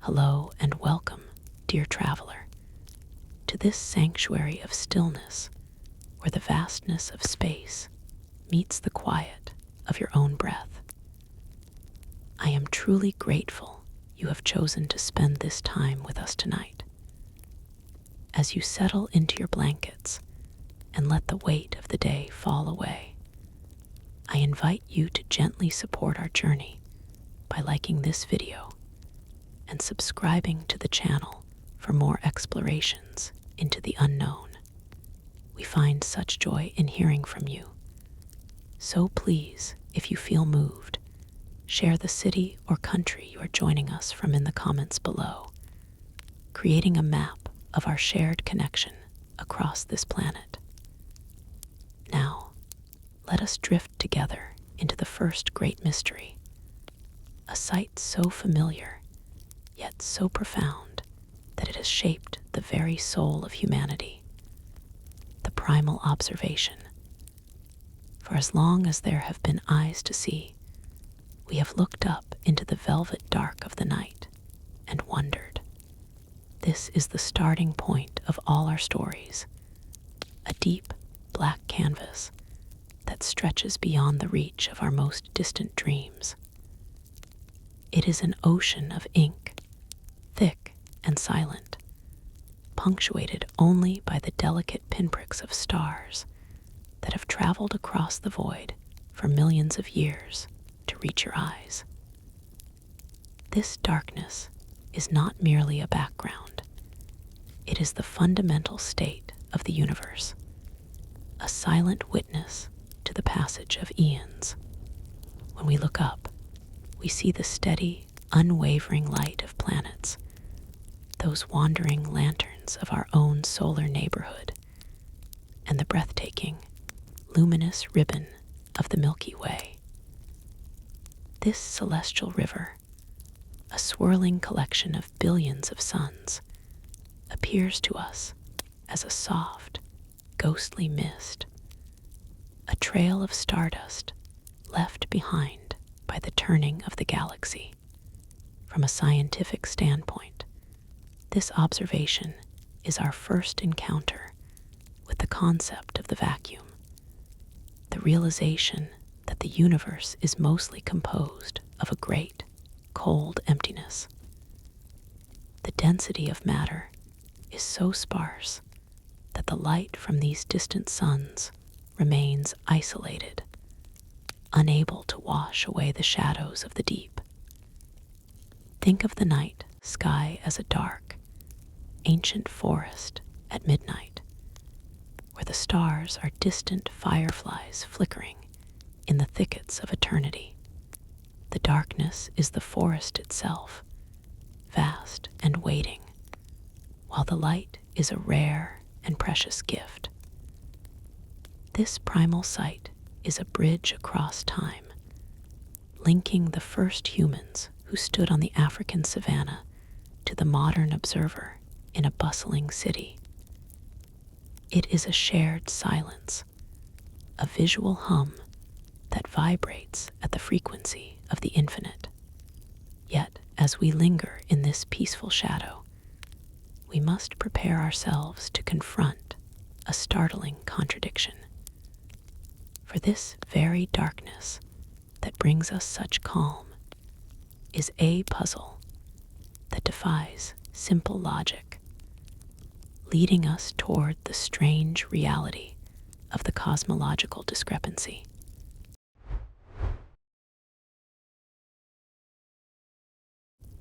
Hello and welcome, dear traveler, to this sanctuary of stillness where the vastness of space meets the quiet of your own breath. I am truly grateful you have chosen to spend this time with us tonight. As you settle into your blankets and let the weight of the day fall away, I invite you to gently support our journey by liking this video and subscribing to the channel for more explorations into the unknown. We find such joy in hearing from you. So please, if you feel moved, share the city or country you are joining us from in the comments below, creating a map of our shared connection across this planet. Now, let us drift together into the first great mystery, a sight so familiar, yet so profound that it has shaped the very soul of humanity, the primal observation. For as long as there have been eyes to see, we have looked up into the velvet dark of the night and wondered. This is the starting point of all our stories, a deep black canvas that stretches beyond the reach of our most distant dreams. It is an ocean of ink, thick and silent, punctuated only by the delicate pinpricks of stars that have traveled across the void for millions of years to reach your eyes. This darkness is not merely a background. It is the fundamental state of the universe, a silent witness to the passage of eons. When we look up, we see the steady, unwavering light of planets, those wandering lanterns of our own solar neighborhood, and the breathtaking, luminous ribbon of the Milky Way. This celestial river, a swirling collection of billions of suns, appears to us as a soft, ghostly mist, a trail of stardust left behind by the turning of the galaxy. From a scientific standpoint, this observation is our first encounter with the concept of the vacuum, the realization that the universe is mostly composed of a great, cold emptiness. The density of matter is so sparse that the light from these distant suns remains isolated, unable to wash away the shadows of the deep. Think of the night sky as a dark, ancient forest at midnight, where the stars are distant fireflies flickering in the thickets of eternity. The darkness is the forest itself, vast and waiting, while the light is a rare and precious gift. This primal sight is a bridge across time, linking the first humans who stood on the African savanna to the modern observer in a bustling city. It is a shared silence, a visual hum that vibrates at the frequency of the infinite. Yet, as we linger in this peaceful shadow, we must prepare ourselves to confront a startling contradiction. For this very darkness that brings us such calm is a puzzle that defies simple logic, leading us toward the strange reality of the cosmological discrepancy.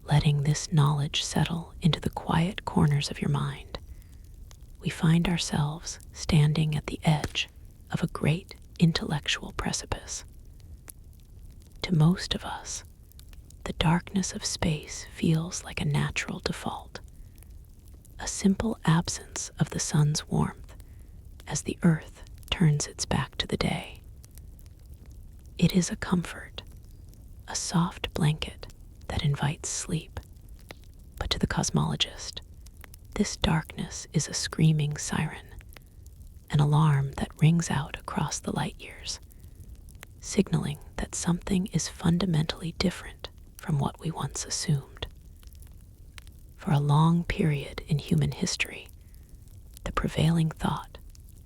Letting this knowledge settle into the quiet corners of your mind, we find ourselves standing at the edge of a great intellectual precipice. To most of us, the darkness of space feels like a natural default, a simple absence of the sun's warmth as the earth turns its back to the day. It is a comfort, a soft blanket that invites sleep. But to the cosmologist, this darkness is a screaming siren, an alarm that rings out across the light years, signaling that something is fundamentally different from what we once assumed. For a long period in human history, the prevailing thought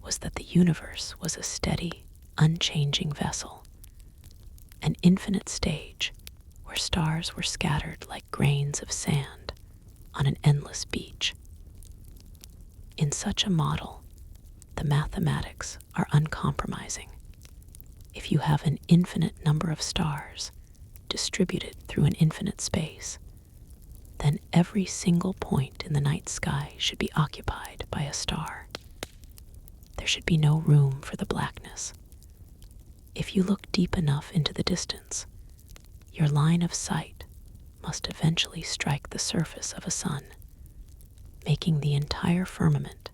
was that the universe was a steady, unchanging vessel, an infinite stage where stars were scattered like grains of sand on an endless beach. In such a model, the mathematics are uncompromising. If you have an infinite number of stars distributed through an infinite space, then every single point in the night sky should be occupied by a star. There should be no room for the blackness. If you look deep enough into the distance, your line of sight must eventually strike the surface of a sun, making the entire firmament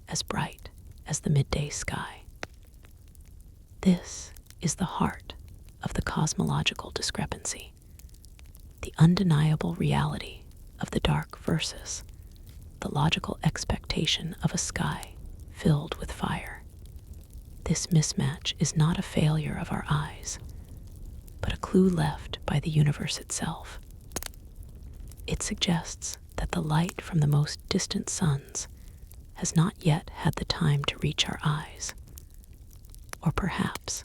as bright as the midday sky. This is the heart of the cosmological discrepancy, the undeniable reality of the dark versus the logical expectation of a sky filled with fire. This mismatch is not a failure of our eyes, but a clue left by the universe itself. It suggests that the light from the most distant suns has not yet had the time to reach our eyes, or perhaps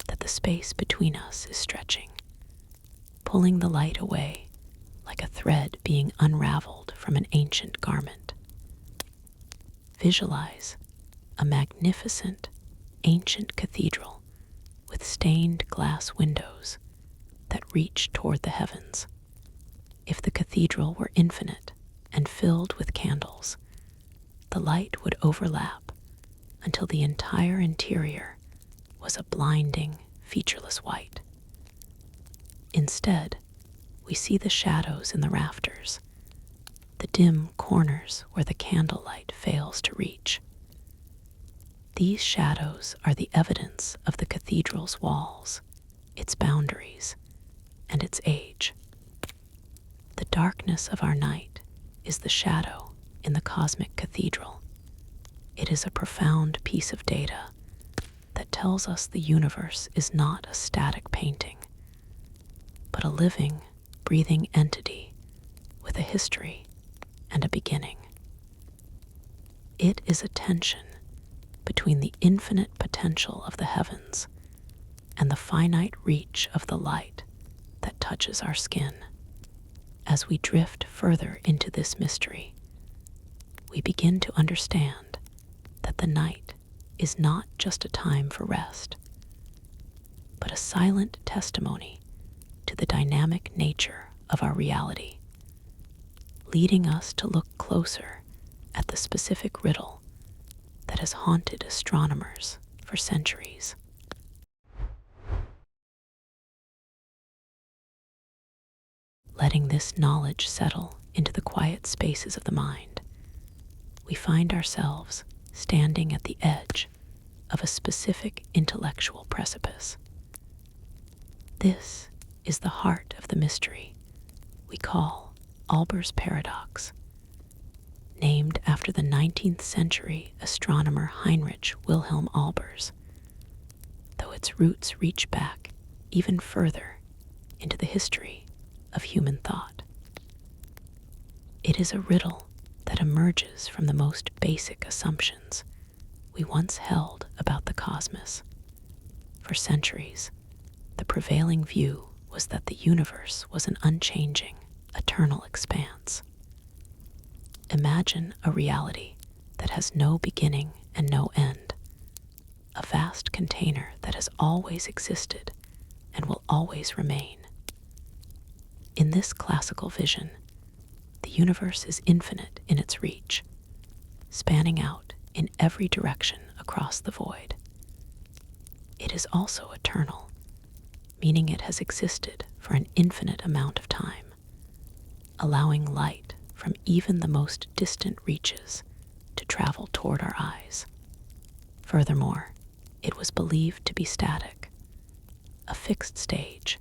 that the space between us is stretching, pulling the light away like a thread being unraveled from an ancient garment. Visualize a magnificent, ancient cathedral with stained glass windows that reach toward the heavens. If the cathedral were infinite and filled with candles, the light would overlap until the entire interior was a blinding, featureless white. Instead, we see the shadows in the rafters, the dim corners where the candlelight fails to reach. These shadows are the evidence of the cathedral's walls, its boundaries, and its age. The darkness of our night is the shadow in the cosmic cathedral. It is a profound piece of data that tells us the universe is not a static painting, but a living, breathing entity with a history and a beginning. It is a tension between the infinite potential of the heavens and the finite reach of the light that touches our skin. As we drift further into this mystery, we begin to understand that the night is not just a time for rest, but a silent testimony to the dynamic nature of our reality, leading us to look closer at the specific riddle that has haunted astronomers for centuries. Letting this knowledge settle into the quiet spaces of the mind, we find ourselves standing at the edge of a specific intellectual precipice. This is the heart of the mystery we call Olbers Paradox, named after the 19th century astronomer Heinrich Wilhelm Olbers, though its roots reach back even further into the history of human thought. It is a riddle that emerges from the most basic assumptions we once held about the cosmos. For centuries, the prevailing view was that the universe was an unchanging, eternal expanse. Imagine a reality that has no beginning and no end, a vast container that has always existed and will always remain. In this classical vision, the universe is infinite in its reach, spanning out in every direction across the void. It is also eternal, meaning it has existed for an infinite amount of time, allowing light from even the most distant reaches to travel toward our eyes. Furthermore, it was believed to be static, a fixed stage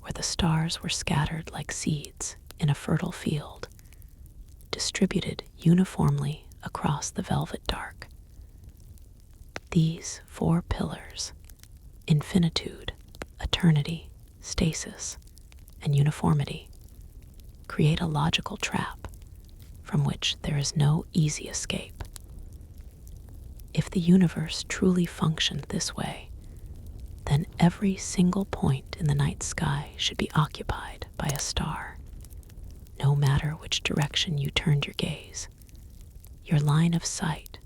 where the stars were scattered like seeds in a fertile field, distributed uniformly across the velvet dark. These four pillars, infinitude, eternity, stasis, and uniformity, create a logical trap from which there is no easy escape. If the universe truly functioned this way, then every single point in the night sky should be occupied by a star. No matter which direction you turned your gaze, your line of sight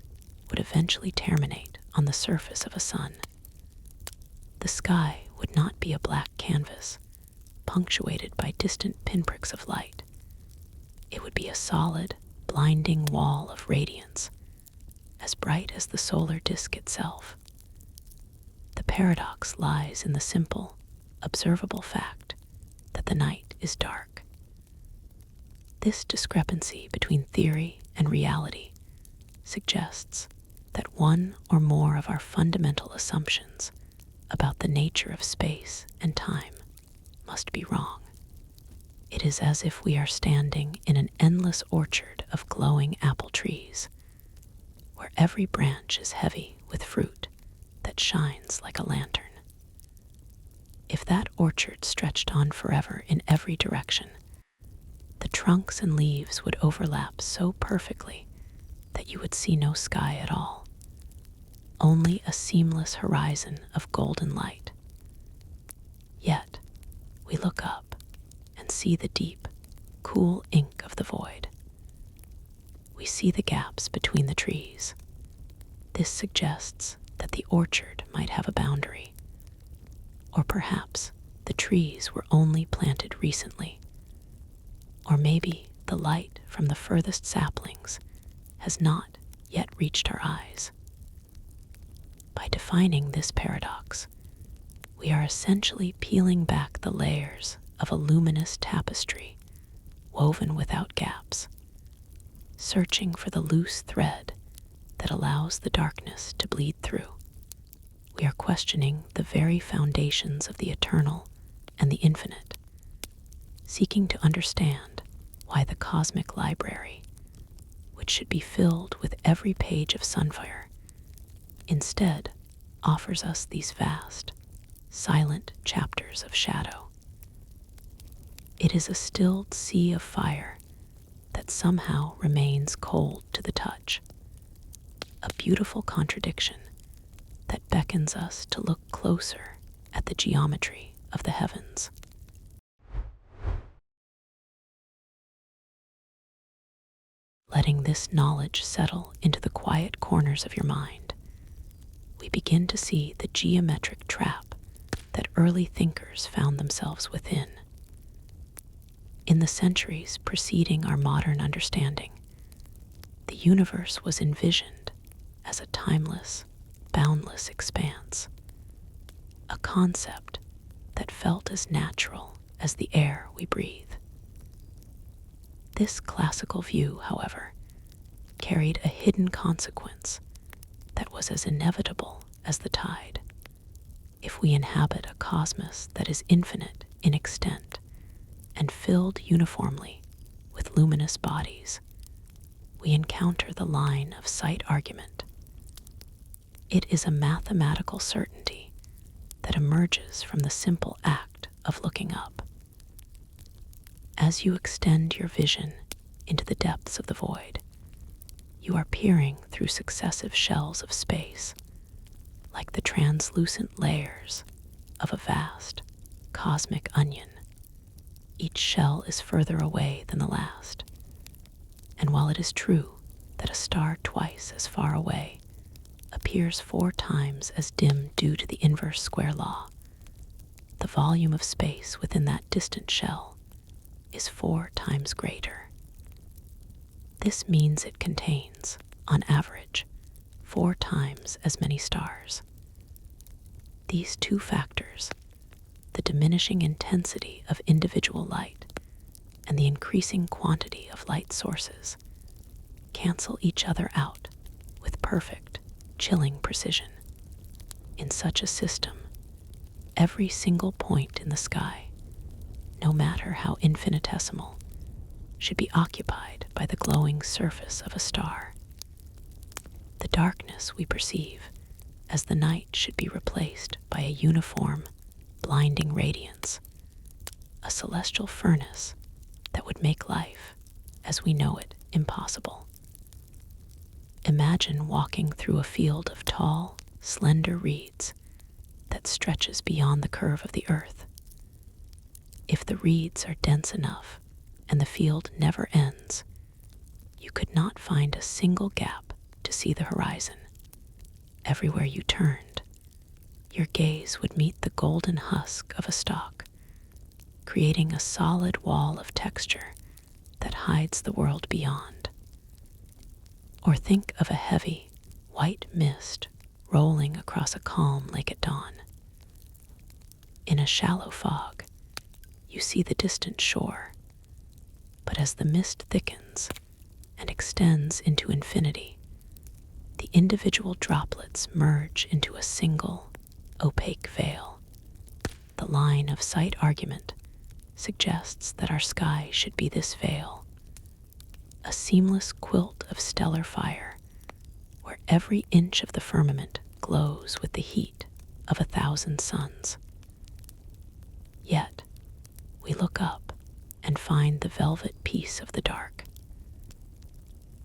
would eventually terminate on the surface of a sun. The sky would not be a black canvas, punctuated by distant pinpricks of light. It would be a solid, blinding wall of radiance, as bright as the solar disk itself. The paradox lies in the simple, observable fact that the night is dark. This discrepancy between theory and reality suggests that one or more of our fundamental assumptions about the nature of space and time must be wrong. It is as if we are standing in an endless orchard of glowing apple trees, where every branch is heavy with fruit that shines like a lantern. If that orchard stretched on forever in every direction, the trunks and leaves would overlap so perfectly that you would see no sky at all, only a seamless horizon of golden light. Yet, we look up and see the deep, cool ink of the void. We see the gaps between the trees. This suggests that the orchard might have a boundary, or perhaps the trees were only planted recently, or maybe the light from the furthest saplings has not yet reached our eyes. By defining this paradox, we are essentially peeling back the layers of a luminous tapestry woven without gaps, searching for the loose thread that allows the darkness to bleed through. We are questioning the very foundations of the eternal and the infinite, seeking to understand why the cosmic library, which should be filled with every page of sunfire, instead offers us these vast, silent chapters of shadow. It is a stilled sea of fire that somehow remains cold to the touch, a beautiful contradiction that beckons us to look closer at the geometry of the heavens. Letting this knowledge settle into the quiet corners of your mind, we begin to see the geometric trap that early thinkers found themselves within. In the centuries preceding our modern understanding, the universe was envisioned as a timeless, boundless expanse, a concept that felt as natural as the air we breathe. This classical view, however, carried a hidden consequence that was as inevitable as the tide. If we inhabit a cosmos that is infinite in extent and filled uniformly with luminous bodies, we encounter the line of sight argument. It is a mathematical certainty that emerges from the simple act of looking up. As you extend your vision into the depths of the void, you are peering through successive shells of space, like the translucent layers of a vast, cosmic onion. Each shell is further away than the last, and while it is true that a star twice as far away appears 4 times as dim due to the inverse square law, the volume of space within that distant shell is 4 times greater. This means it contains, on average, 4 times as many stars. These 2 factors, the diminishing intensity of individual light and the increasing quantity of light sources, cancel each other out with perfect, chilling precision. In such a system, every single point in the sky, no matter how infinitesimal, should be occupied by the glowing surface of a star. The darkness we perceive as the night should be replaced by a uniform, blinding radiance, a celestial furnace that would make life, as we know it, impossible. Imagine walking through a field of tall, slender reeds that stretches beyond the curve of the earth. If the reeds are dense enough and the field never ends, you could not find a single gap to see the horizon. Everywhere you turned, your gaze would meet the golden husk of a stalk, creating a solid wall of texture that hides the world beyond. Or think of a heavy, white mist rolling across a calm lake at dawn. In a shallow fog, you see the distant shore, but as the mist thickens and extends into infinity, the individual droplets merge into a single, opaque veil. The line of sight argument suggests that our sky should be this veil, a seamless quilt of stellar fire, where every inch of the firmament glows with the heat of 1,000 suns. Yet, we look up and find the velvet peace of the dark.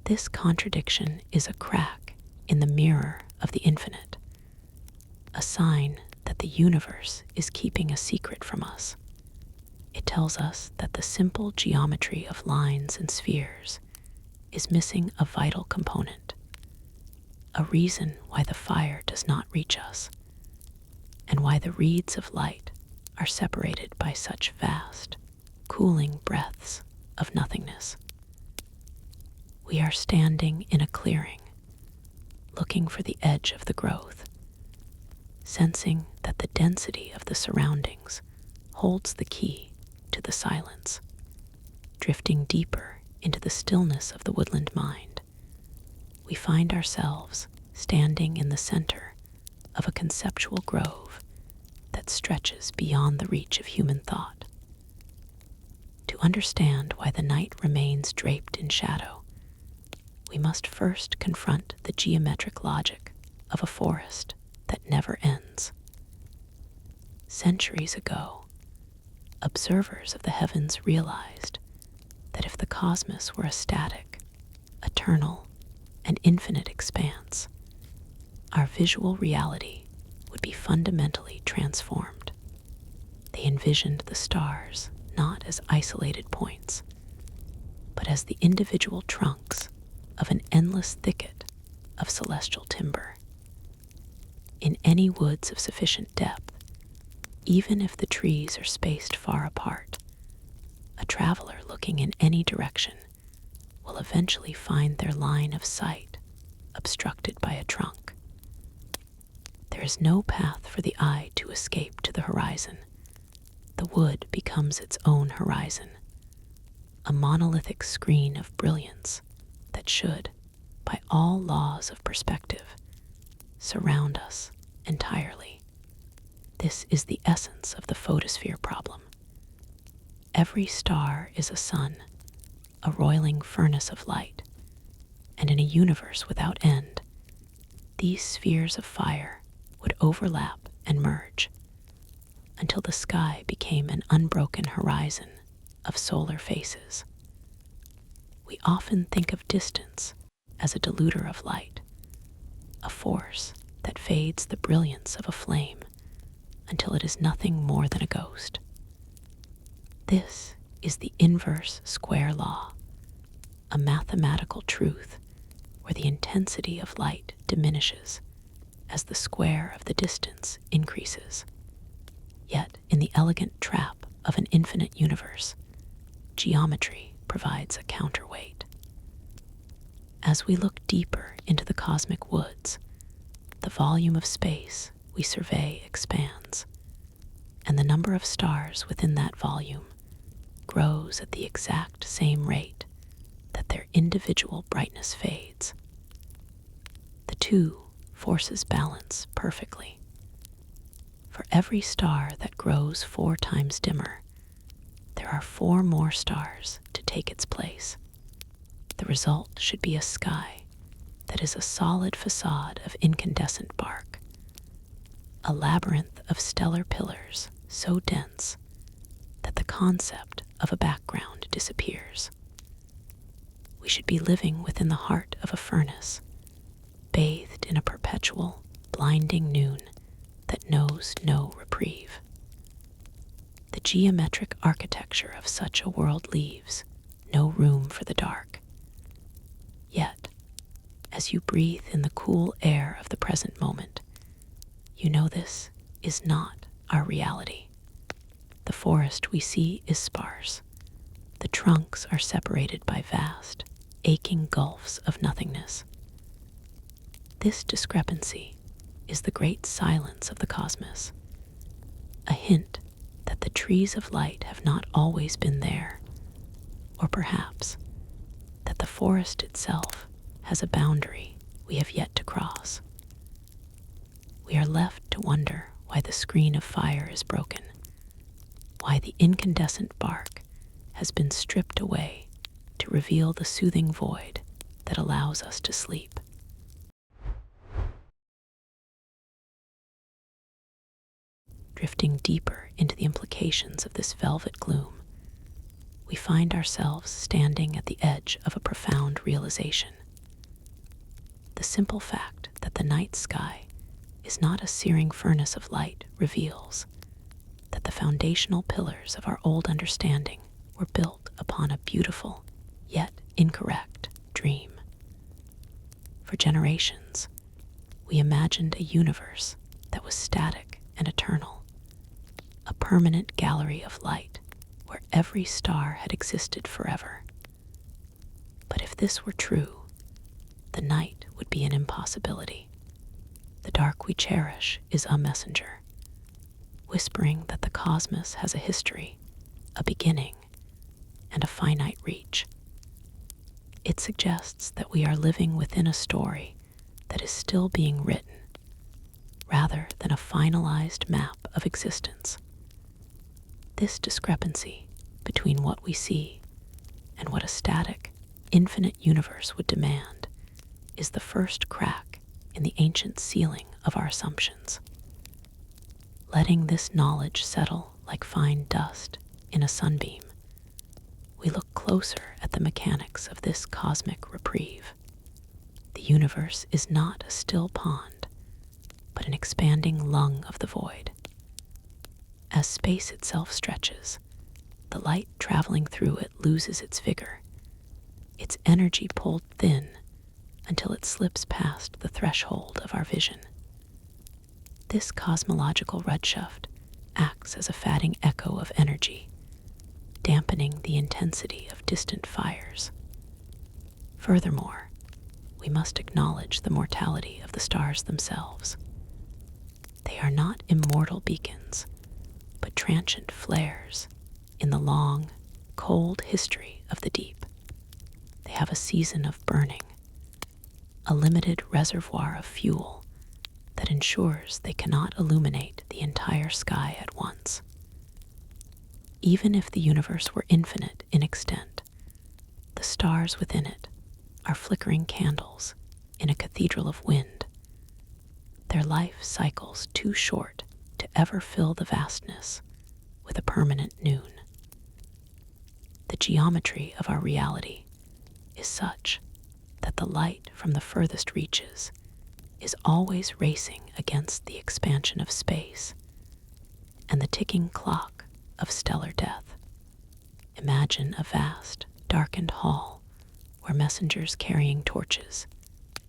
This contradiction is a crack in the mirror of the infinite, a sign that the universe is keeping a secret from us. It tells us that the simple geometry of lines and spheres is missing a vital component, a reason why the fire does not reach us, and why the reeds of light are separated by such vast, cooling breaths of nothingness. We are standing in a clearing, looking for the edge of the growth, sensing that the density of the surroundings holds the key to the silence. Drifting deeper into the stillness of the woodland mind, we find ourselves standing in the center of a conceptual grove that stretches beyond the reach of human thought. To understand why the night remains draped in shadow, we must first confront the geometric logic of a forest that never ends. Centuries ago, observers of the heavens realized that if the cosmos were a static, eternal, and infinite expanse, our visual reality would be fundamentally transformed. They envisioned the stars not as isolated points, but as the individual trunks of an endless thicket of celestial timber. In any woods of sufficient depth, even if the trees are spaced far apart, a traveler looking in any direction will eventually find their line of sight obstructed by a trunk. There is no path for the eye to escape to the horizon. The wood becomes its own horizon, a monolithic screen of brilliance that should, by all laws of perspective, surround us entirely. This is the essence of the photosphere problem. Every star is a sun, a roiling furnace of light, and in a universe without end, these spheres of fire would overlap and merge until the sky became an unbroken horizon of solar faces. We often think of distance as a diluter of light, a force that fades the brilliance of a flame until it is nothing more than a ghost. This is the inverse square law, a mathematical truth where the intensity of light diminishes as the square of the distance increases. Yet, in the elegant trap of an infinite universe, geometry provides a counterweight. As we look deeper into the cosmic woods, the volume of space we survey expands, and the number of stars within that volume grows at the exact same rate that their individual brightness fades. The two forces balance perfectly. For every star that grows 4 times dimmer, there are 4 more stars to take its place. The result should be a sky that is a solid facade of incandescent bark, a labyrinth of stellar pillars so dense that the concept of a background disappears. we should be living within the heart of a furnace, bathed in a perpetual, blinding noon that knows no reprieve. The geometric architecture of such a world leaves no room for the dark. Yet, as you breathe in the cool air of the present moment, you know this is not our reality. The forest we see is sparse. The trunks are separated by vast, aching gulfs of nothingness. This discrepancy is the great silence of the cosmos, a hint that the trees of light have not always been there, or perhaps that the forest itself has a boundary we have yet to cross. We are left to wonder why the screen of fire is broken, why the incandescent bark has been stripped away to reveal the soothing void that allows us to sleep. Drifting deeper into the implications of this velvet gloom, we find ourselves standing at the edge of a profound realization. The simple fact that the night sky is not a searing furnace of light reveals that the foundational pillars of our old understanding were built upon a beautiful, yet incorrect, dream. For generations, we imagined a universe that was static and eternal, a permanent gallery of light where every star had existed forever. But if this were true, the night would be an impossibility. The dark we cherish is a messenger, whispering that the cosmos has a history, a beginning, and a finite reach. It suggests that we are living within a story that is still being written, rather than a finalized map of existence. This discrepancy between what we see and what a static, infinite universe would demand is the first crack in the ancient ceiling of our assumptions. Letting this knowledge settle like fine dust in a sunbeam, we look closer at the mechanics of this cosmic reprieve. The universe is not a still pond, but an expanding lung of the void. As space itself stretches, the light traveling through it loses its vigor, its energy pulled thin until it slips past the threshold of our vision. This cosmological redshift acts as a fading echo of energy, dampening the intensity of distant fires. Furthermore, we must acknowledge the mortality of the stars themselves. They are not immortal beacons, but transient flares in the long, cold history of the deep. They have a season of burning, a limited reservoir of fuel that ensures they cannot illuminate the entire sky at once. Even if the universe were infinite in extent, the stars within it are flickering candles in a cathedral of wind, their life cycles too short to ever fill the vastness with a permanent noon. The geometry of our reality is such that the light from the furthest reaches is always racing against the expansion of space and the ticking clock of stellar death. Imagine a vast, darkened hall where messengers carrying torches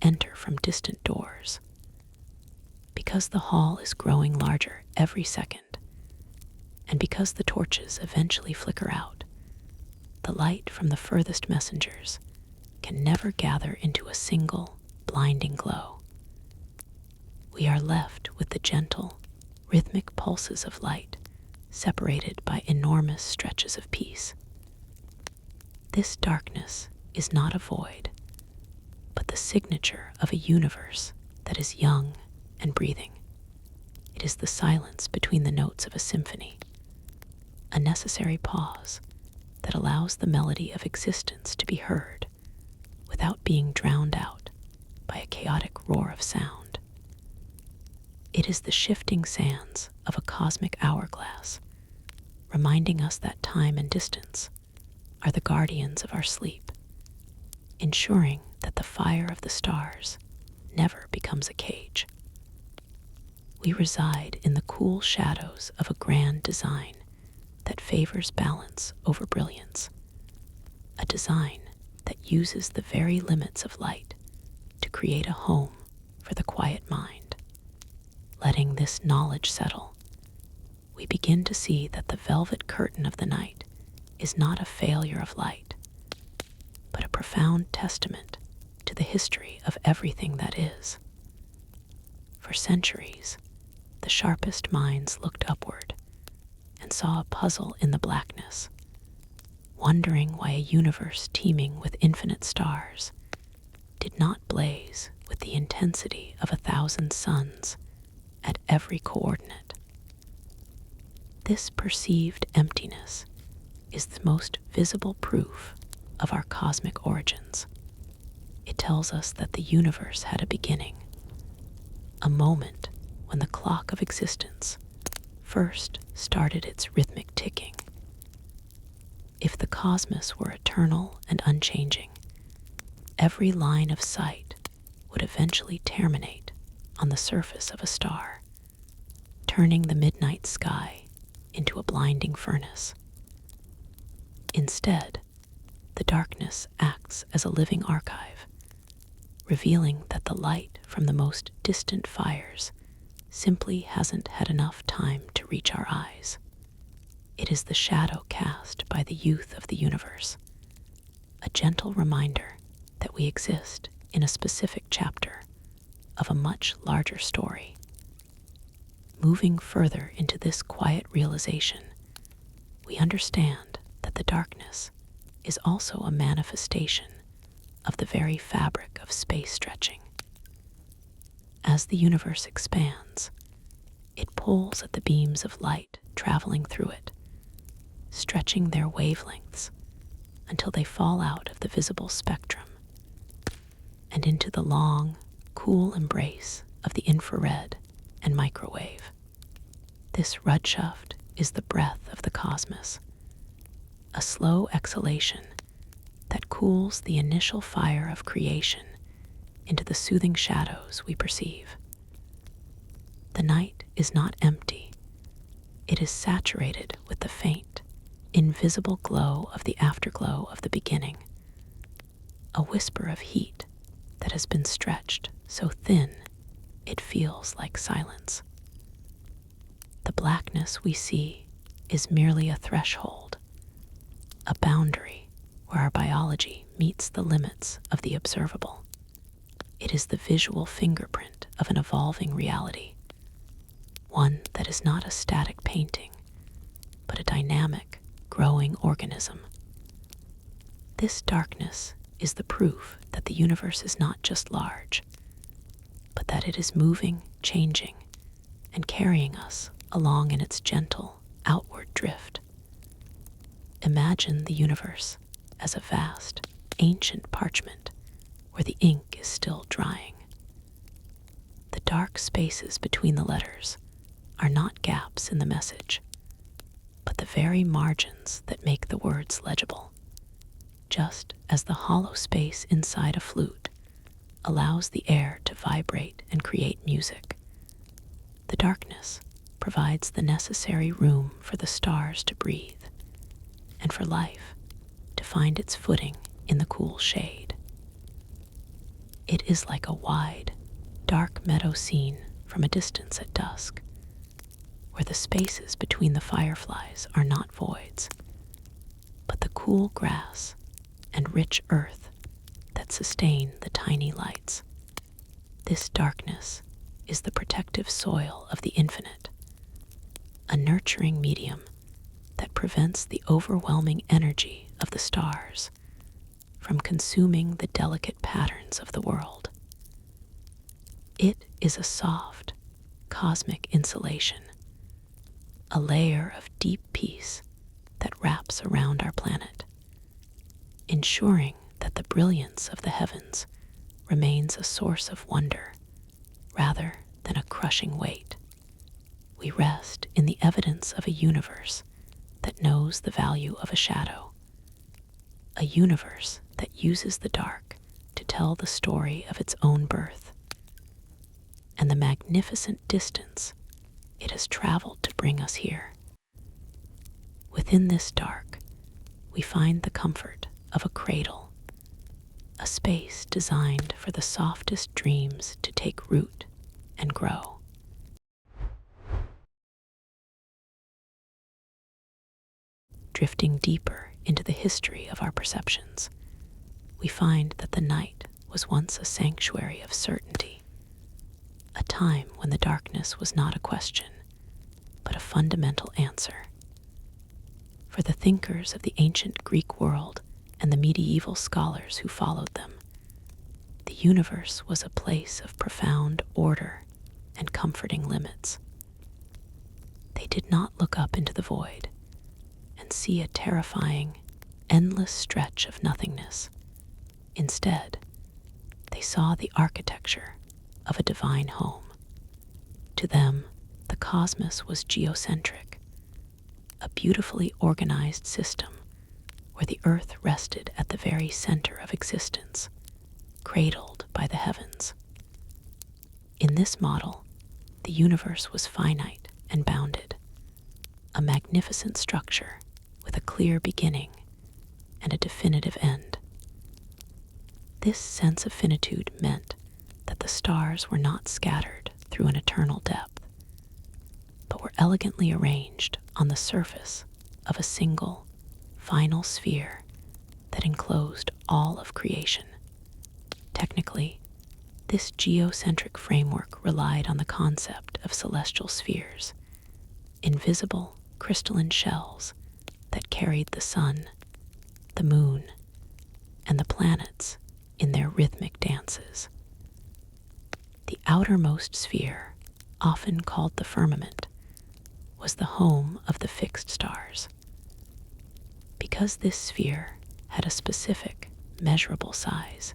enter from distant doors. Because the hall is growing larger every second, and because the torches eventually flicker out, the light from the furthest messengers can never gather into a single, blinding glow. We are left with the gentle, rhythmic pulses of light separated by enormous stretches of peace. This darkness is not a void, but the signature of a universe that is young and breathing. It is the silence between the notes of a symphony, a necessary pause that allows the melody of existence to be heard without being drowned out by a chaotic roar of sound. It is the shifting sands of a cosmic hourglass, reminding us that time and distance are the guardians of our sleep, ensuring that the fire of the stars never becomes a cage. We reside in the cool shadows of a grand design that favors balance over brilliance, a design that uses the very limits of light to create a home for the quiet mind. Letting this knowledge settle, we begin to see that the velvet curtain of the night is not a failure of light, but a profound testament to the history of everything that is. For centuries, the sharpest minds looked upward and saw a puzzle in the blackness, wondering why a universe teeming with infinite stars did not blaze with the intensity of 1,000 suns at every coordinate. This perceived emptiness is the most visible proof of our cosmic origins. It tells us that the universe had a beginning, a moment when the clock of existence first started its rhythmic ticking. If the cosmos were eternal and unchanging, every line of sight would eventually terminate on the surface of a star, turning the midnight sky into a blinding furnace. Instead, the darkness acts as a living archive, revealing that the light from the most distant fires simply hasn't had enough time to reach our eyes. It is the shadow cast by the youth of the universe, a gentle reminder that we exist in a specific chapter of a much larger story. Moving further into this quiet realization, we understand that the darkness is also a manifestation of the very fabric of space stretching. As the universe expands, it pulls at the beams of light traveling through it, stretching their wavelengths until they fall out of the visible spectrum and into the long, cool embrace of the infrared and microwave. This rudshaft is the breath of the cosmos, a slow exhalation that cools the initial fire of creation into the soothing shadows we perceive. The night is not empty. It is saturated with the faint, invisible glow of the afterglow of the beginning, a whisper of heat that has been stretched so thin it feels like silence. The blackness we see is merely a threshold, a boundary where our biology meets the limits of the observable. It is the visual fingerprint of an evolving reality, one that is not a static painting, but a dynamic, growing organism. This darkness is the proof that the universe is not just large, but that it is moving, changing, and carrying us along in its gentle, outward drift. Imagine the universe as a vast, ancient parchment where the ink is still drying. The dark spaces between the letters are not gaps in the message, but the very margins that make the words legible, just as the hollow space inside a flute allows the air to vibrate and create music. The darkness provides the necessary room for the stars to breathe and for life to find its footing in the cool shade. It is like a wide, dark meadow scene from a distance at dusk, where the spaces between the fireflies are not voids, but the cool grass and rich earth that sustain the tiny lights. This darkness is the protective soil of the infinite, a nurturing medium that prevents the overwhelming energy of the stars from consuming the delicate patterns of the world. It is a soft, cosmic insulation, a layer of deep peace that wraps around our planet, ensuring that the brilliance of the heavens remains a source of wonder rather than a crushing weight. We rest in the evidence of a universe that knows the value of a shadow, a universe that uses the dark to tell the story of its own birth, and the magnificent distance it has traveled to bring us here. Within this dark, we find the comfort of a cradle, a space designed for the softest dreams to take root and grow. Drifting deeper into the history of our perceptions, we find that the night was once a sanctuary of certainty, a time when the darkness was not a question, but a fundamental answer. For the thinkers of the ancient Greek world and the medieval scholars who followed them, the universe was a place of profound order and comforting limits. They did not look up into the void and see a terrifying, endless stretch of nothingness. Instead, they saw the architecture of a divine home. To them, the cosmos was geocentric, a beautifully organized system where the earth rested at the very center of existence, cradled by the heavens. In this model, the universe was finite and bounded, a magnificent structure with a clear beginning and a definitive end. This sense of finitude meant that the stars were not scattered through an eternal depth, but were elegantly arranged on the surface of a single, final sphere that enclosed all of creation. Technically, this geocentric framework relied on the concept of celestial spheres, invisible crystalline shells that carried the sun, the moon, and the planets in their rhythmic dances. The outermost sphere, often called the firmament, was the home of the fixed stars. Because this sphere had a specific, measurable size,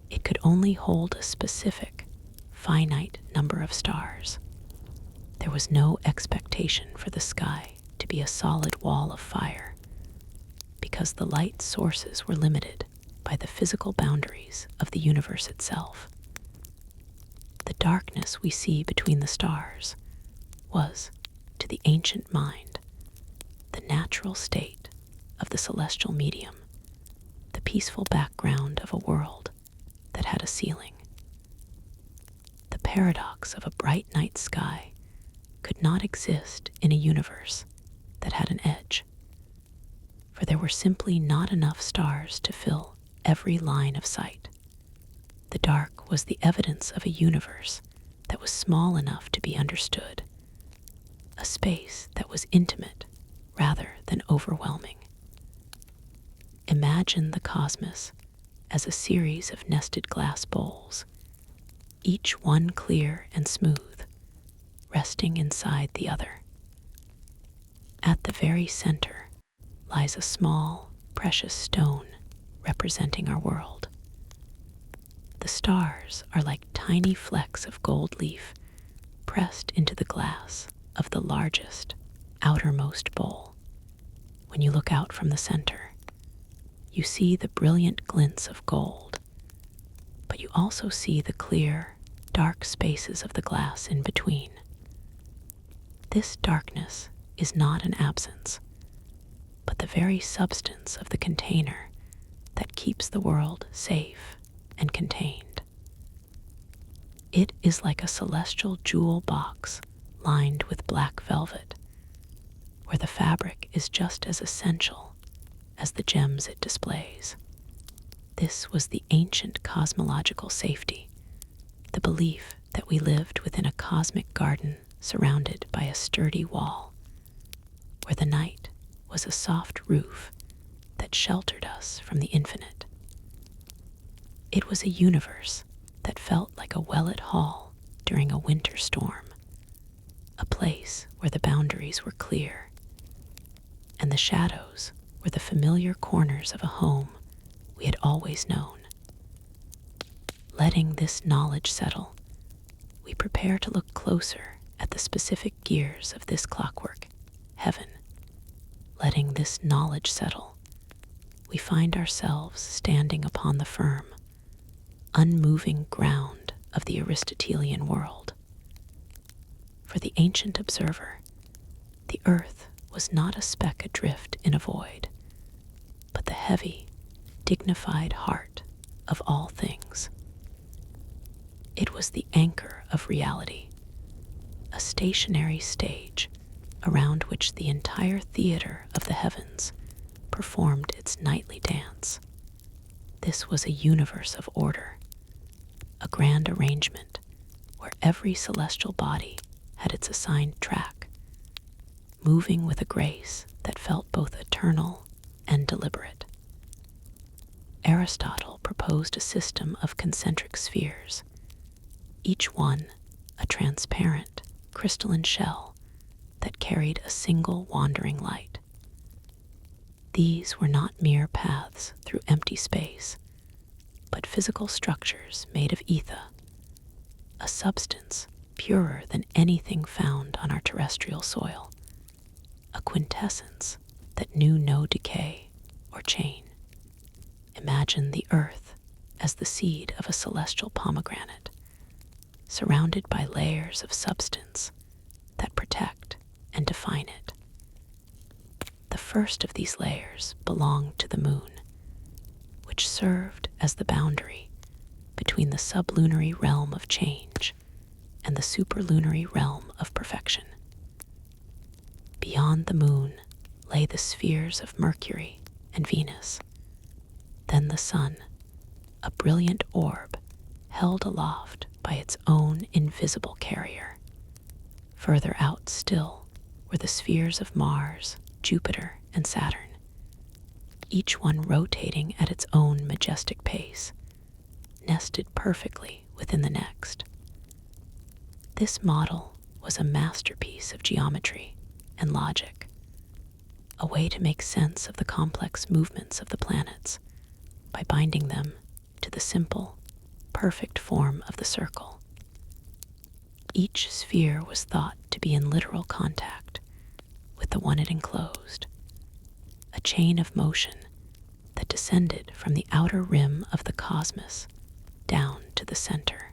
it could only hold a specific, finite number of stars. There was no expectation for the sky to be a solid wall of fire, because the light sources were limited by the physical boundaries of the universe itself. The darkness we see between the stars was, to the ancient mind, the natural state of the celestial medium, the peaceful background of a world that had a ceiling. The paradox of a bright night sky could not exist in a universe that had an edge, for there were simply not enough stars to fill every line of sight. The dark was the evidence of a universe that was small enough to be understood, a space that was intimate rather than overwhelming. Imagine the cosmos as a series of nested glass bowls, each one clear and smooth, resting inside the other. At the very center lies a small, precious stone representing our world. The stars are like tiny flecks of gold leaf pressed into the glass of the largest, outermost bowl. When you look out from the center, you see the brilliant glints of gold, but you also see the clear, dark spaces of the glass in between. This darkness is not an absence, but the very substance of the container that keeps the world safe and contained. It is like a celestial jewel box lined with black velvet, where the fabric is just as essential as the gems it displays. This was the ancient cosmological safety, the belief that we lived within a cosmic garden surrounded by a sturdy wall, where the night was a soft roof that sheltered us from the infinite. It was a universe that felt like a well-lit hall during a winter storm, a place where the boundaries were clear, and the shadows were the familiar corners of a home we had always known. Letting this knowledge settle, we prepare to look closer at the specific gears of this clockwork, heaven. Letting this knowledge settle, we find ourselves standing upon the firm, unmoving ground of the Aristotelian world. For the ancient observer, the earth was not a speck adrift in a void, but the heavy, dignified heart of all things. It was the anchor of reality, a stationary stage around which the entire theater of the heavens performed its nightly dance. This was a universe of order, a grand arrangement where every celestial body had its assigned track, moving with a grace that felt both eternal and deliberate. Aristotle proposed a system of concentric spheres, each one a transparent, crystalline shell that carried a single wandering light. These were not mere paths through empty space, but physical structures made of ether, a substance purer than anything found on our terrestrial soil, a quintessence that knew no decay or change. Imagine the earth as the seed of a celestial pomegranate, surrounded by layers of substance that protect and define it. The first of these layers belonged to the moon, which served as the boundary between the sublunary realm of change and the superlunary realm of perfection. Beyond the moon lay the spheres of Mercury and Venus, then the sun, a brilliant orb held aloft by its own invisible carrier. Further out still were the spheres of Mars, Jupiter, and Saturn, each one rotating at its own majestic pace, nested perfectly within the next. This model was a masterpiece of geometry and logic, a way to make sense of the complex movements of the planets by binding them to the simple, perfect form of the circle. Each sphere was thought to be in literal contact with the one it enclosed, a chain of motion that descended from the outer rim of the cosmos down to the center.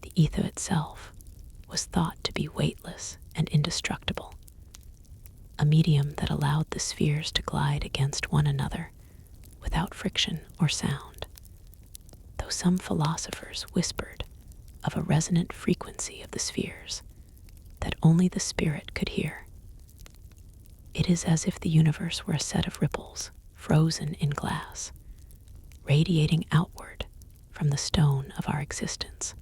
The ether itself was thought to be weightless and indestructible, a medium that allowed the spheres to glide against one another without friction or sound, though some philosophers whispered of a resonant frequency of the spheres that only the spirit could hear. It is as if the universe were a set of ripples frozen in glass, radiating outward from the stone of our existence.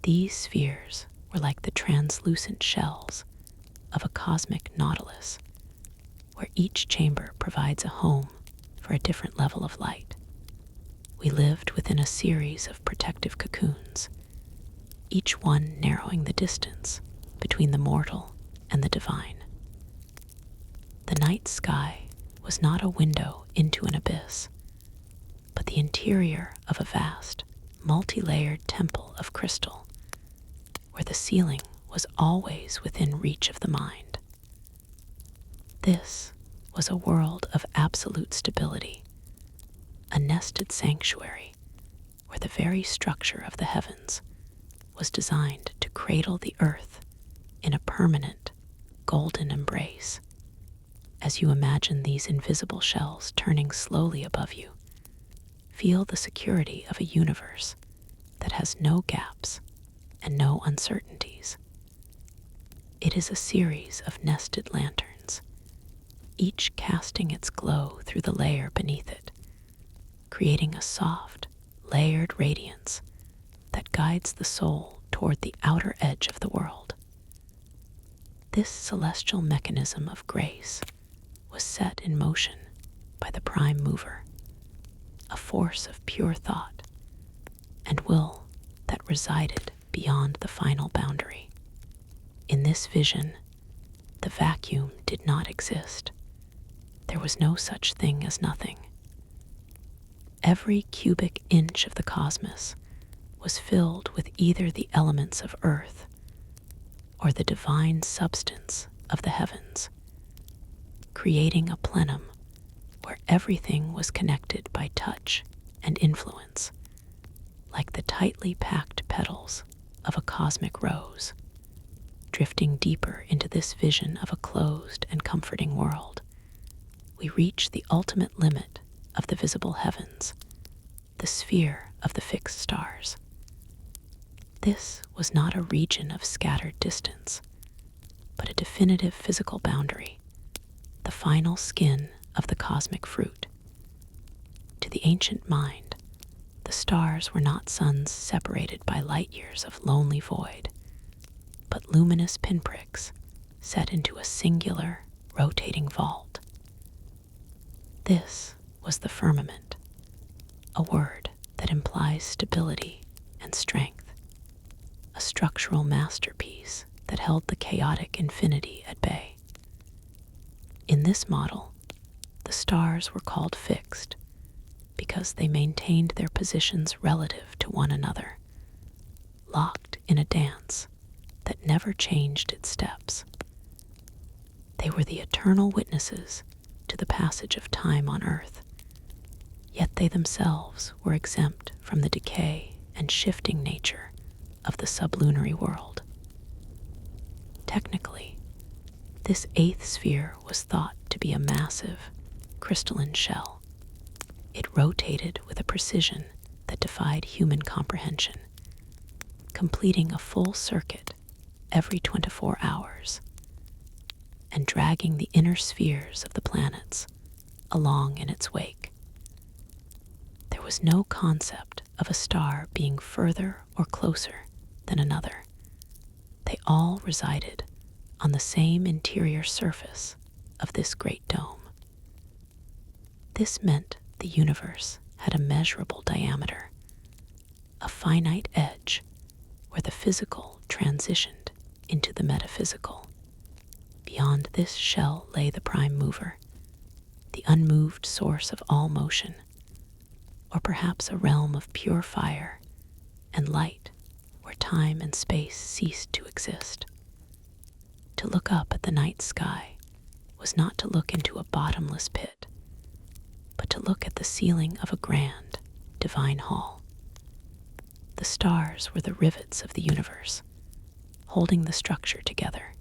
These spheres were like the translucent shells of a cosmic nautilus, where each chamber provides a home for a different level of light. We lived within a series of protective cocoons, each one narrowing the distance between the mortal and the divine. The night sky was not a window into an abyss, but the interior of a vast, multi-layered temple of crystal, where the ceiling was always within reach of the mind. This was a world of absolute stability, a nested sanctuary where the very structure of the heavens was designed to cradle the earth in a permanent, golden embrace. As you imagine these invisible shells turning slowly above you, feel the security of a universe that has no gaps and no uncertainties. It is a series of nested lanterns, each casting its glow through the layer beneath it, creating a soft, layered radiance that guides the soul toward the outer edge of the world. This celestial mechanism of grace was set in motion by the prime mover, a force of pure thought and will that resided beyond the final boundary. In this vision, the vacuum did not exist. There was no such thing as nothing. Every cubic inch of the cosmos was filled with either the elements of earth or the divine substance of the heavens, creating a plenum where everything was connected by touch and influence, like the tightly packed petals of a cosmic rose. Drifting deeper into this vision of a closed and comforting world, we reach the ultimate limit of the visible heavens, the sphere of the fixed stars. This was not a region of scattered distance, but a definitive physical boundary, the final skin of the cosmic fruit. To the ancient mind, the stars were not suns separated by light years of lonely void, but luminous pinpricks set into a singular, rotating vault. This was the firmament, a word that implies stability and strength, a structural masterpiece that held the chaotic infinity at bay. In this model, the stars were called fixed because they maintained their positions relative to one another, locked in a dance that never changed its steps. They were the eternal witnesses to the passage of time on Earth, yet they themselves were exempt from the decay and shifting nature of the sublunary world. Technically, this eighth sphere was thought to be a massive, crystalline shell. It rotated with a precision that defied human comprehension, completing a full circuit every 24 hours, and dragging the inner spheres of the planets along in its wake. There was no concept of a star being further or closer than another. They all resided on the same interior surface of this great dome. This meant the universe had a measurable diameter, a finite edge where the physical transitioned into the metaphysical. Beyond this shell lay the prime mover, the unmoved source of all motion, or perhaps a realm of pure fire and light where time and space ceased to exist. To look up at the night sky was not to look into a bottomless pit, but to look at the ceiling of a grand, divine hall. The stars were the rivets of the universe, holding the structure together,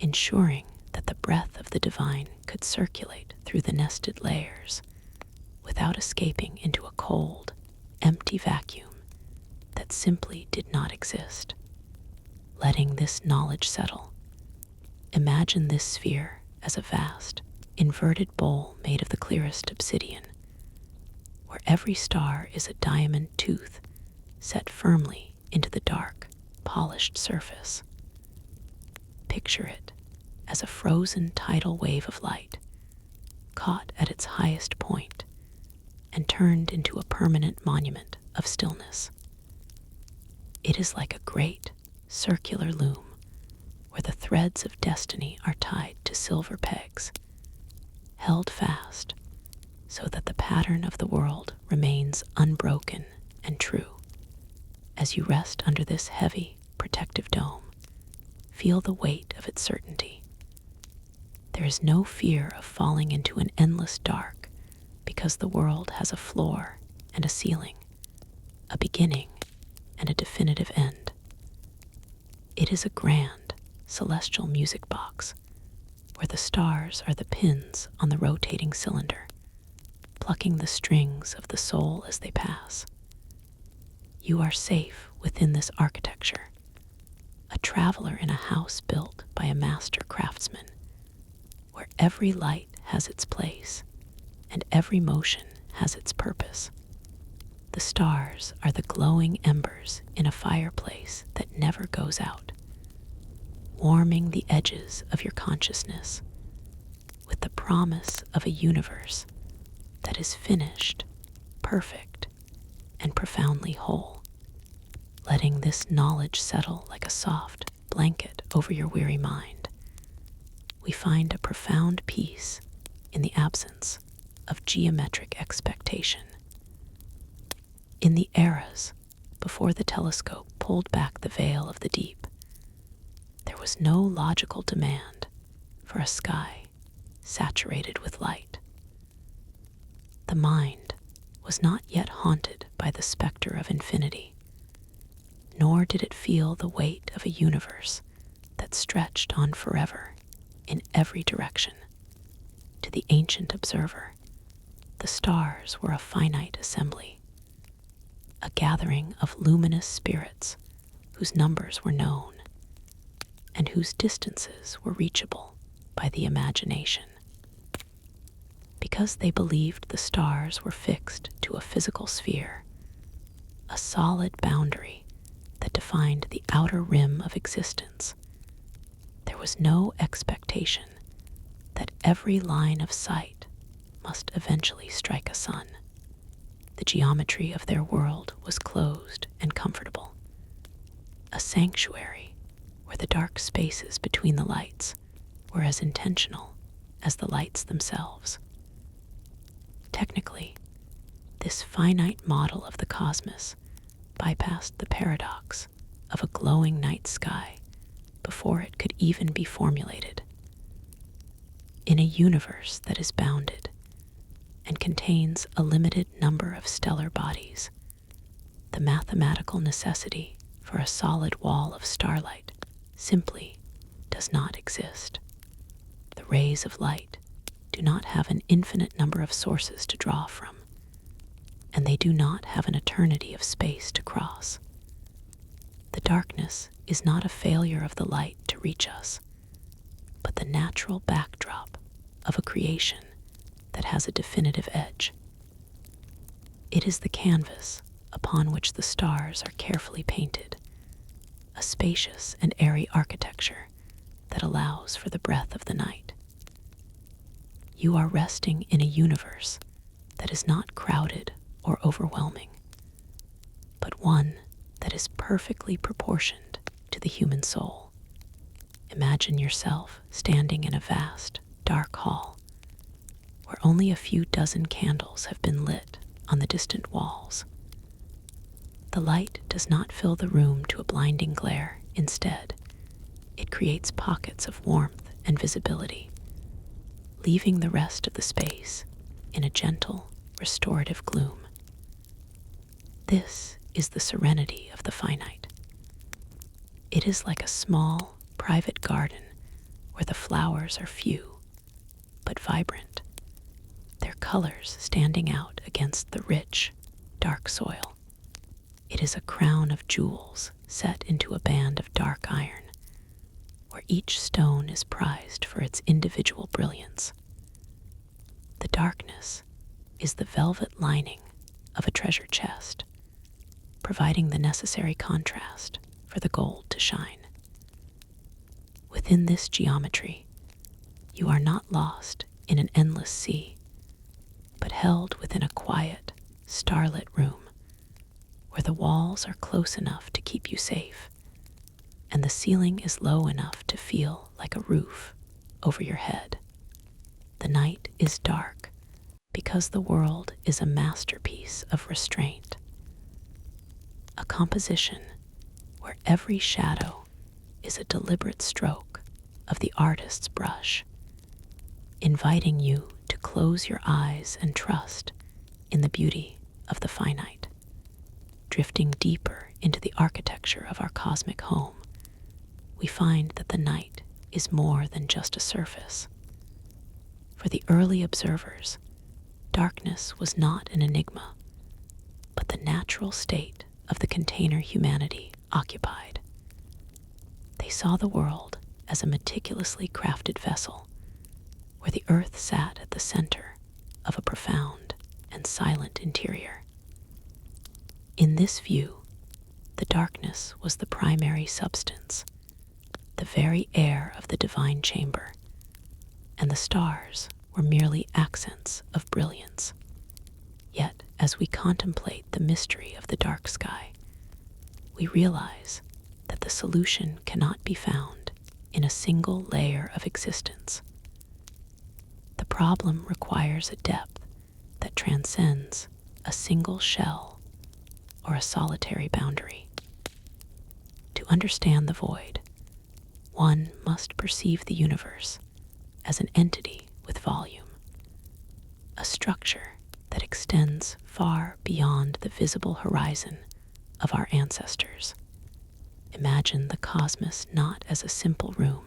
ensuring that the breath of the divine could circulate through the nested layers without escaping into a cold, empty vacuum that simply did not exist. Letting this knowledge settle, imagine this sphere as a vast, inverted bowl made of the clearest obsidian, where every star is a diamond tooth set firmly into the dark, polished surface. Picture it as a frozen tidal wave of light, caught at its highest point and turned into a permanent monument of stillness. It is like a great, circular loom where the threads of destiny are tied to silver pegs, held fast so that the pattern of the world remains unbroken and true. As you rest under this heavy, protective dome, feel the weight of its certainty. There is no fear of falling into an endless dark because the world has a floor and a ceiling, a beginning and a definitive end. It is a grand, celestial music box where the stars are the pins on the rotating cylinder, plucking the strings of the soul as they pass. You are safe within this architecture, a traveler in a house built by a master craftsman, where every light has its place and every motion has its purpose. The stars are the glowing embers in a fireplace that never goes out, warming the edges of your consciousness with the promise of a universe that is finished, perfect, and profoundly whole. Letting this knowledge settle like a soft blanket over your weary mind, we find a profound peace in the absence of geometric expectation. In the eras before the telescope pulled back the veil of the deep, there was no logical demand for a sky saturated with light. The mind was not yet haunted by the specter of infinity, nor did it feel the weight of a universe that stretched on forever in every direction. To the ancient observer, the stars were a finite assembly, a gathering of luminous spirits whose numbers were known and whose distances were reachable by the imagination. Because they believed the stars were fixed to a physical sphere, a solid boundary that defined the outer rim of existence, there was no expectation that every line of sight must eventually strike a sun. The geometry of their world was closed and comfortable, a sanctuary where the dark spaces between the lights were as intentional as the lights themselves. Technically, this finite model of the cosmos bypassed the paradox of a glowing night sky before it could even be formulated. In a universe that is bounded and contains a limited number of stellar bodies, the mathematical necessity for a solid wall of starlight simply does not exist. The rays of light do not have an infinite number of sources to draw from, and they do not have an eternity of space to cross. The darkness is not a failure of the light to reach us, but the natural backdrop of a creation that has a definitive edge. It is the canvas upon which the stars are carefully painted, a spacious and airy architecture that allows for the breath of the night. You are resting in a universe that is not crowded or overwhelming, but one that is perfectly proportioned to the human soul. Imagine yourself standing in a vast, dark hall where only a few dozen candles have been lit on the distant walls. The light does not fill the room to a blinding glare. Instead, it creates pockets of warmth and visibility, leaving the rest of the space in a gentle, restorative gloom. This is the serenity of the finite. It is like a small, private garden where the flowers are few but vibrant, their colors standing out against the rich, dark soil. It is a crown of jewels set into a band of dark iron, where each stone is prized for its individual brilliance. The darkness is the velvet lining of a treasure chest, providing the necessary contrast for the gold to shine. Within this geometry, you are not lost in an endless sea, but held within a quiet, starlit room where the walls are close enough to keep you safe and the ceiling is low enough to feel like a roof over your head. The night is dark because the world is a masterpiece of restraint, a composition where every shadow is a deliberate stroke of the artist's brush, inviting you to close your eyes and trust in the beauty of the finite. Drifting deeper into the architecture of our cosmic home, we find that the night is more than just a surface. For the early observers, darkness was not an enigma, but the natural state of the container humanity occupied. They saw the world as a meticulously crafted vessel, where the earth sat at the center of a profound and silent interior. In this view, the darkness was the primary substance, the very air of the divine chamber, and the stars were merely accents of brilliance. Yet, as we contemplate the mystery of the dark sky, we realize that the solution cannot be found in a single layer of existence. The problem requires a depth that transcends a single shell or a solitary boundary. To understand the void, one must perceive the universe as an entity with volume, a structure that extends far beyond the visible horizon of our ancestors. Imagine the cosmos not as a simple room,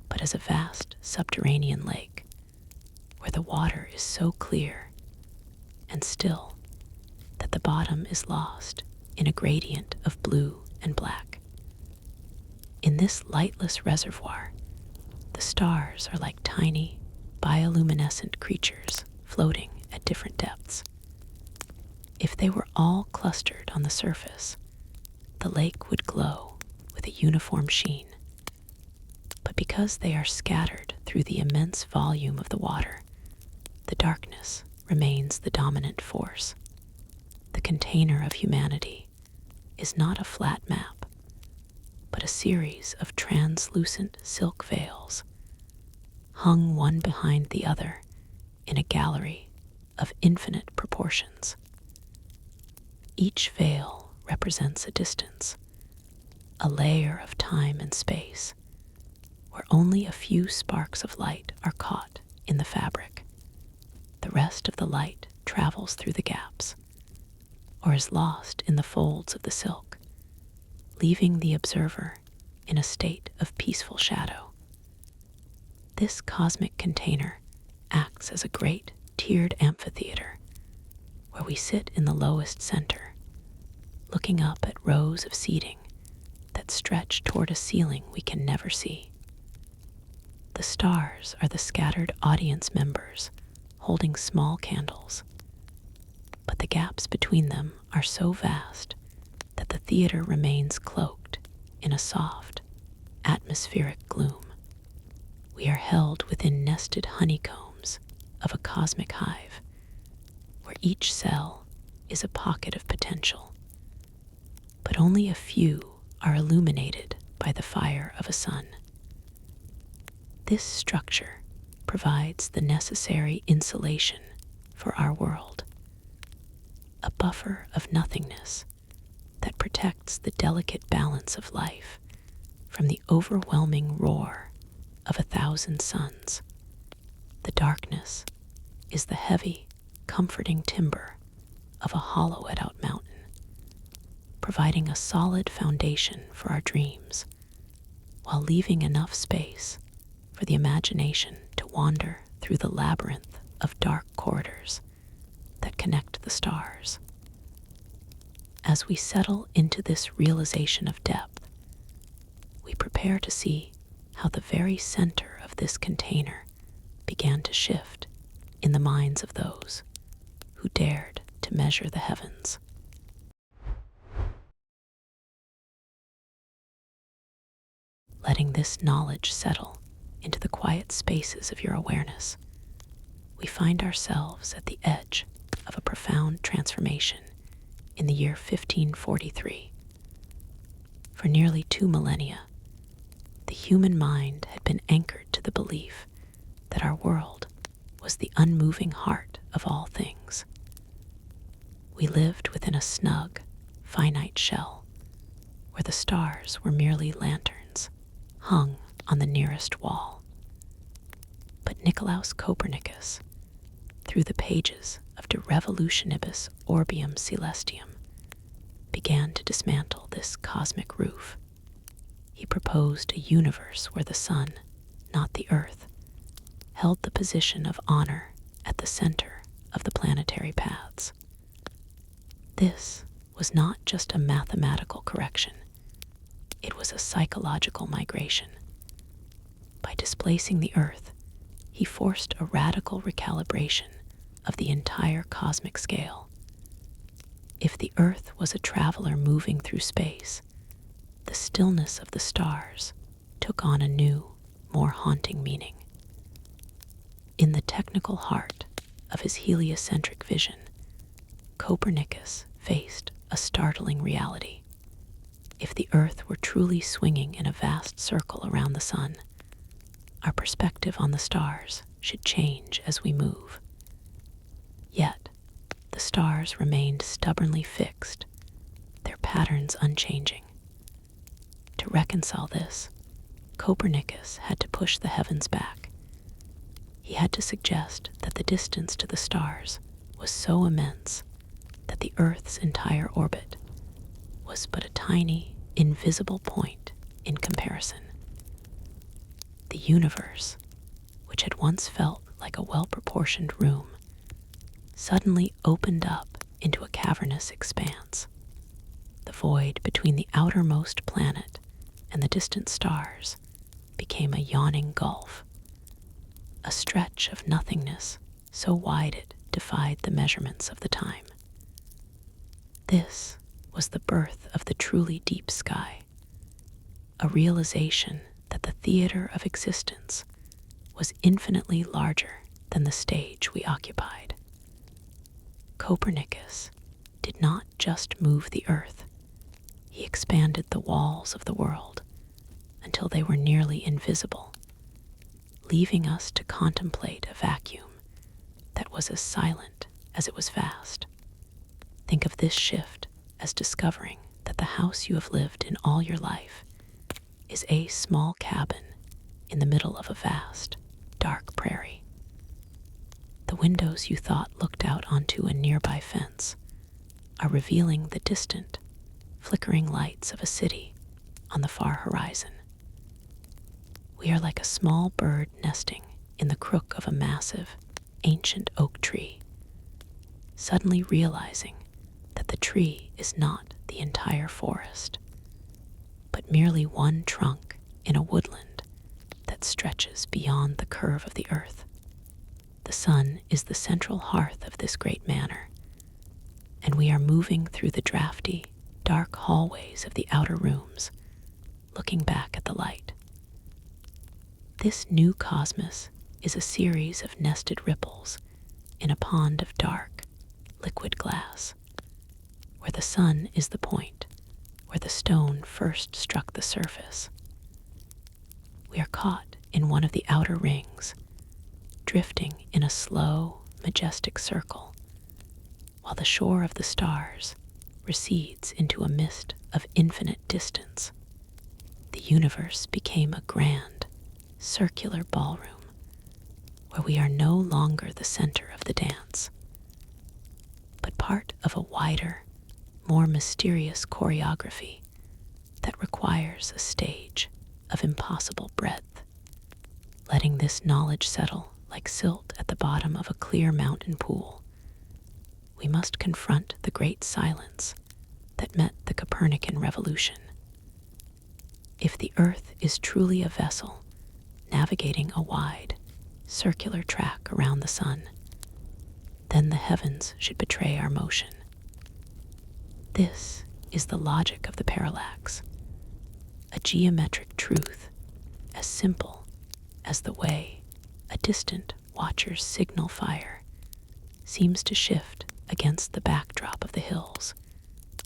but as a vast subterranean lake where the water is so clear and still that the bottom is lost in a gradient of blue and black. In this lightless reservoir, the stars are like tiny, bioluminescent creatures floating at different depths. If they were all clustered on the surface, the lake would glow with a uniform sheen. But because they are scattered through the immense volume of the water, the darkness remains the dominant force. The container of humanity is not a flat map, but a series of translucent silk veils, hung one behind the other in a gallery of infinite proportions. Each veil represents a distance, a layer of time and space, where only a few sparks of light are caught in the fabric. The rest of the light travels through the gaps, or is lost in the folds of the silk, leaving the observer in a state of peaceful shadow. This cosmic container acts as a great tiered amphitheater, where we sit in the lowest center, looking up at rows of seating that stretch toward a ceiling we can never see. The stars are the scattered audience members holding small candles, but the gaps between them are so vast that the theater remains cloaked in a soft, atmospheric gloom. We are held within nested honeycombs of a cosmic hive, where each cell is a pocket of potential, but only a few are illuminated by the fire of a sun. This structure provides the necessary insulation for our world, a buffer of nothingness that protects the delicate balance of life from the overwhelming roar of 1,000 suns. The darkness is the heavy, comforting timber of a hollowed-out mountain, providing a solid foundation for our dreams, while leaving enough space for the imagination to wander through the labyrinth of dark corridors that connect the stars. As we settle into this realization of depth, we prepare to see how the very center of this container began to shift in the minds of those who dared to measure the heavens. Letting this knowledge settle into the quiet spaces of your awareness, we find ourselves at the edge of a profound transformation in the year 1543. For nearly 2 millennia, the human mind had been anchored to the belief that our world was the unmoving heart of all things. We lived within a snug, finite shell, where the stars were merely lanterns hung on the nearest wall. But Nicolaus Copernicus, through the pages of De Revolutionibus Orbium Celestium, began to dismantle this cosmic roof. He proposed a universe where the sun, not the earth, held the position of honor at the center of the planetary paths. This was not just a mathematical correction. It was a psychological migration. By displacing the earth, he forced a radical recalibration of the entire cosmic scale. If the earth was a traveler moving through space, the stillness of the stars took on a new, more haunting meaning. In the technical heart of his heliocentric vision, Copernicus faced a startling reality. If the earth were truly swinging in a vast circle around the sun, our perspective on the stars should change as we move. Yet, the stars remained stubbornly fixed, their patterns unchanging. To reconcile this, Copernicus had to push the heavens back. He had to suggest that the distance to the stars was so immense that the Earth's entire orbit was but a tiny, invisible point in comparison. The universe, which had once felt like a well-proportioned room, suddenly opened up into a cavernous expanse. The void between the outermost planet and the distant stars became a yawning gulf, a stretch of nothingness so wide it defied the measurements of the time. This was the birth of the truly deep sky, a realization that the theater of existence was infinitely larger than the stage we occupied. Copernicus did not just move the earth, he expanded the walls of the world until they were nearly invisible, leaving us to contemplate a vacuum that was as silent as it was vast. Think of this shift as discovering that the house you have lived in all your life is a small cabin in the middle of a vast, dark prairie. The windows you thought looked out onto a nearby fence are revealing the distant, flickering lights of a city on the far horizon. We are like a small bird nesting in the crook of a massive, ancient oak tree, suddenly realizing that the tree is not the entire forest, but merely one trunk in a woodland that stretches beyond the curve of the earth. The sun is the central hearth of this great manor, and we are moving through the drafty, dark hallways of the outer rooms, looking back at the light. This new cosmos is a series of nested ripples in a pond of dark, liquid glass, where the sun is the point where the stone first struck the surface. We are caught in one of the outer rings, drifting in a slow, majestic circle, while the shore of the stars recedes into a mist of infinite distance. The universe became a grand, circular ballroom, where we are no longer the center of the dance, but part of a wider, more mysterious choreography that requires a stage of impossible breadth. Letting this knowledge settle like silt at the bottom of a clear mountain pool, we must confront the great silence that met the Copernican revolution. If the Earth is truly a vessel navigating a wide, circular track around the sun, then the heavens should betray our motion. This is the logic of the parallax, a geometric truth as simple as the way a distant watcher's signal fire seems to shift against the backdrop of the hills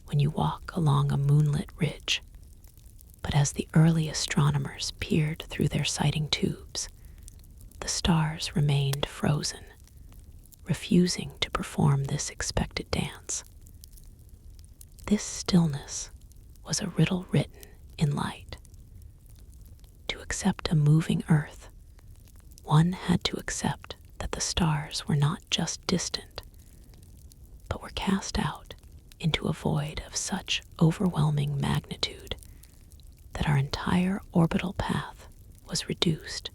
when you walk along a moonlit ridge. But as the early astronomers peered through their sighting tubes, the stars remained frozen, refusing to perform this expected dance. This stillness was a riddle written in light. To accept a moving Earth, one had to accept that the stars were not just distant, but were cast out into a void of such overwhelming magnitude that our entire orbital path was reduced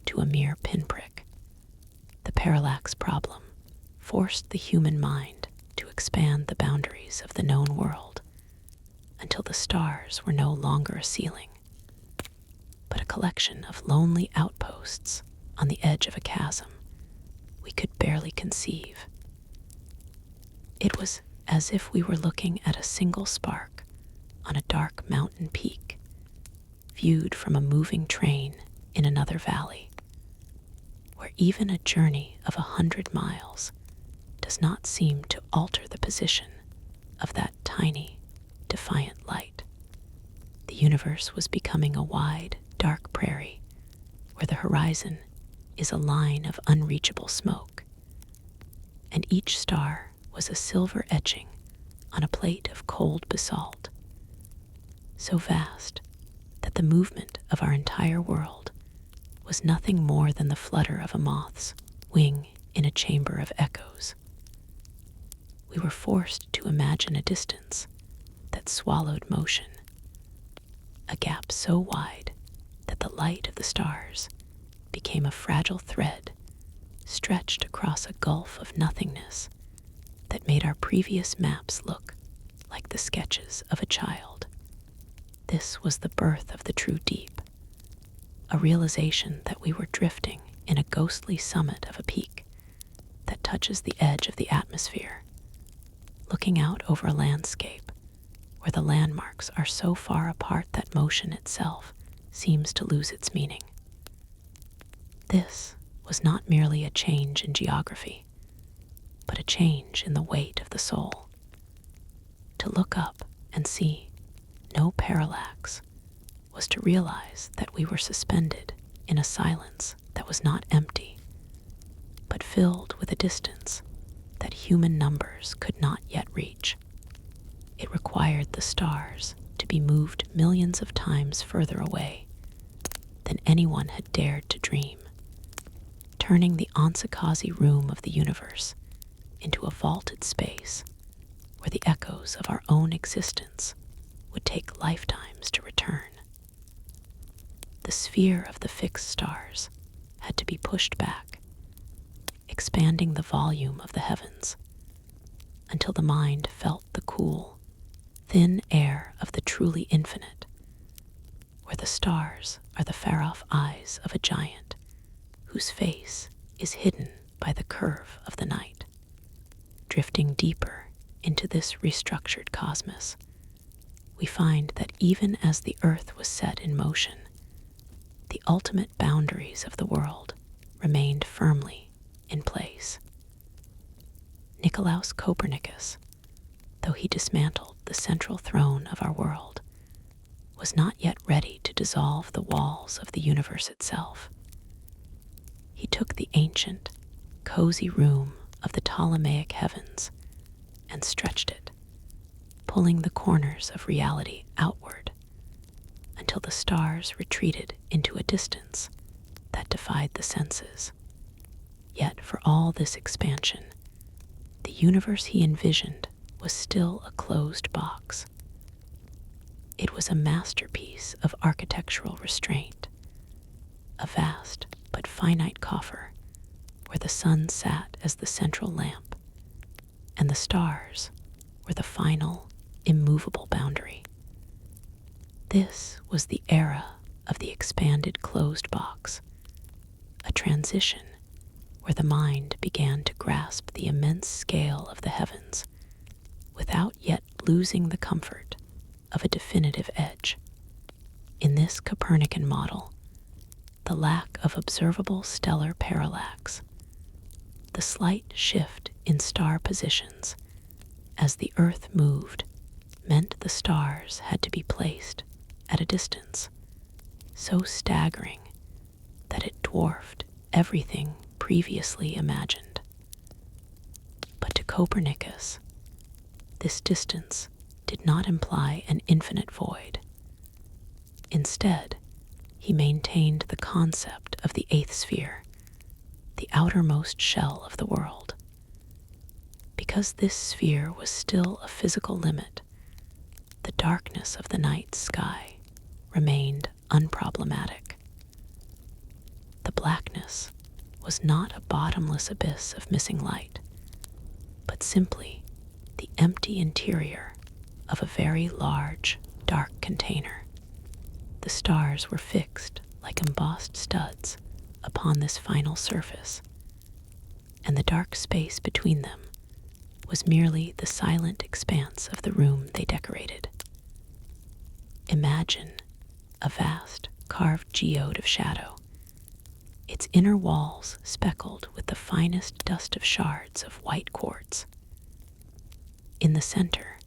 to a mere pinprick. The parallax problem forced the human mind to expand the boundaries of the known world until the stars were no longer a ceiling, but a collection of lonely outposts on the edge of a chasm we could barely conceive. It was as if we were looking at a single spark on a dark mountain peak, viewed from a moving train in another valley, where even a journey of 100 miles does not seem to alter the position of that tiny, defiant light. The universe was becoming a wide, dark prairie, where the horizon is a line of unreachable smoke, and each star was a silver etching on a plate of cold basalt, so vast that the movement of our entire world was nothing more than the flutter of a moth's wing in a chamber of echoes. we were forced to imagine a distance that swallowed motion, a gap so wide that the light of the stars became a fragile thread stretched across a gulf of nothingness that made our previous maps look like the sketches of a child. This was the birth of the true deep, a realization that we were drifting in a ghostly summit of a peak that touches the edge of the atmosphere, looking out over a landscape where the landmarks are so far apart that motion itself seems to lose its meaning. This was not merely a change in geography, but a change in the weight of the soul. To look up and see no parallax was to realize that we were suspended in a silence that was not empty, but filled with a distance that human numbers could not yet reach. It required the stars to be moved millions of times further away than anyone had dared to dream, turning the Ansakazi room of the universe into a vaulted space where the echoes of our own existence would take lifetimes to return. The sphere of the fixed stars had to be pushed back, expanding the volume of the heavens until the mind felt the cool, thin air of the truly infinite, where the stars are the far-off eyes of a giant whose face is hidden by the curve of the night. Drifting deeper into this restructured cosmos, we find that even as the earth was set in motion, the ultimate boundaries of the world remained firmly in place. Nicolaus Copernicus, though he dismantled the central throne of our world, was not yet ready to dissolve the walls of the universe itself. He took the ancient, cozy room of the Ptolemaic heavens and stretched it, pulling the corners of reality outward until the stars retreated into a distance that defied the senses. Yet for all this expansion, the universe he envisioned was still a closed box. It was a masterpiece of architectural restraint, a vast but finite coffer where the sun sat as the central lamp, and the stars were the final, immovable boundary. This was the era of the expanded closed box, a transition where the mind began to grasp the immense scale of the heavens without yet losing the comfort of a definitive edge. In this Copernican model, the lack of observable stellar parallax, the slight shift in star positions as the Earth moved, meant the stars had to be placed at a distance so staggering that it dwarfed everything previously imagined. But to Copernicus, this distance did not imply an infinite void. Instead, he maintained the concept of the eighth sphere, the outermost shell of the world. Because this sphere was still a physical limit, the darkness of the night sky remained unproblematic. The blackness was not a bottomless abyss of missing light, but simply the empty interior of a very large, dark container. The stars were fixed like embossed studs upon this final surface, and the dark space between them was merely the silent expanse of the room they decorated. Imagine a vast, carved geode of shadow, its inner walls speckled with the finest dust of shards of white quartz. In the center,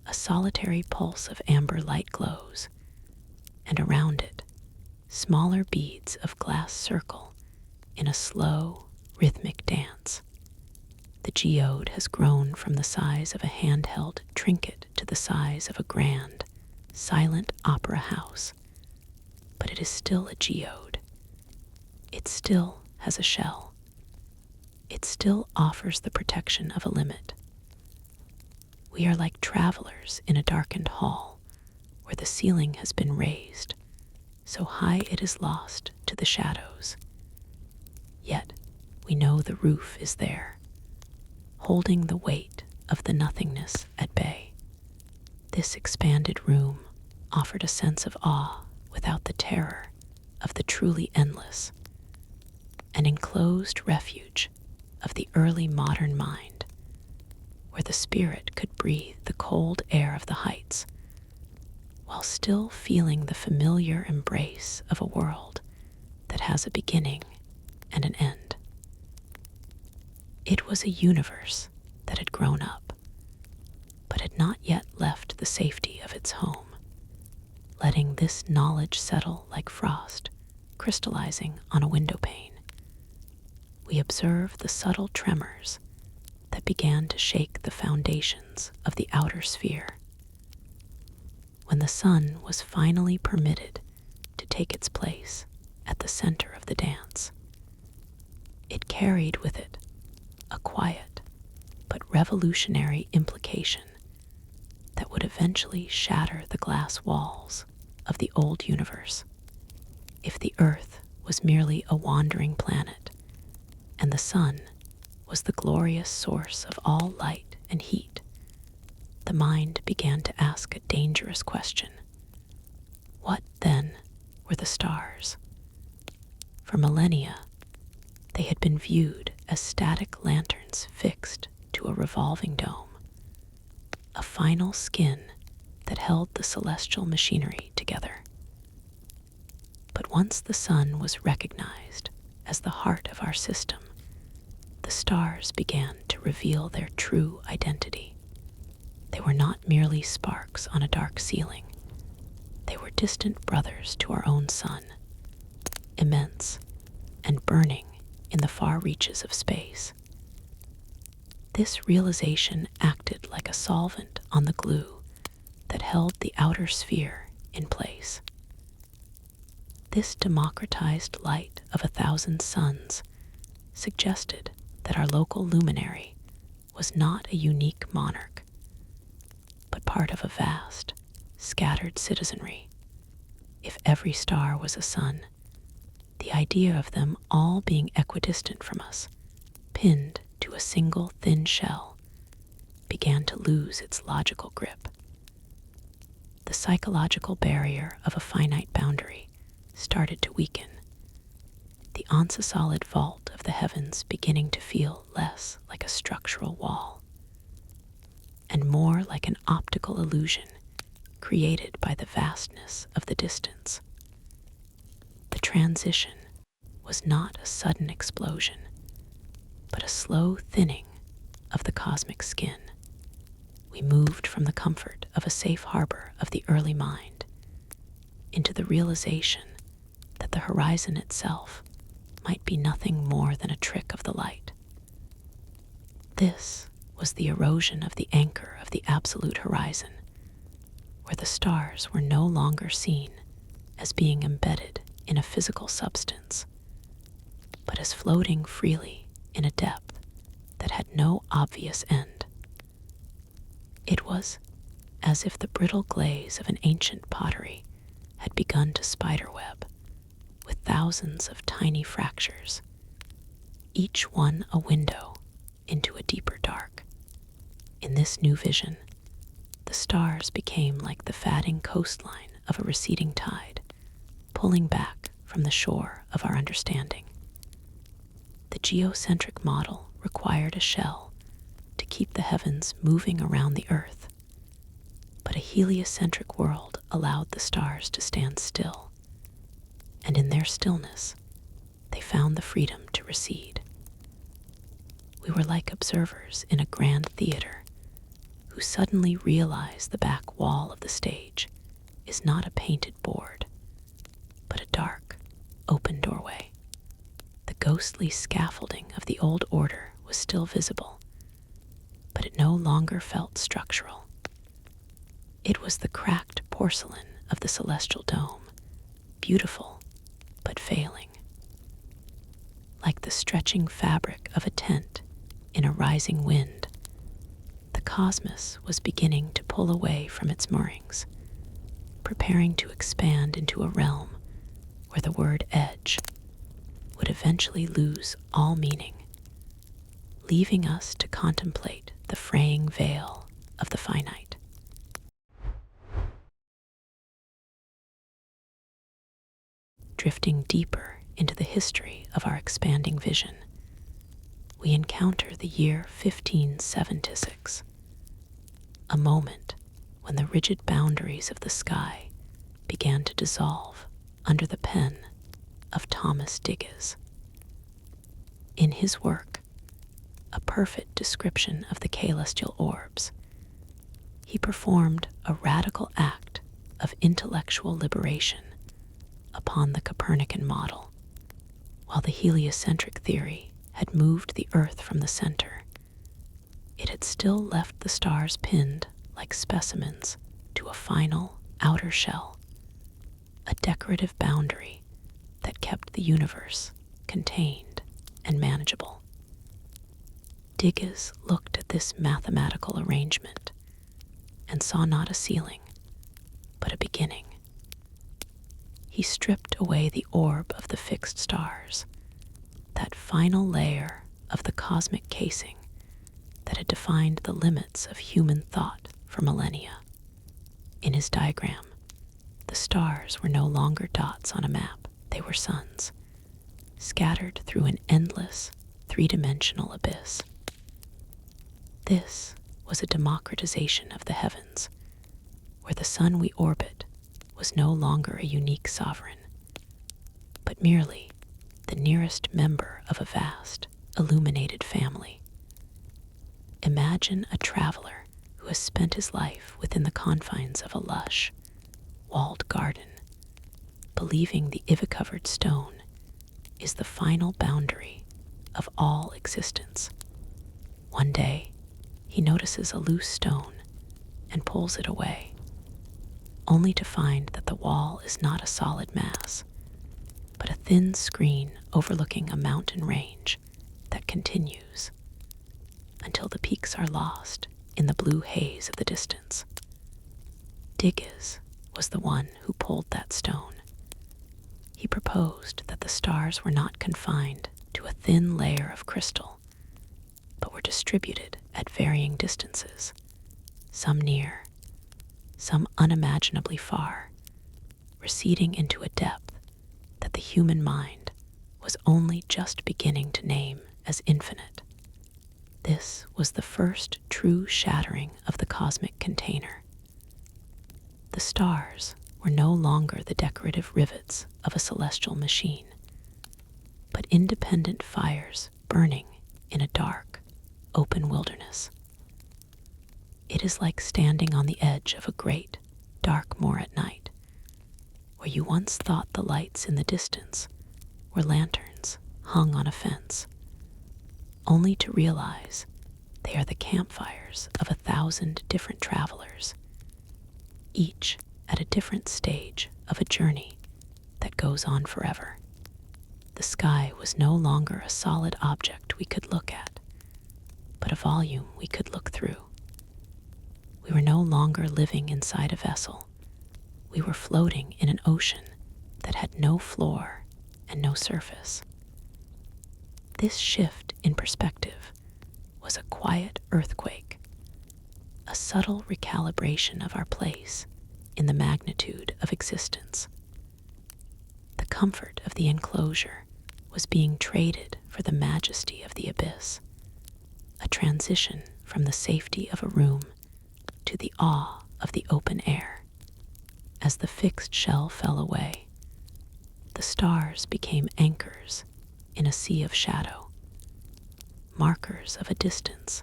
a solitary pulse of amber light glows, and around it, smaller beads of glass circle in a slow, rhythmic dance. The geode has grown from the size of a handheld trinket to the size of a grand, silent opera house, but it is still a geode. It still has a shell. It still offers the protection of a limit, We are like travelers in a darkened hall where the ceiling has been raised so high it is lost to the shadows. Yet we know the roof is there, holding the weight of the nothingness at bay. This expanded room offered a sense of awe without the terror of the truly endless, an enclosed refuge of the early modern mind, where the spirit could breathe the cold air of the heights while still feeling the familiar embrace of a world that has a beginning and an end. It was a universe that had grown up, but had not yet left the safety of its home, letting this knowledge settle like frost, crystallizing on a window pane. We observe the subtle tremors that began to shake the foundations of the outer sphere. When the sun was finally permitted to take its place at the center of the dance, it carried with it a quiet but revolutionary implication that would eventually shatter the glass walls of the old universe. If the Earth was merely a wandering planet, and the sun was the glorious source of all light and heat, the mind began to ask a dangerous question. What, then, were the stars? For millennia, they had been viewed as static lanterns fixed to a revolving dome, a final skin that held the celestial machinery together. But once the sun was recognized as the heart of our system, the stars began to reveal their true identity. They were not merely sparks on a dark ceiling. They were distant brothers to our own sun, immense and burning in the far reaches of space. This realization acted like a solvent on the glue that held the outer sphere in place. This democratized light of 1,000 suns suggested that our local luminary was not a unique monarch, but part of a vast, scattered citizenry. If every star was a sun, the idea of them all being equidistant from us, pinned to a single thin shell, began to lose its logical grip. The psychological barrier of a finite boundary started to weaken, the once-solid vault of the heavens beginning to feel less like a structural wall, and more like an optical illusion created by the vastness of the distance. The transition was not a sudden explosion, but a slow thinning of the cosmic skin. We moved from the comfort of a safe harbor of the early mind into the realization that the horizon itself might be nothing more than a trick of the light. This was the erosion of the anchor of the absolute horizon, where the stars were no longer seen as being embedded in a physical substance, but as floating freely in a depth that had no obvious end. It was as if the brittle glaze of an ancient pottery had begun to spiderweb, with thousands of tiny fractures, each one a window into a deeper dark. In this new vision, the stars became like the fatting coastline of a receding tide, pulling back from the shore of our understanding. The geocentric model required a shell to keep the heavens moving around the Earth, but a heliocentric world allowed the stars to stand still, and in their stillness, they found the freedom to recede. We were like observers in a grand theater who suddenly realize the back wall of the stage is not a painted board, but a dark, open doorway. The ghostly scaffolding of the old order was still visible, but it no longer felt structural. It was the cracked porcelain of the celestial dome, beautiful but failing. Like the stretching fabric of a tent in a rising wind, the cosmos was beginning to pull away from its moorings, preparing to expand into a realm where the word edge would eventually lose all meaning, leaving us to contemplate the fraying veil of the finite. Drifting deeper into the history of our expanding vision, we encounter the year 1576, a moment when the rigid boundaries of the sky began to dissolve under the pen of Thomas Digges. In his work, A Perfect Description of the Celestial Orbs, he performed a radical act of intellectual liberation upon the Copernican model. While the heliocentric theory had moved the Earth from the center, it had still left the stars pinned like specimens to a final outer shell, a decorative boundary that kept the universe contained and manageable. Digges looked at this mathematical arrangement and saw not a ceiling, but a beginning. He stripped away the orb of the fixed stars, that final layer of the cosmic casing that had defined the limits of human thought for millennia. In his diagram, the stars were no longer dots on a map, they were suns, scattered through an endless, three-dimensional abyss. This was a democratization of the heavens, where the sun we orbit was no longer a unique sovereign, but merely the nearest member of a vast, illuminated family. Imagine a traveler who has spent his life within the confines of a lush, walled garden, believing the ivy-covered stone is the final boundary of all existence. One day, he notices a loose stone and pulls it away, only to find that the wall is not a solid mass, but a thin screen overlooking a mountain range that continues until the peaks are lost in the blue haze of the distance. Digges was the one who pulled that stone. He proposed that the stars were not confined to a thin layer of crystal, but were distributed at varying distances, some near, some unimaginably far, receding into a depth that the human mind was only just beginning to name as infinite. This was the first true shattering of the cosmic container. The stars were no longer the decorative rivets of a celestial machine, but independent fires burning in a dark, open wilderness. It is like standing on the edge of a great, dark moor at night, where you once thought the lights in the distance were lanterns hung on a fence, only to realize they are the campfires of 1,000 different travelers, each at a different stage of a journey that goes on forever. The sky was no longer a solid object we could look at, but a volume we could look through. We were no longer living inside a vessel. We were floating in an ocean that had no floor and no surface. This shift in perspective was a quiet earthquake, a subtle recalibration of our place in the magnitude of existence. The comfort of the enclosure was being traded for the majesty of the abyss, a transition from the safety of a room to the awe of the open air. As the fixed shell fell away, the stars became anchors in a sea of shadow, markers of a distance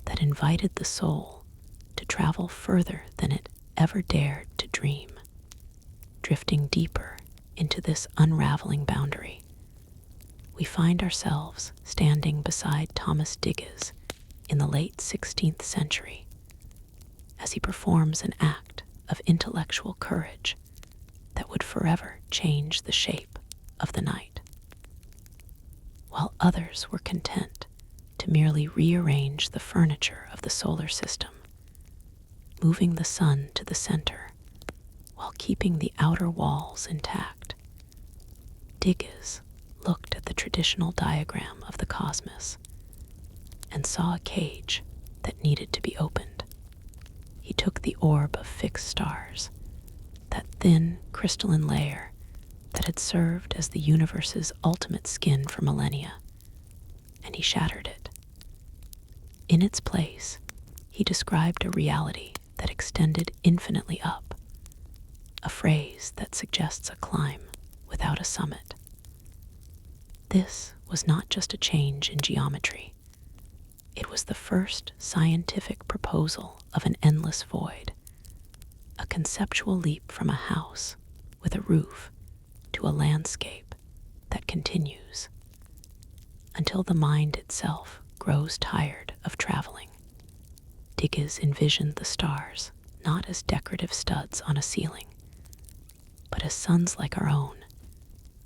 that invited the soul to travel further than it ever dared to dream. Drifting deeper into this unraveling boundary, we find ourselves standing beside Thomas Digges in the late 16th century as he performs an act of intellectual courage that would forever change the shape of the night. While others were content to to merely rearrange the furniture of the solar system, moving the sun to the center while keeping the outer walls intact. Diges looked at the traditional diagram of the cosmos and saw a cage that needed to be opened. He took the orb of fixed stars, that thin crystalline layer that had served as the universe's ultimate skin for millennia, and he shattered it. In its place, he described a reality that extended infinitely up, a phrase that suggests a climb without a summit. This was not just a change in geometry. It was the first scientific proposal of an endless void, a conceptual leap from a house with a roof to a landscape that continues until the mind itself grows tired of traveling. Diges envisioned the stars not as decorative studs on a ceiling, but as suns like our own,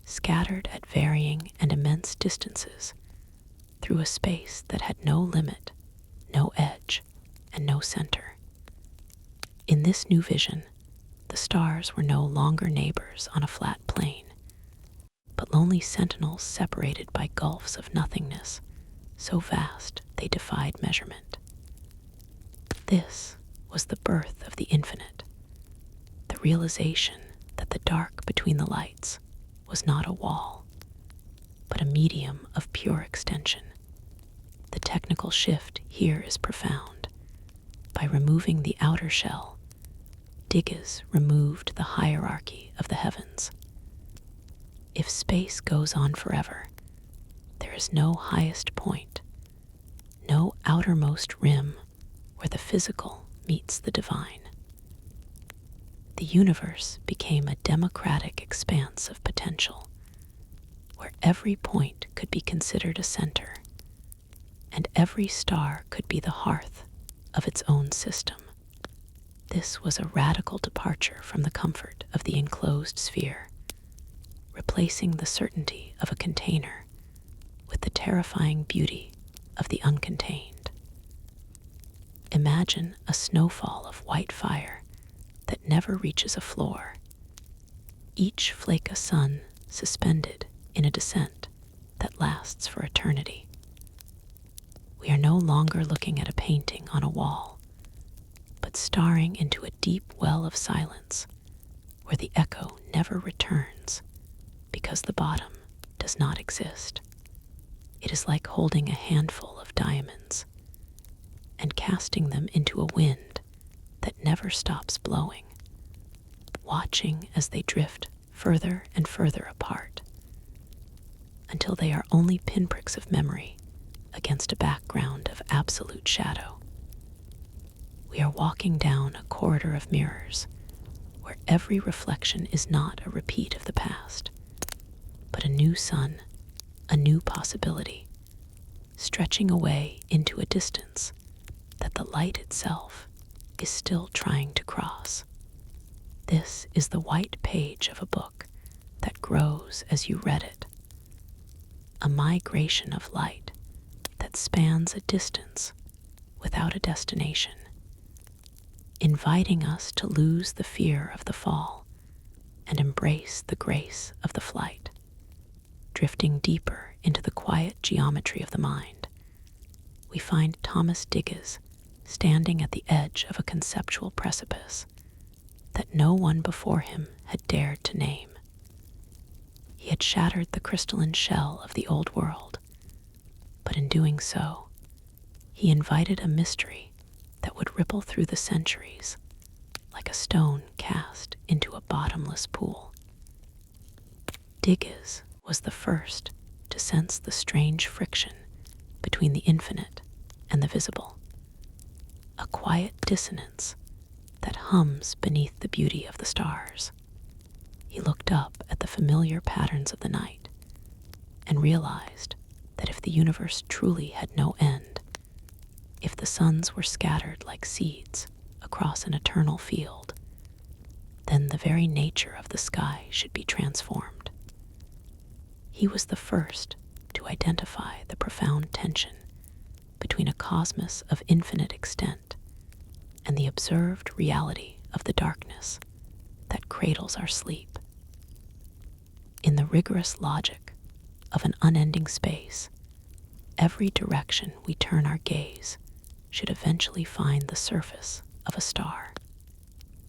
scattered at varying and immense distances through a space that had no limit, no edge, and no center. In this new vision, the stars were no longer neighbors on a flat plain, but lonely sentinels separated by gulfs of nothingness, so vast they defied measurement. This was the birth of the infinite, the realization that the dark between the lights was not a wall, but a medium of pure extension. The technical shift here is profound. By removing the outer shell, Diges removed the hierarchy of the heavens. If space goes on forever, there is no highest point, no outermost rim where the physical meets the divine. The universe became a democratic expanse of potential, where every point could be considered a center, and every star could be the hearth of its own system. This was a radical departure from the comfort of the enclosed sphere, replacing the certainty of a container with the terrifying beauty of the uncontained. Imagine a snowfall of white fire that never reaches a floor, each flake a sun suspended in a descent that lasts for eternity. We are no longer looking at a painting on a wall, but staring into a deep well of silence where the echo never returns because the bottom does not exist. It is like holding a handful of diamonds and casting them into a wind that never stops blowing, watching as they drift further and further apart until they are only pinpricks of memory against a background of absolute shadow. We are walking down a corridor of mirrors where every reflection is not a repeat of the past, but a new sun, a new possibility, stretching away into a distance that the light itself is still trying to cross. This is the white page of a book that grows as you read it, a migration of light that spans a distance without a destination, inviting us to lose the fear of the fall and embrace the grace of the flight. Drifting deeper into the quiet geometry of the mind, we find Thomas Diges standing at the edge of a conceptual precipice that no one before him had dared to name. He had shattered the crystalline shell of the old world, but in doing so, he invited a mystery that would ripple through the centuries like a stone cast into a bottomless pool. Diges was the first to sense the strange friction between the infinite and the visible, a quiet dissonance that hums beneath the beauty of the stars. He looked up at the familiar patterns of the night and realized that if the universe truly had no end, if the suns were scattered like seeds across an eternal field, then the very nature of the sky should be transformed. He was the first to identify the profound tension between a cosmos of infinite extent and the observed reality of the darkness that cradles our sleep. In the rigorous logic of an unending space, every direction we turn our gaze should eventually find the surface of a star.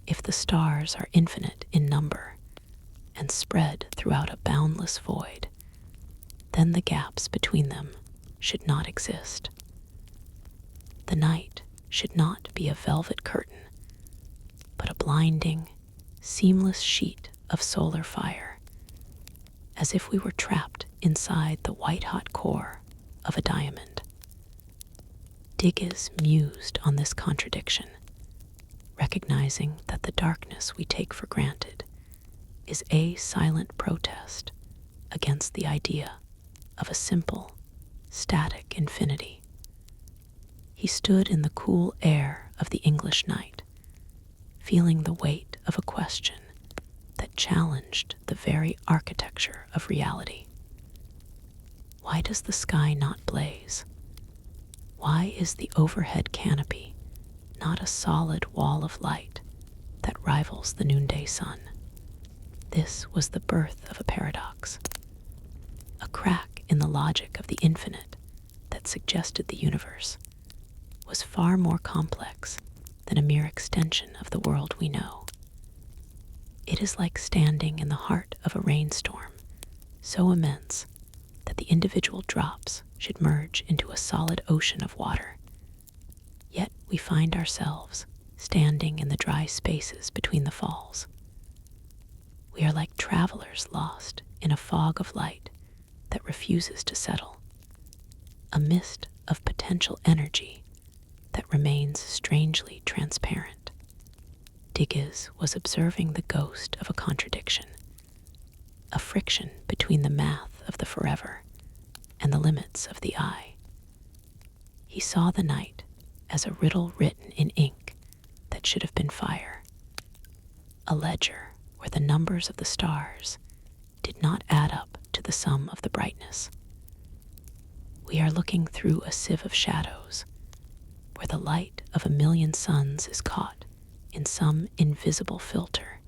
If the stars are infinite in number and spread throughout a boundless void, then the gaps between them should not exist. The night should not be a velvet curtain, but a blinding, seamless sheet of solar fire, as if we were trapped inside the white-hot core of a diamond. Digges mused on this contradiction, recognizing that the darkness we take for granted is a silent protest against the idea of a simple, static infinity. He stood in the cool air of the English night, feeling the weight of a question that challenged the very architecture of reality. Why does the sky not blaze? Why is the overhead canopy not a solid wall of light that rivals the noonday sun? This was the birth of a paradox, a crack in the logic of the infinite that suggested the universe was far more complex than a mere extension of the world we know. It is like standing in the heart of a rainstorm, so immense that the individual drops should merge into a solid ocean of water. Yet we find ourselves standing in the dry spaces between the falls. We are like travelers lost in a fog of light that refuses to settle, a mist of potential energy that remains strangely transparent. Digges was observing the ghost of a contradiction, a friction between the math of the forever and the limits of the eye. He saw the night as a riddle written in ink that should have been fire, a ledger where the numbers of the stars did not add up to the sum of the brightness. We are looking through a sieve of shadows, where the light of a million suns is caught in some invisible filter,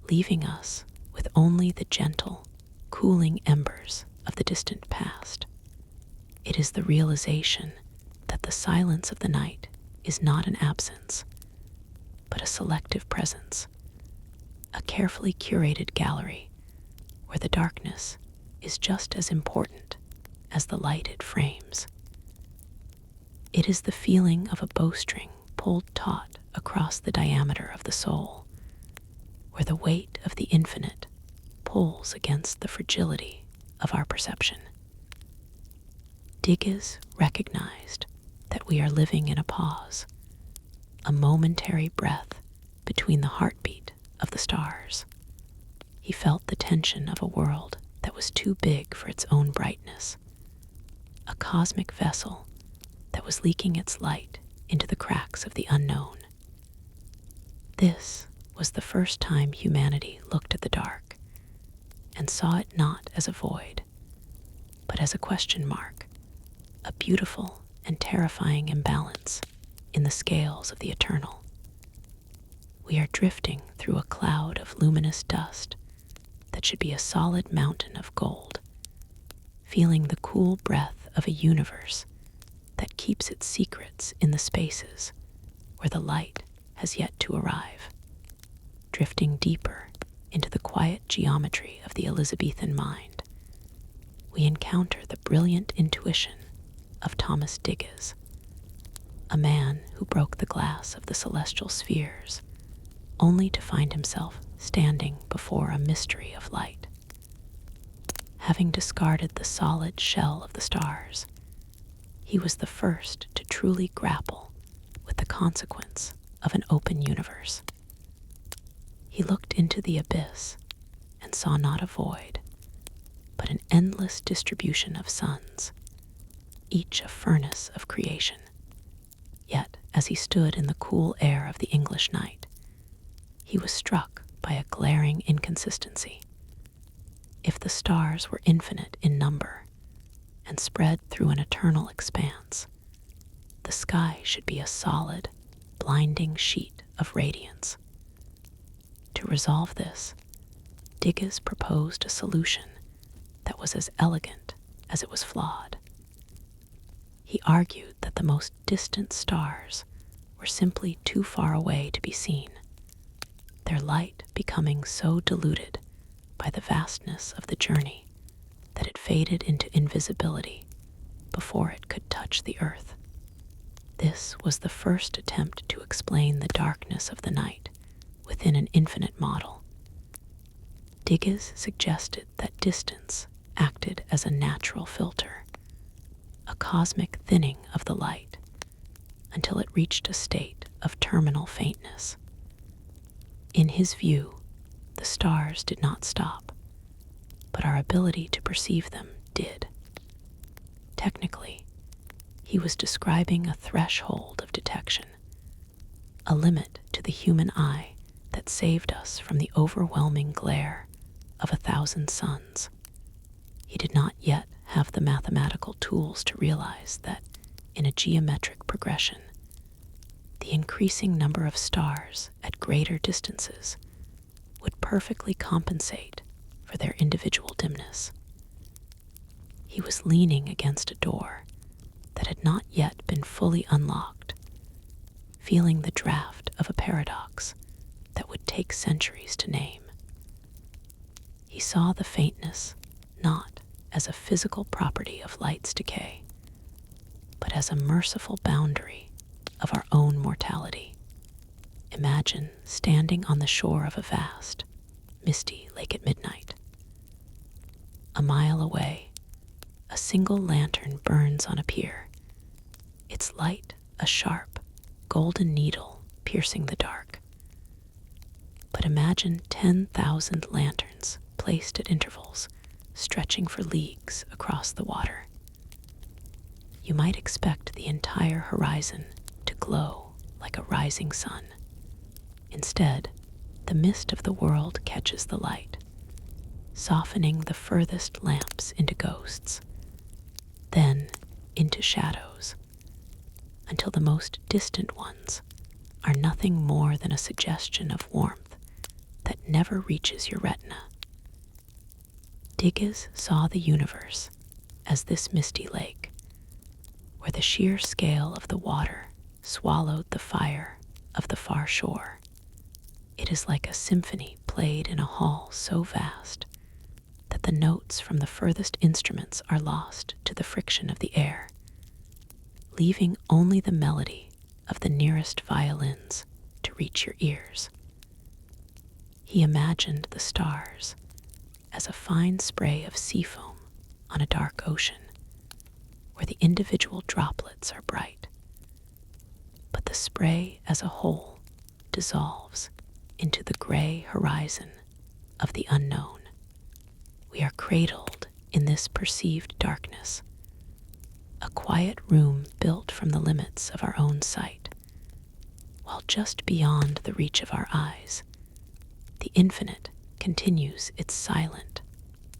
leaving us with only the gentle, cooling embers of the distant past. It is the realization that the silence of the night is not an absence, but a selective presence, a carefully curated gallery where the darkness is just as important as the light it frames. It is the feeling of a bowstring pulled taut across the diameter of the soul, where the weight of the infinite pulls against the fragility of our perception. Digges recognized that we are living in a pause, a momentary breath between the heartbeat of the stars. He felt the tension of a world that was too big for its own brightness, a cosmic vessel that was leaking its light into the cracks of the unknown. This was the first time humanity looked at the dark and saw it not as a void, but as a question mark, a beautiful and terrifying imbalance in the scales of the eternal. We are drifting through a cloud of luminous dust that should be a solid mountain of gold, feeling the cool breath of a universe that keeps its secrets in the spaces where the light has yet to arrive. Drifting deeper into the quiet geometry of the Elizabethan mind, we encounter the brilliant intuition of Thomas Digges, a man who broke the glass of the celestial spheres only to find himself standing before a mystery of light. Having discarded the solid shell of the stars, he was the first to truly grapple with the consequence of an open universe. He looked into the abyss and saw not a void, but an endless distribution of suns, each a furnace of creation. Yet, as he stood in the cool air of the English night, he was struck by a glaring inconsistency. If the stars were infinite in number and spread through an eternal expanse, the sky should be a solid, blinding sheet of radiance. To resolve this, Digges proposed a solution that was as elegant as it was flawed. He argued that the most distant stars were simply too far away to be seen, their light becoming so diluted by the vastness of the journey that it faded into invisibility before it could touch the earth. This was the first attempt to explain the darkness of the night within an infinite model. Digges suggested that distance acted as a natural filter, a cosmic thinning of the light, until it reached a state of terminal faintness. In his view, the stars did not stop, but our ability to perceive them did. Technically, he was describing a threshold of detection, a limit to the human eye that saved us from the overwhelming glare of 1,000 suns. He did not yet have the mathematical tools to realize that, in a geometric progression, the increasing number of stars at greater distances would perfectly compensate for their individual dimness. He was leaning against a door that had not yet been fully unlocked, feeling the draft of a paradox that would take centuries to name. He saw the faintness not as a physical property of light's decay, but as a merciful boundary of our own mortality. Imagine standing on the shore of a vast, misty lake at midnight. A mile away, a single lantern burns on a pier, its light a sharp, golden needle piercing the dark. But imagine 10,000 lanterns placed at intervals, stretching for leagues across the water. You might expect the entire horizon to glow like a rising sun. Instead, the mist of the world catches the light, softening the furthest lamps into ghosts, then into shadows, until the most distant ones are nothing more than a suggestion of warmth that never reaches your retina. Digges saw the universe as this misty lake, where the sheer scale of the water swallowed the fire of the far shore. It is like a symphony played in a hall so vast that the notes from the furthest instruments are lost to the friction of the air, leaving only the melody of the nearest violins to reach your ears. He imagined the stars as a fine spray of sea foam on a dark ocean, where the individual droplets are bright, but the spray as a whole dissolves into the gray horizon of the unknown. We are cradled in this perceived darkness, a quiet room built from the limits of our own sight, while just beyond the reach of our eyes, the infinite continues its silent,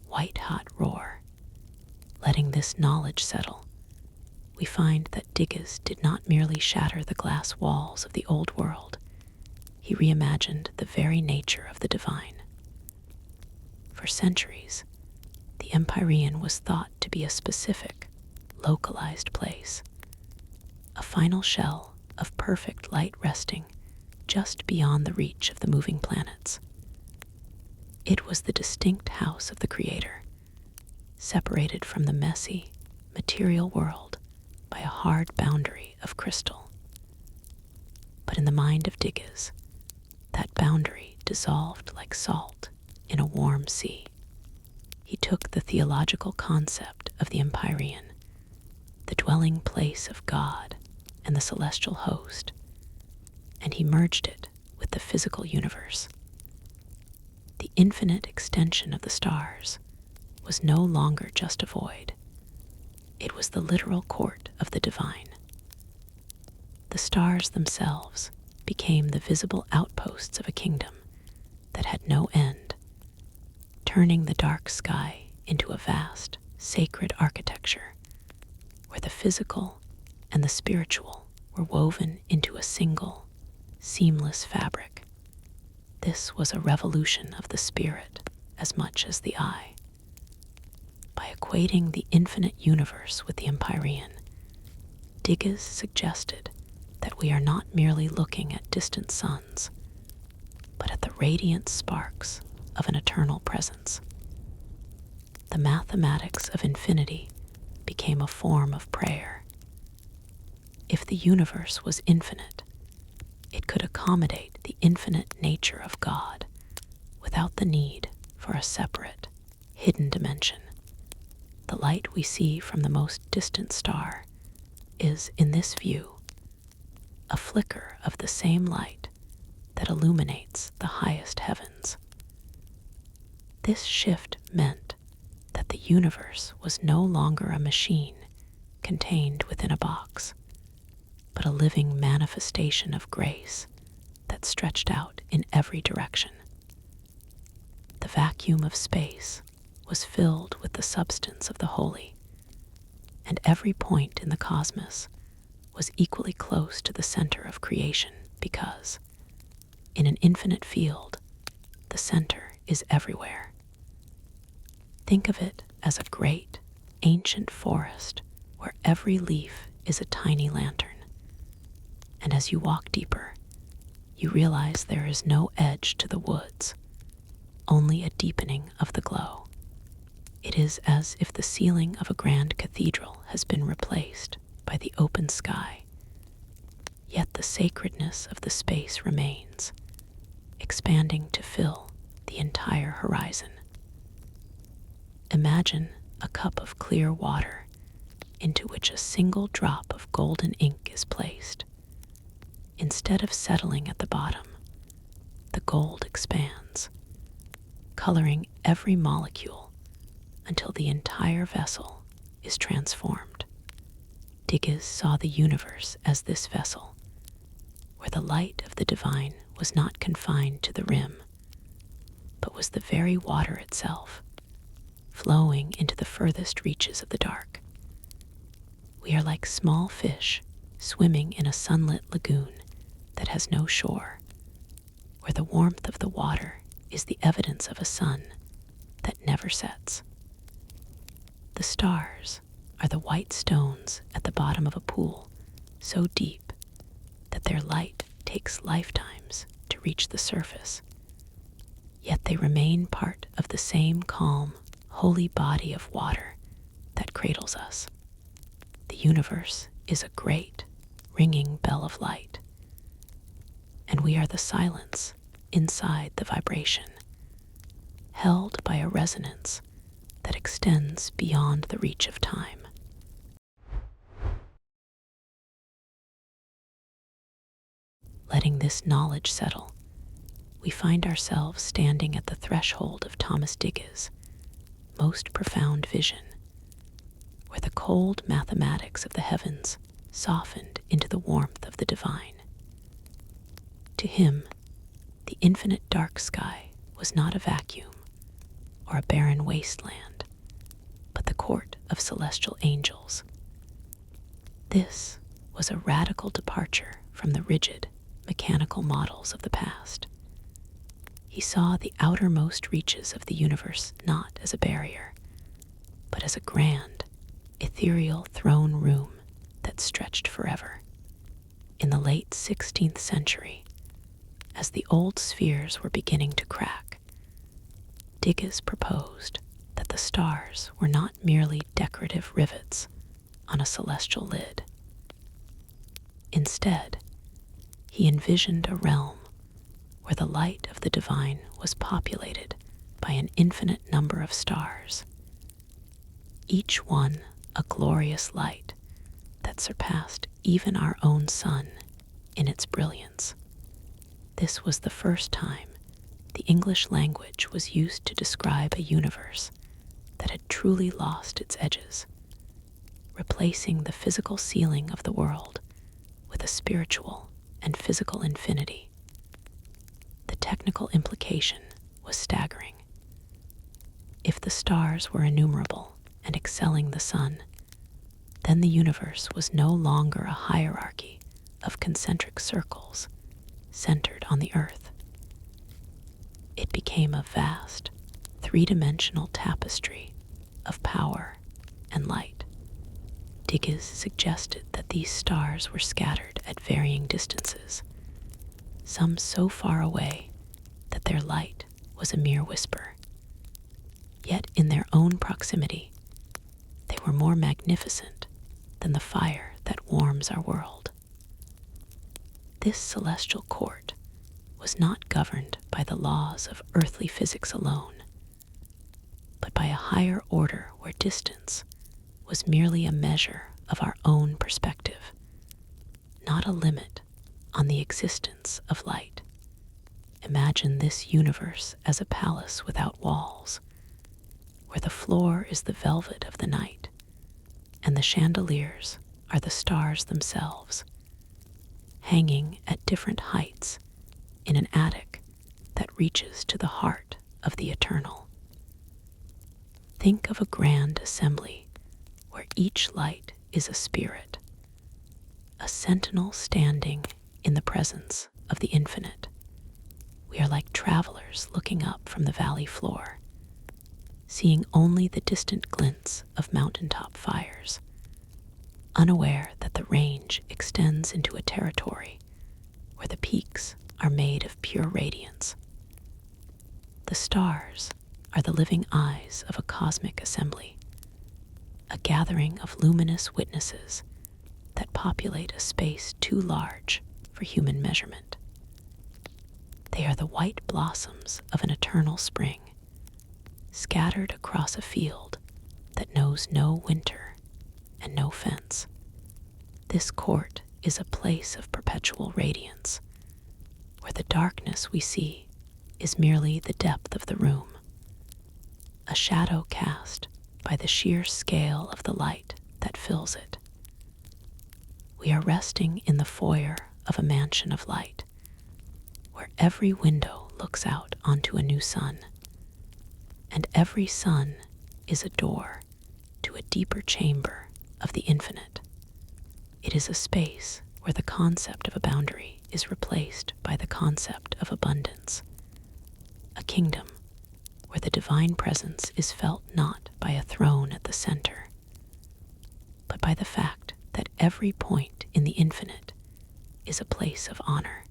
white-hot roar. Letting this knowledge settle, we find that Digges did not merely shatter the glass walls of the old world, he reimagined the very nature of the divine. For centuries, the Empyrean was thought to be a specific, localized place, a final shell of perfect light resting just beyond the reach of the moving planets. It was the distinct house of the Creator, separated from the messy, material world by a hard boundary of crystal. But in the mind of Digges, that boundary dissolved like salt in a warm sea. He took the theological concept of the Empyrean, the dwelling place of God and the celestial host, and he merged it with the physical universe. The infinite extension of the stars was no longer just a void. It was the literal court of the divine. The stars themselves became the visible outposts of a kingdom that had no end, turning the dark sky into a vast, sacred architecture where the physical and the spiritual were woven into a single, seamless fabric. This was a revolution of the spirit as much as the eye. By equating the infinite universe with the Empyrean, Digges suggested that we are not merely looking at distant suns, but at the radiant sparks of an eternal presence. The mathematics of infinity became a form of prayer. If the universe was infinite, it could accommodate the infinite nature of God without the need for a separate, hidden dimension. The light we see from the most distant star is, in this view, a flicker of the same light that illuminates the highest heavens. This shift meant that the universe was no longer a machine contained within a box, but a living manifestation of grace that stretched out in every direction. The vacuum of space was filled with the substance of the holy, and every point in the cosmos was equally close to the center of creation because, in an infinite field, the center is everywhere. Think of it as a great, ancient forest where every leaf is a tiny lantern. And as you walk deeper, you realize there is no edge to the woods, only a deepening of the glow. It is as if the ceiling of a grand cathedral has been replaced by the open sky, yet the sacredness of the space remains, expanding to fill the entire horizon. Imagine a cup of clear water into which a single drop of golden ink is placed. Instead of settling at the bottom, the gold expands, coloring every molecule until the entire vessel is transformed. Digges saw the universe as this vessel, where the light of the divine was not confined to the rim, but was the very water itself, flowing into the furthest reaches of the dark. We are like small fish swimming in a sunlit lagoon that has no shore, where the warmth of the water is the evidence of a sun that never sets. The stars are the white stones at the bottom of a pool so deep that their light takes lifetimes to reach the surface, yet they remain part of the same calm, holy body of water that cradles us. The universe is a great, ringing bell of light, and we are the silence inside the vibration, held by a resonance that extends beyond the reach of time. Letting this knowledge settle, we find ourselves standing at the threshold of Thomas Digges' most profound vision, where the cold mathematics of the heavens softened into the warmth of the divine. To him, the infinite dark sky was not a vacuum or a barren wasteland, but the court of celestial angels. This was a radical departure from the rigid, mechanical models of the past. He saw the outermost reaches of the universe not as a barrier, but as a grand, ethereal throne room that stretched forever. In the late 16th century, as the old spheres were beginning to crack, Digges proposed that the stars were not merely decorative rivets on a celestial lid. Instead, he envisioned a realm where the light of the divine was populated by an infinite number of stars, each one a glorious light that surpassed even our own sun in its brilliance. This was the first time the English language was used to describe a universe that had truly lost its edges, replacing the physical ceiling of the world with a spiritual and physical infinity. The technical implication was staggering. If the stars were innumerable and excelling the sun, then the universe was no longer a hierarchy of concentric circles centered on the Earth. It became a vast, three-dimensional tapestry of power and light. Digges suggested that these stars were scattered at varying distances, some so far away that their light was a mere whisper. Yet in their own proximity, they were more magnificent than the fire that warms our world. This celestial court was not governed by the laws of earthly physics alone, but by a higher order where distance was merely a measure of our own perspective, not a limit on the existence of light. Imagine this universe as a palace without walls, where the floor is the velvet of the night, and the chandeliers are the stars themselves, hanging at different heights in an attic that reaches to the heart of the eternal. Think of a grand assembly where each light is a spirit, a sentinel standing in the presence of the infinite. We are like travelers looking up from the valley floor, seeing only the distant glints of mountaintop fires, unaware that the range extends into a territory where the peaks are made of pure radiance. The stars are the living eyes of a cosmic assembly, a gathering of luminous witnesses that populate a space too large for human measurement. They are the white blossoms of an eternal spring, scattered across a field that knows no winter and no fence. This court is a place of perpetual radiance, where the darkness we see is merely the depth of the room, a shadow cast by the sheer scale of the light that fills it. We are resting in the foyer of a mansion of light, where every window looks out onto a new sun, and every sun is a door to a deeper chamber of the infinite. It is a space where the concept of a boundary is replaced by the concept of abundance, a kingdom where the divine presence is felt not by a throne at the center, but by the fact that every point in the infinite is a place of honor.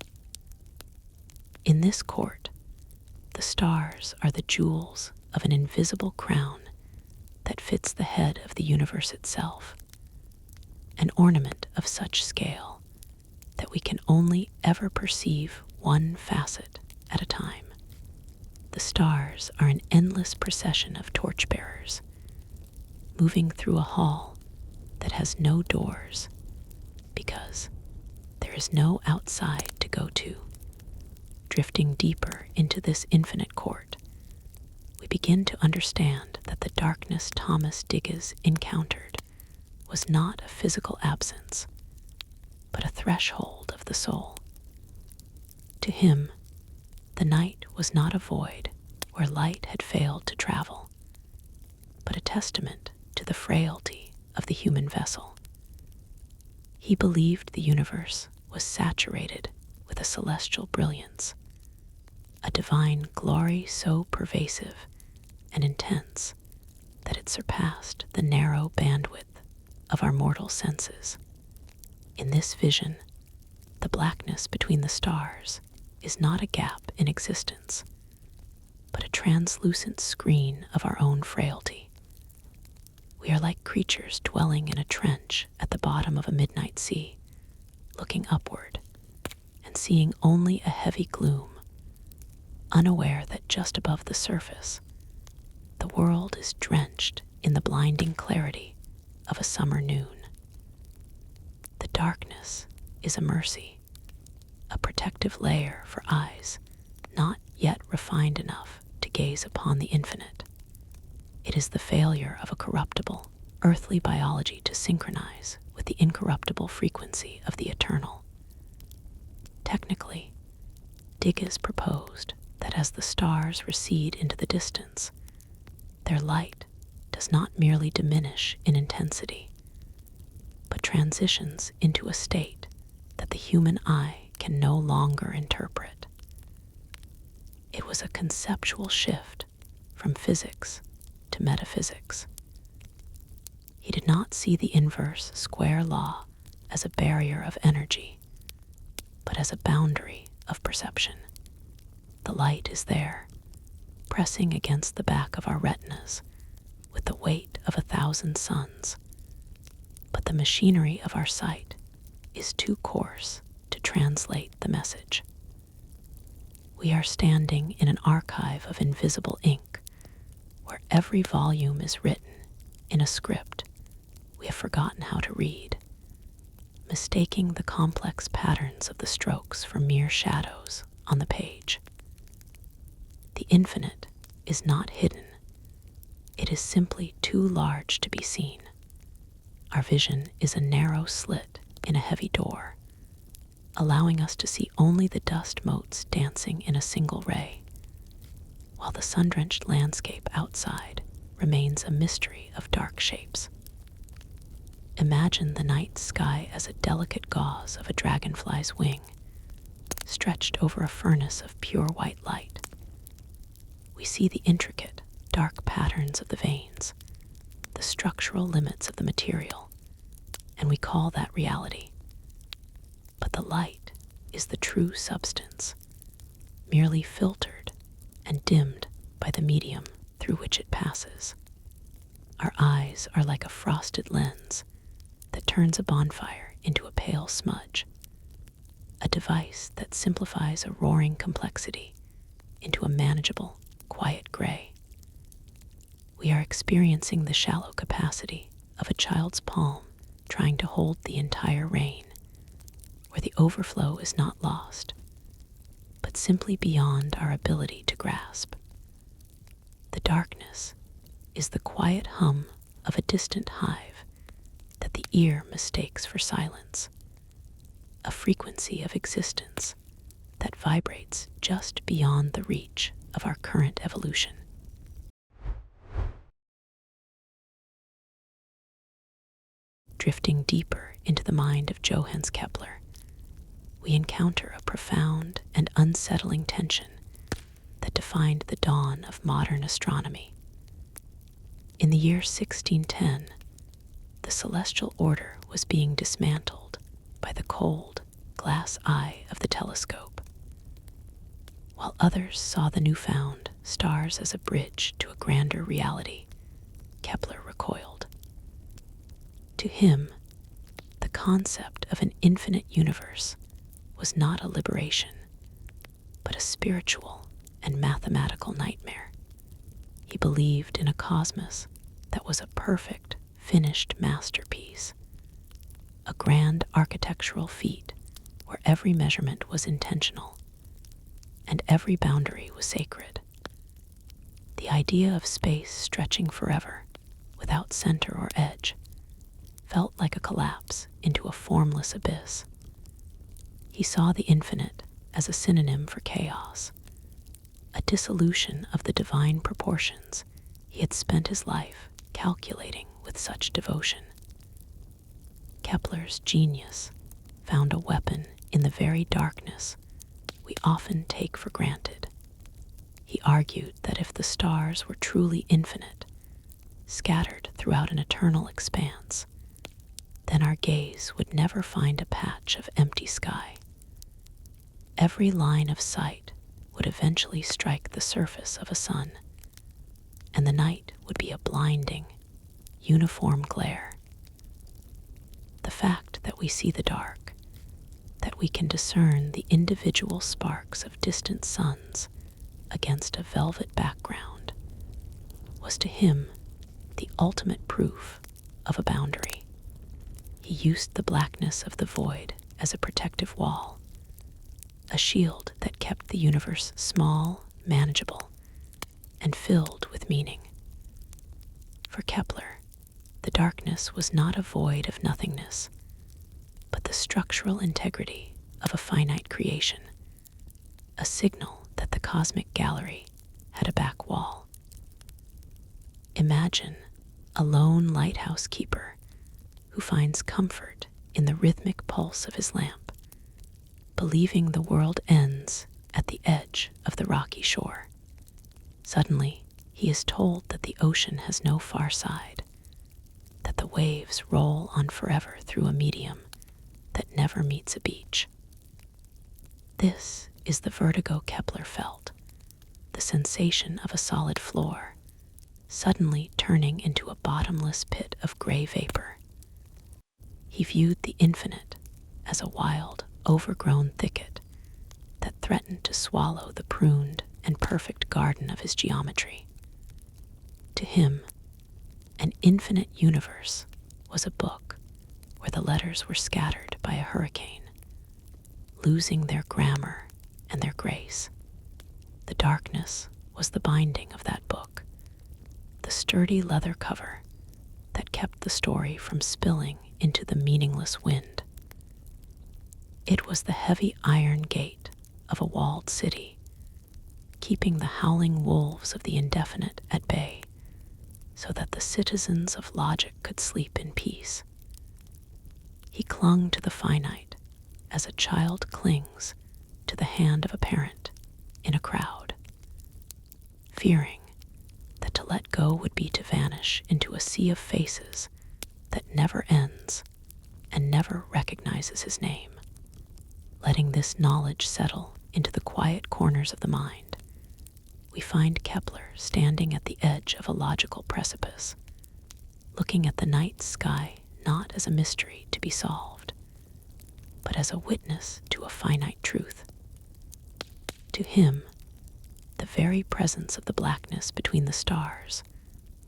In this court, the stars are the jewels of an invisible crown that fits the head of the universe itself, an ornament of such scale that we can only ever perceive one facet at a time. The stars are an endless procession of torchbearers, moving through a hall that has no doors, because there is no outside to go to. Drifting deeper into this infinite court, we begin to understand that the darkness Thomas Digges encountered was not a physical absence, but a threshold of the soul. To him, the night was not a void where light had failed to travel, but a testament to the frailty of the human vessel. He believed the universe was saturated with a celestial brilliance, a divine glory so pervasive and intense that it surpassed the narrow bandwidth of our mortal senses. In this vision, the blackness between the stars is not a gap in existence, but a translucent screen of our own frailty. We are like creatures dwelling in a trench at the bottom of a midnight sea, looking upward and seeing only a heavy gloom, unaware that just above the surface, the world is drenched in the blinding clarity of a summer noon. The darkness is a mercy, a protective layer for eyes not yet refined enough to gaze upon the infinite. It is the failure of a corruptible, earthly biology to synchronize with the incorruptible frequency of the eternal. Technically, Digges proposed that as the stars recede into the distance, their light does not merely diminish in intensity, transitions into a state that the human eye can no longer interpret. It was a conceptual shift from physics to metaphysics. He did not see the inverse square law as a barrier of energy, but as a boundary of perception. The light is there, pressing against the back of our retinas with the weight of 1,000 suns. But the machinery of our sight is too coarse to translate the message. We are standing in an archive of invisible ink, where every volume is written in a script we have forgotten how to read, mistaking the complex patterns of the strokes for mere shadows on the page. The infinite is not hidden. It is simply too large to be seen. Our vision is a narrow slit in a heavy door, allowing us to see only the dust motes dancing in a single ray, while the sun-drenched landscape outside remains a mystery of dark shapes. Imagine the night sky as a delicate gauze of a dragonfly's wing, stretched over a furnace of pure white light. We see the intricate, dark patterns of the veins, the structural limits of the material, and we call that reality. But the light is the true substance, merely filtered and dimmed by the medium through which it passes. Our eyes are like a frosted lens that turns a bonfire into a pale smudge, a device that simplifies a roaring complexity into a manageable, quiet gray. We are experiencing the shallow capacity of a child's palm trying to hold the entire rain, where the overflow is not lost, but simply beyond our ability to grasp. The darkness is the quiet hum of a distant hive that the ear mistakes for silence, a frequency of existence that vibrates just beyond the reach of our current evolution. Drifting deeper into the mind of Johannes Kepler, we encounter a profound and unsettling tension that defined the dawn of modern astronomy. In the year 1610, the celestial order was being dismantled by the cold, glass eye of the telescope. While others saw the newfound stars as a bridge to a grander reality, Kepler recoiled. To him, the concept of an infinite universe was not a liberation, but a spiritual and mathematical nightmare. He believed in a cosmos that was a perfect, finished masterpiece, a grand architectural feat where every measurement was intentional and every boundary was sacred. The idea of space stretching forever, without center or edge, felt like a collapse into a formless abyss. He saw the infinite as a synonym for chaos, a dissolution of the divine proportions he had spent his life calculating with such devotion. Kepler's genius found a weapon in the very darkness we often take for granted. He argued that if the stars were truly infinite, scattered throughout an eternal expanse, then our gaze would never find a patch of empty sky. Every line of sight would eventually strike the surface of a sun, and the night would be a blinding, uniform glare. The fact that we see the dark, that we can discern the individual sparks of distant suns against a velvet background, was to him the ultimate proof of a boundary. He used the blackness of the void as a protective wall, a shield that kept the universe small, manageable, and filled with meaning. For Kepler, the darkness was not a void of nothingness, but the structural integrity of a finite creation, a signal that the cosmic gallery had a back wall. Imagine a lone lighthouse keeper who finds comfort in the rhythmic pulse of his lamp, believing the world ends at the edge of the rocky shore. Suddenly, he is told that the ocean has no far side, that the waves roll on forever through a medium that never meets a beach. This is the vertigo Kepler felt, the sensation of a solid floor, suddenly turning into a bottomless pit of gray vapor. He viewed the infinite as a wild, overgrown thicket that threatened to swallow the pruned and perfect garden of his geometry. To him, an infinite universe was a book where the letters were scattered by a hurricane, losing their grammar and their grace. The darkness was the binding of that book, the sturdy leather cover that kept the story from spilling into the meaningless wind. It was the heavy iron gate of a walled city, keeping the howling wolves of the indefinite at bay, so that the citizens of logic could sleep in peace. He clung to the finite as a child clings to the hand of a parent in a crowd, fearing that to let go would be to vanish into a sea of faces that never ends and never recognizes his name. Letting this knowledge settle into the quiet corners of the mind, we find Kepler standing at the edge of a logical precipice, looking at the night sky not as a mystery to be solved, but as a witness to a finite truth. To him, the very presence of the blackness between the stars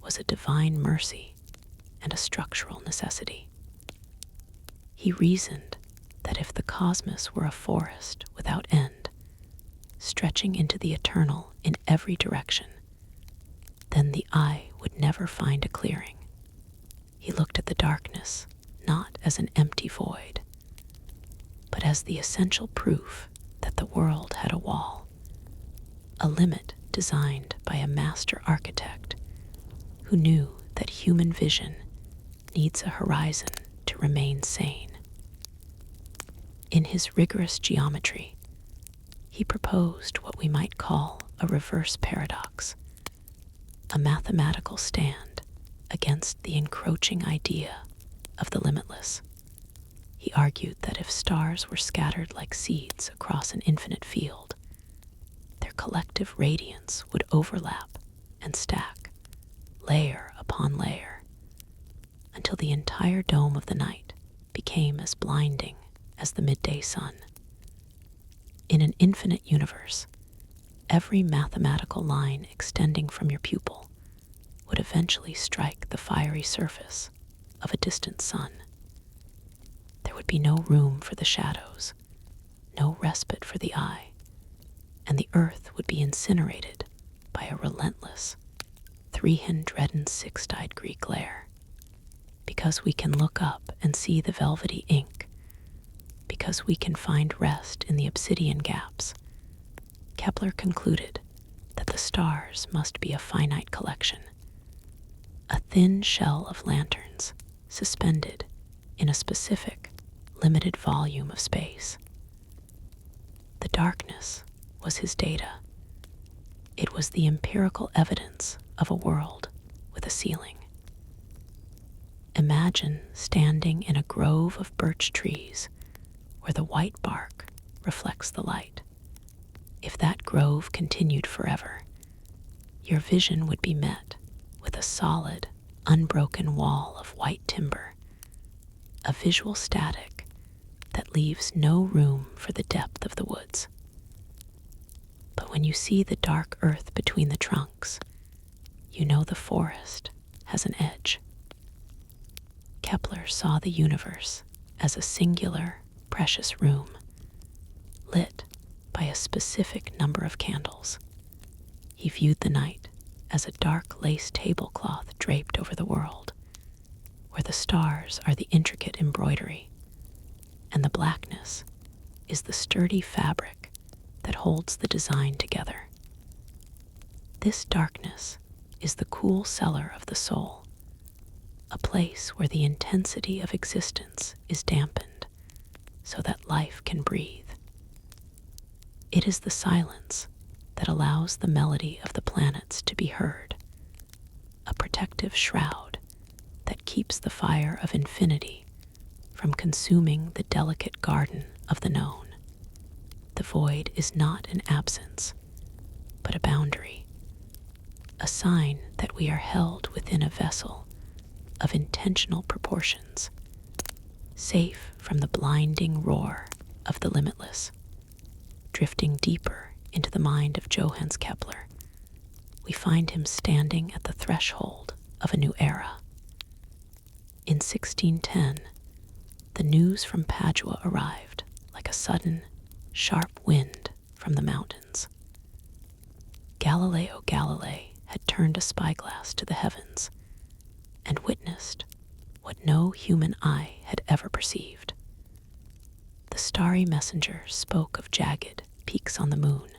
was a divine mercy and a structural necessity. He reasoned that if the cosmos were a forest without end, stretching into the eternal in every direction, then the eye would never find a clearing. He looked at the darkness not as an empty void, but as the essential proof that the world had a wall, a limit designed by a master architect who knew that human vision needs a horizon to remain sane. In his rigorous geometry, he proposed what we might call a reverse paradox, a mathematical stand against the encroaching idea of the limitless. He argued that if stars were scattered like seeds across an infinite field, their collective radiance would overlap and stack, layer upon layer, until the entire dome of the night became as blinding as the midday sun. In an infinite universe, every mathematical line extending from your pupil would eventually strike the fiery surface of a distant sun. There would be no room for the shadows, no respite for the eye, and the earth would be incinerated by a relentless 360-degree glare. Because we can look up and see the velvety ink, because we can find rest in the obsidian gaps, Kepler concluded that the stars must be a finite collection, a thin shell of lanterns suspended in a specific, limited volume of space. The darkness was his data. It was the empirical evidence of a world with a ceiling. Imagine standing in a grove of birch trees where the white bark reflects the light. If that grove continued forever, your vision would be met with a solid, unbroken wall of white timber, a visual static that leaves no room for the depth of the woods. But when you see the dark earth between the trunks, you know the forest has an edge. Kepler saw the universe as a singular, precious room, lit by a specific number of candles. He viewed the night as a dark lace tablecloth draped over the world, where the stars are the intricate embroidery, and the blackness is the sturdy fabric that holds the design together. This darkness is the cool cellar of the soul, a place where the intensity of existence is dampened so that life can breathe. It is the silence that allows the melody of the planets to be heard, a protective shroud that keeps the fire of infinity from consuming the delicate garden of the known. The void is not an absence, but a boundary, a sign that we are held within a vessel of intentional proportions, safe from the blinding roar of the limitless. Drifting deeper into the mind of Johannes Kepler, we find him standing at the threshold of a new era. In 1610, the news from Padua arrived like a sudden, sharp wind from the mountains. Galileo Galilei had turned a spyglass to the heavens and witnessed what no human eye had ever perceived. The starry messenger spoke of jagged peaks on the moon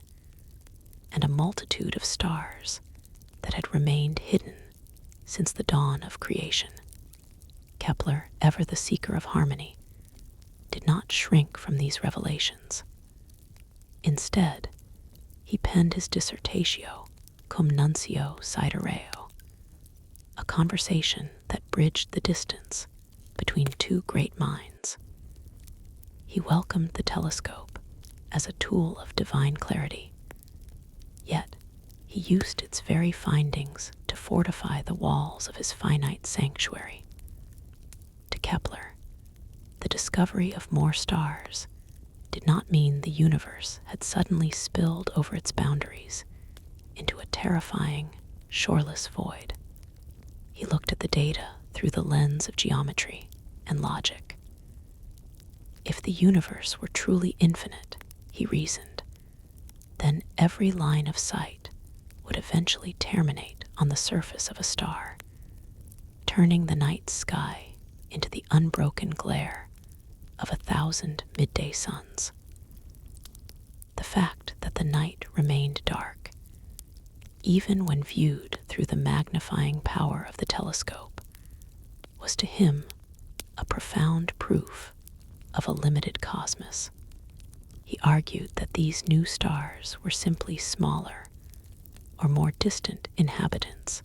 and a multitude of stars that had remained hidden since the dawn of creation. Kepler, ever the seeker of harmony, did not shrink from these revelations. Instead, he penned his dissertatio Cum Nuncio Sidereo, a conversation that bridged the distance between two great minds. He welcomed the telescope as a tool of divine clarity, yet he used its very findings to fortify the walls of his finite sanctuary. To Kepler, the discovery of more stars did not mean the universe had suddenly spilled over its boundaries into a terrifying, shoreless void. He looked at the data through the lens of geometry and logic. If the universe were truly infinite, he reasoned, then every line of sight would eventually terminate on the surface of a star, turning the night sky into the unbroken glare of 1,000 midday suns. The fact that the night remained dark, even when viewed through the magnifying power of the telescope, was to him a profound proof of a limited cosmos. He argued that these new stars were simply smaller or more distant inhabitants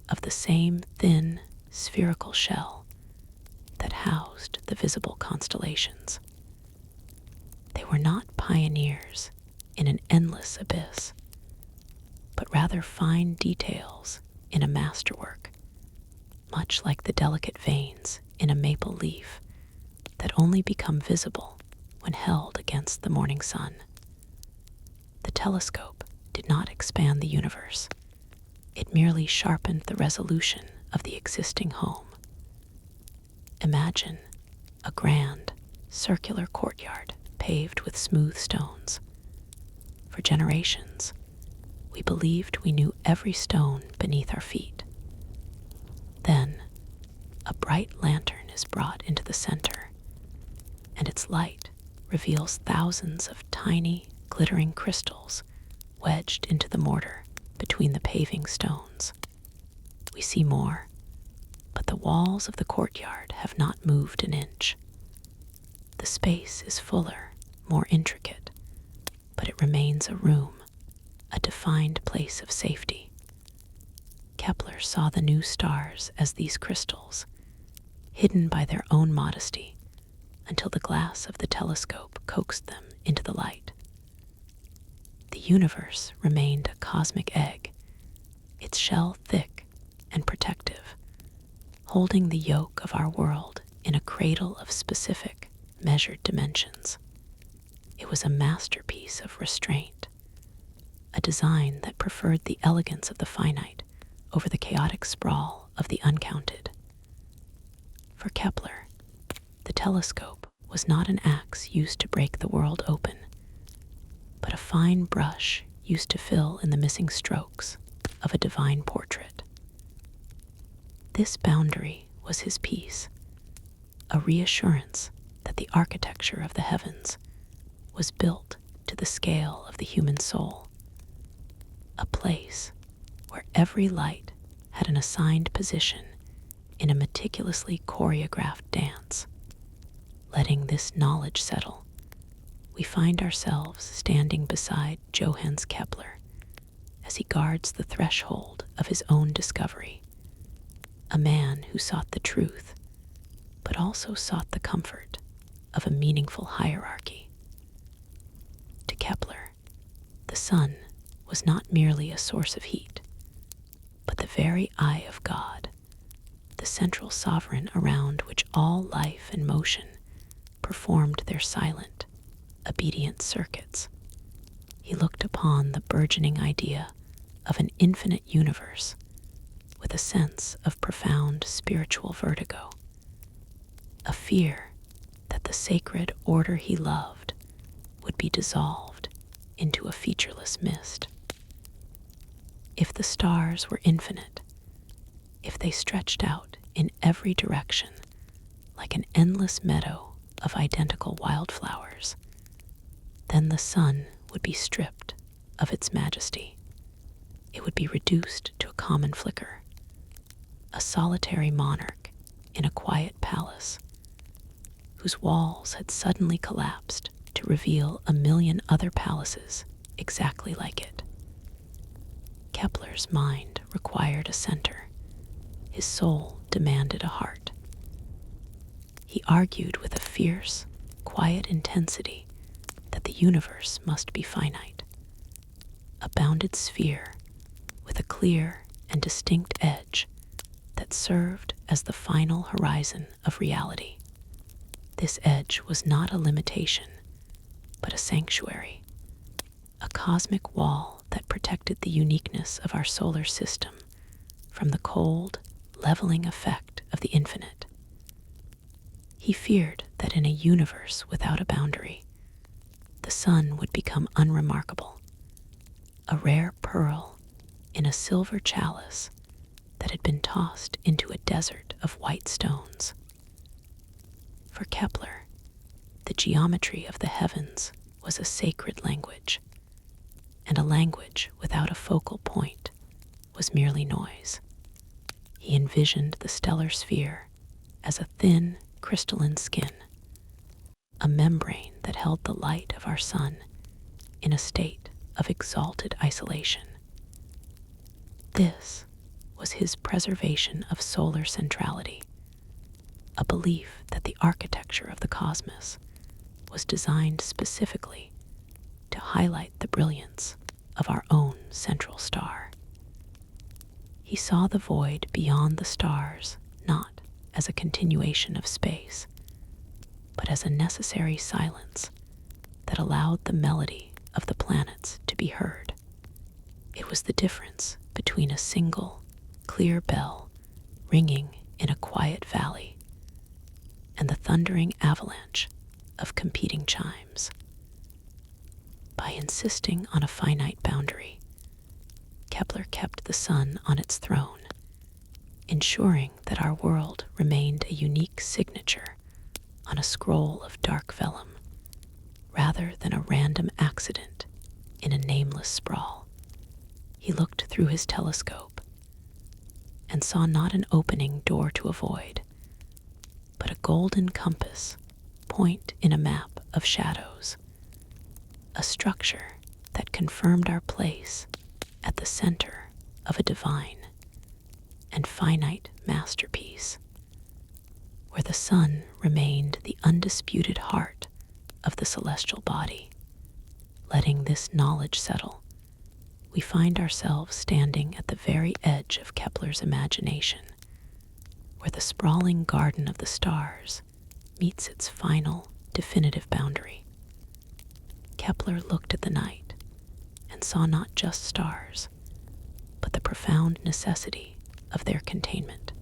of the same thin, spherical shell that housed the visible constellations. They were not pioneers in an endless abyss, but rather fine details in a masterwork, much like the delicate veins in a maple leaf that only become visible when held against the morning sun. The telescope did not expand the universe. It merely sharpened the resolution of the existing home. Imagine a grand, circular courtyard paved with smooth stones. For generations, we believed we knew every stone beneath our feet. Then, a bright lantern is brought into the center, and its light reveals thousands of tiny, glittering crystals wedged into the mortar between the paving stones. We see more, but the walls of the courtyard have not moved an inch. The space is fuller, more intricate, but it remains a room, a defined place of safety. Kepler saw the new stars as these crystals, hidden by their own modesty, until the glass of the telescope coaxed them into the light. The universe remained a cosmic egg, its shell thick and protective, holding the yoke of our world in a cradle of specific, measured dimensions. It was a masterpiece of restraint, a design that preferred the elegance of the finite over the chaotic sprawl of the uncounted. For Kepler, the telescope was not an axe used to break the world open, but a fine brush used to fill in the missing strokes of a divine portrait. This boundary was his peace, a reassurance that the architecture of the heavens was built to the scale of the human soul, a place where every light had an assigned position in a meticulously choreographed dance. Letting this knowledge settle, we find ourselves standing beside Johannes Kepler as he guards the threshold of his own discovery, a man who sought the truth, but also sought the comfort of a meaningful hierarchy. To Kepler, the sun was not merely a source of heat, but the very eye of God, the central sovereign around which all life and motion performed their silent, obedient circuits. He looked upon the burgeoning idea of an infinite universe with a sense of profound spiritual vertigo, a fear that the sacred order he loved would be dissolved into a featureless mist. If the stars were infinite, if they stretched out in every direction like an endless meadow of identical wildflowers, then the sun would be stripped of its majesty. It would be reduced to a common flicker, a solitary monarch in a quiet palace, whose walls had suddenly collapsed to reveal a million other palaces exactly like it. Kepler's mind required a center. His soul demanded a heart. He argued with a fierce, quiet intensity that the universe must be finite, a bounded sphere with a clear and distinct edge that served as the final horizon of reality. This edge was not a limitation, but a sanctuary, a cosmic wall that protected the uniqueness of our solar system from the cold, leveling effect of the infinite. He feared that in a universe without a boundary, the sun would become unremarkable, a rare pearl in a silver chalice that had been tossed into a desert of white stones. For Kepler, the geometry of the heavens was a sacred language, and a language without a focal point was merely noise. He envisioned the stellar sphere as a thin, crystalline skin, a membrane that held the light of our sun in a state of exalted isolation. This was his preservation of solar centrality, a belief that the architecture of the cosmos was designed specifically to highlight the brilliance of our own central star. He saw the void beyond the stars not as a continuation of space, but as a necessary silence that allowed the melody of the planets to be heard. It was the difference between a single, clear bell ringing in a quiet valley and the thundering avalanche of competing chimes. By insisting on a finite boundary, Kepler kept the sun on its throne, ensuring that our world remained a unique signature on a scroll of dark vellum, rather than a random accident in a nameless sprawl. He looked through his telescope and saw not an opening door to avoid, but a golden compass point in a map of shadows, a structure that confirmed our place at the center of a divine and finite masterpiece, where the sun remained the undisputed heart of the celestial body. Letting this knowledge settle, we find ourselves standing at the very edge of Kepler's imagination, where the sprawling garden of the stars meets its final, definitive boundary. Kepler looked at the night and saw not just stars, but the profound necessity of their containment.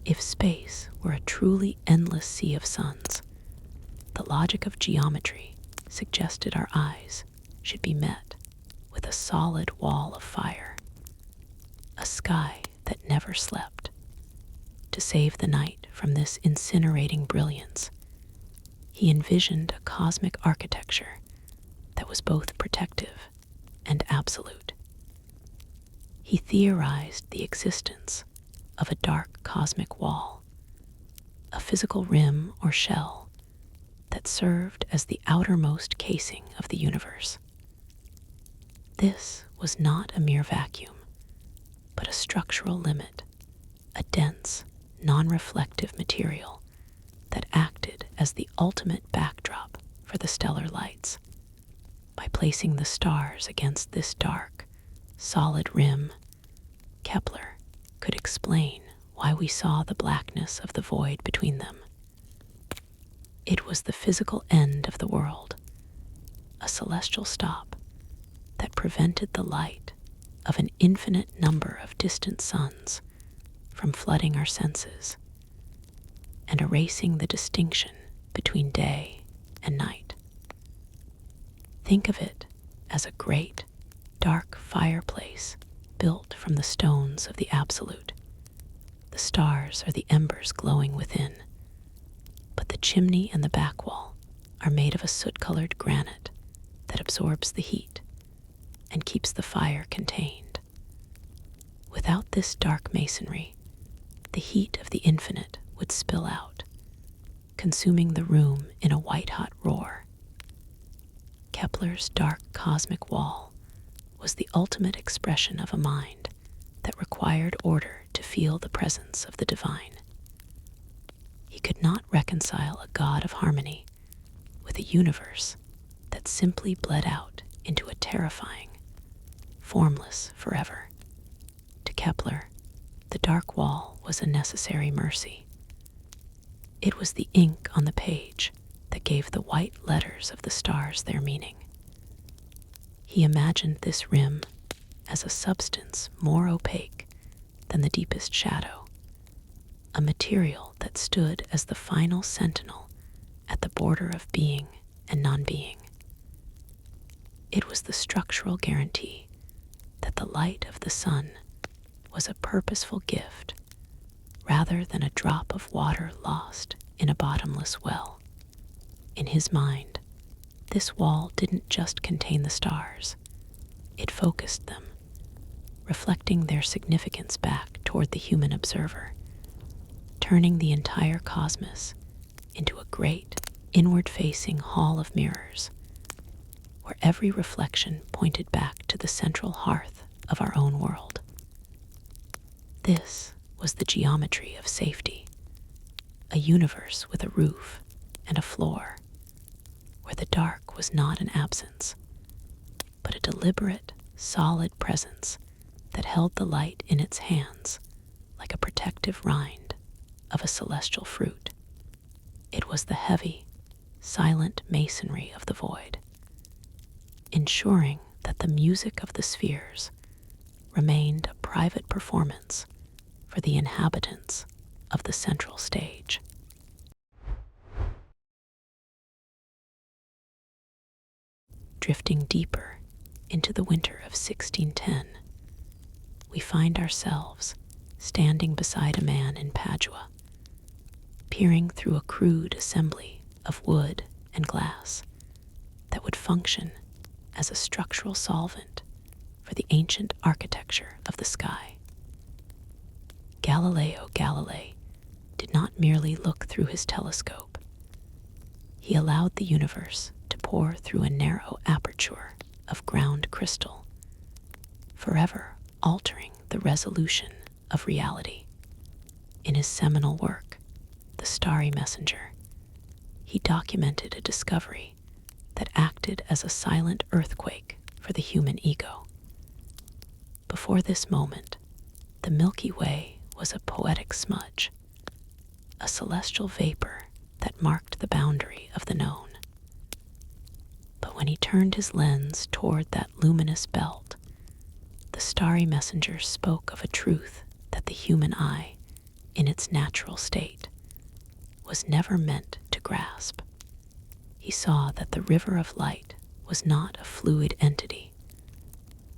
If space were a truly endless sea of suns, the logic of geometry suggested our eyes should be met with a solid wall of fire, a sky that never slept. To save the night from this incinerating brilliance, he envisioned a cosmic architecture that was both protective and absolute. He theorized the existence of a dark cosmic wall, a physical rim or shell that served as the outermost casing of the universe. This was not a mere vacuum, but a structural limit, a dense, non-reflective material that acted as the ultimate backdrop for the stellar lights. By placing the stars against this dark, solid rim, Kepler could explain why we saw the blackness of the void between them. It was the physical end of the world, a celestial stop that prevented the light of an infinite number of distant suns from flooding our senses and erasing the distinction between day and night. Think of it as a great, dark fireplace built from the stones of the Absolute. The stars are the embers glowing within, but the chimney and the back wall are made of a soot-colored granite that absorbs the heat and keeps the fire contained. Without this dark masonry, the heat of the infinite would spill out, consuming the room in a white-hot roar. Kepler's dark cosmic wall was the ultimate expression of a mind that required order to feel the presence of the divine. He could not reconcile a God of harmony with a universe that simply bled out into a terrifying, formless forever. To Kepler, the dark wall was a necessary mercy. It was the ink on the page that gave the white letters of the stars their meaning. He imagined this rim as a substance more opaque than the deepest shadow, a material that stood as the final sentinel at the border of being and non-being. It was the structural guarantee that the light of the sun was a purposeful gift rather than a drop of water lost in a bottomless well. In his mind, this wall didn't just contain the stars, it focused them, reflecting their significance back toward the human observer, turning the entire cosmos into a great, inward-facing hall of mirrors, where every reflection pointed back to the central hearth of our own world. This was the geometry of safety, a universe with a roof and a floor, where the dark was not an absence, but a deliberate, solid presence that held the light in its hands like a protective rind of a celestial fruit. It was the heavy, silent masonry of the void, ensuring that the music of the spheres remained a private performance for the inhabitants of the central stage. Drifting deeper into the winter of 1610, we find ourselves standing beside a man in Padua, peering through a crude assembly of wood and glass that would function as a structural solvent for the ancient architecture of the sky. Galileo Galilei did not merely look through his telescope. He allowed the universe to pour through a narrow aperture of ground crystal, forever altering the resolution of reality. In his seminal work, The Starry Messenger, he documented a discovery that acted as a silent earthquake for the human ego. Before this moment, the Milky Way was a poetic smudge, a celestial vapor that marked the boundary of the known. But when he turned his lens toward that luminous belt, the Starry Messenger spoke of a truth that the human eye, in its natural state, was never meant to grasp. He saw that the river of light was not a fluid entity,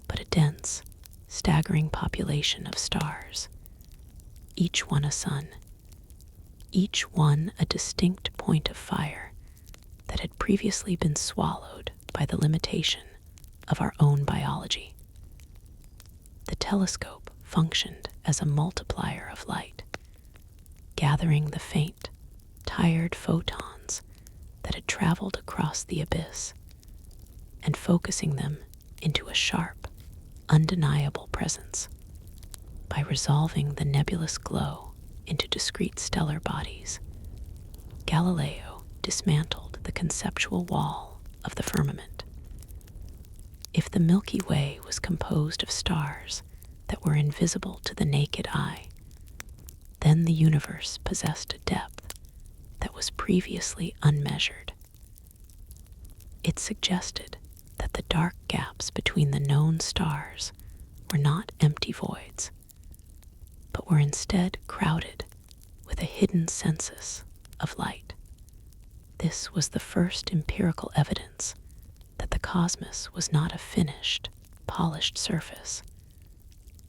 but a dense, staggering population of stars, each one a sun, each one a distinct point of fire that had previously been swallowed by the limitation of our own biology. The telescope functioned as a multiplier of light, gathering the faint, tired photons that had traveled across the abyss and focusing them into a sharp, undeniable presence. By resolving the nebulous glow into discrete stellar bodies, Galileo dismantled the conceptual wall of the firmament. If the Milky Way was composed of stars that were invisible to the naked eye, then the universe possessed a depth that was previously unmeasured. It suggested that the dark gaps between the known stars were not empty voids, but were instead crowded with a hidden census of light. This was the first empirical evidence that the cosmos was not a finished, polished surface,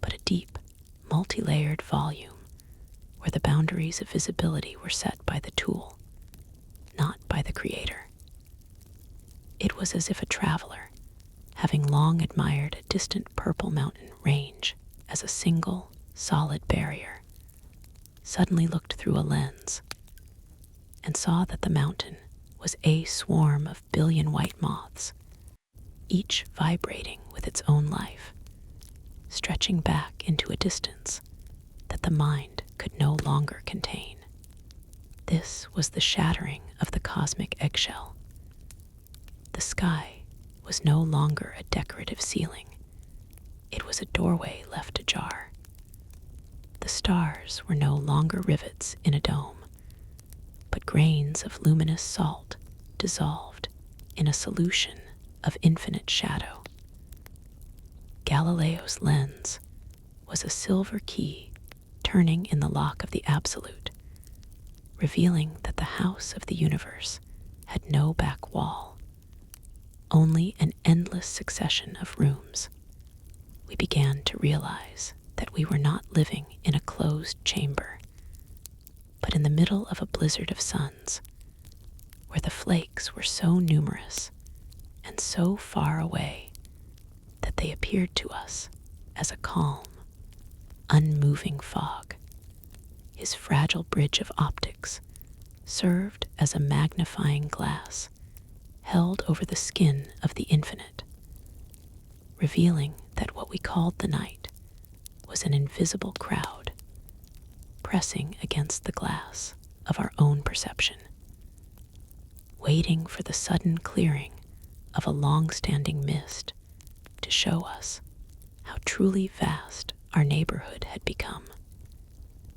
but a deep, multi-layered volume where the boundaries of visibility were set by the tool, not by the creator. It was as if a traveler, having long admired a distant purple mountain range as a single, solid barrier, suddenly looked through a lens and saw that the mountain was a swarm of billion white moths, each vibrating with its own life, stretching back into a distance that the mind could no longer contain. This was the shattering of the cosmic eggshell. The sky was no longer a decorative ceiling. It was a doorway left ajar. The stars were no longer rivets in a dome, but grains of luminous salt dissolved in a solution of infinite shadow. Galileo's lens was a silver key turning in the lock of the absolute, revealing that the house of the universe had no back wall, only an endless succession of rooms. We began to realize that we were not living in a closed chamber, but in the middle of a blizzard of suns, where the flakes were so numerous and so far away that they appeared to us as a calm, unmoving fog. His fragile bridge of optics served as a magnifying glass held over the skin of the infinite, revealing that what we called the night was an invisible crowd pressing against the glass of our own perception, waiting for the sudden clearing of a long-standing mist to show us how truly vast our neighborhood had become.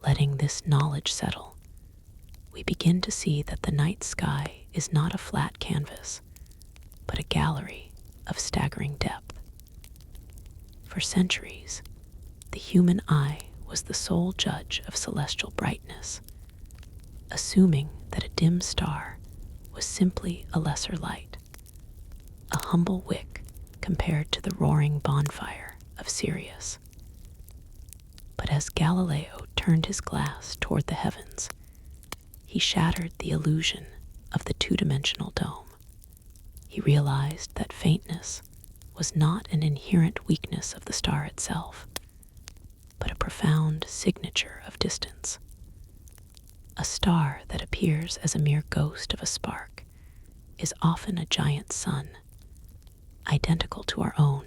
Letting this knowledge settle, we begin to see that the night sky is not a flat canvas, but a gallery of staggering depth. For centuries, the human eye was the sole judge of celestial brightness, assuming that a dim star was simply a lesser light, a humble wick compared to the roaring bonfire of Sirius. But as Galileo turned his glass toward the heavens, he shattered the illusion of the two-dimensional dome. He realized that faintness was not an inherent weakness of the star itself, but a profound signature of distance. A star that appears as a mere ghost of a spark is often a giant sun, identical to our own,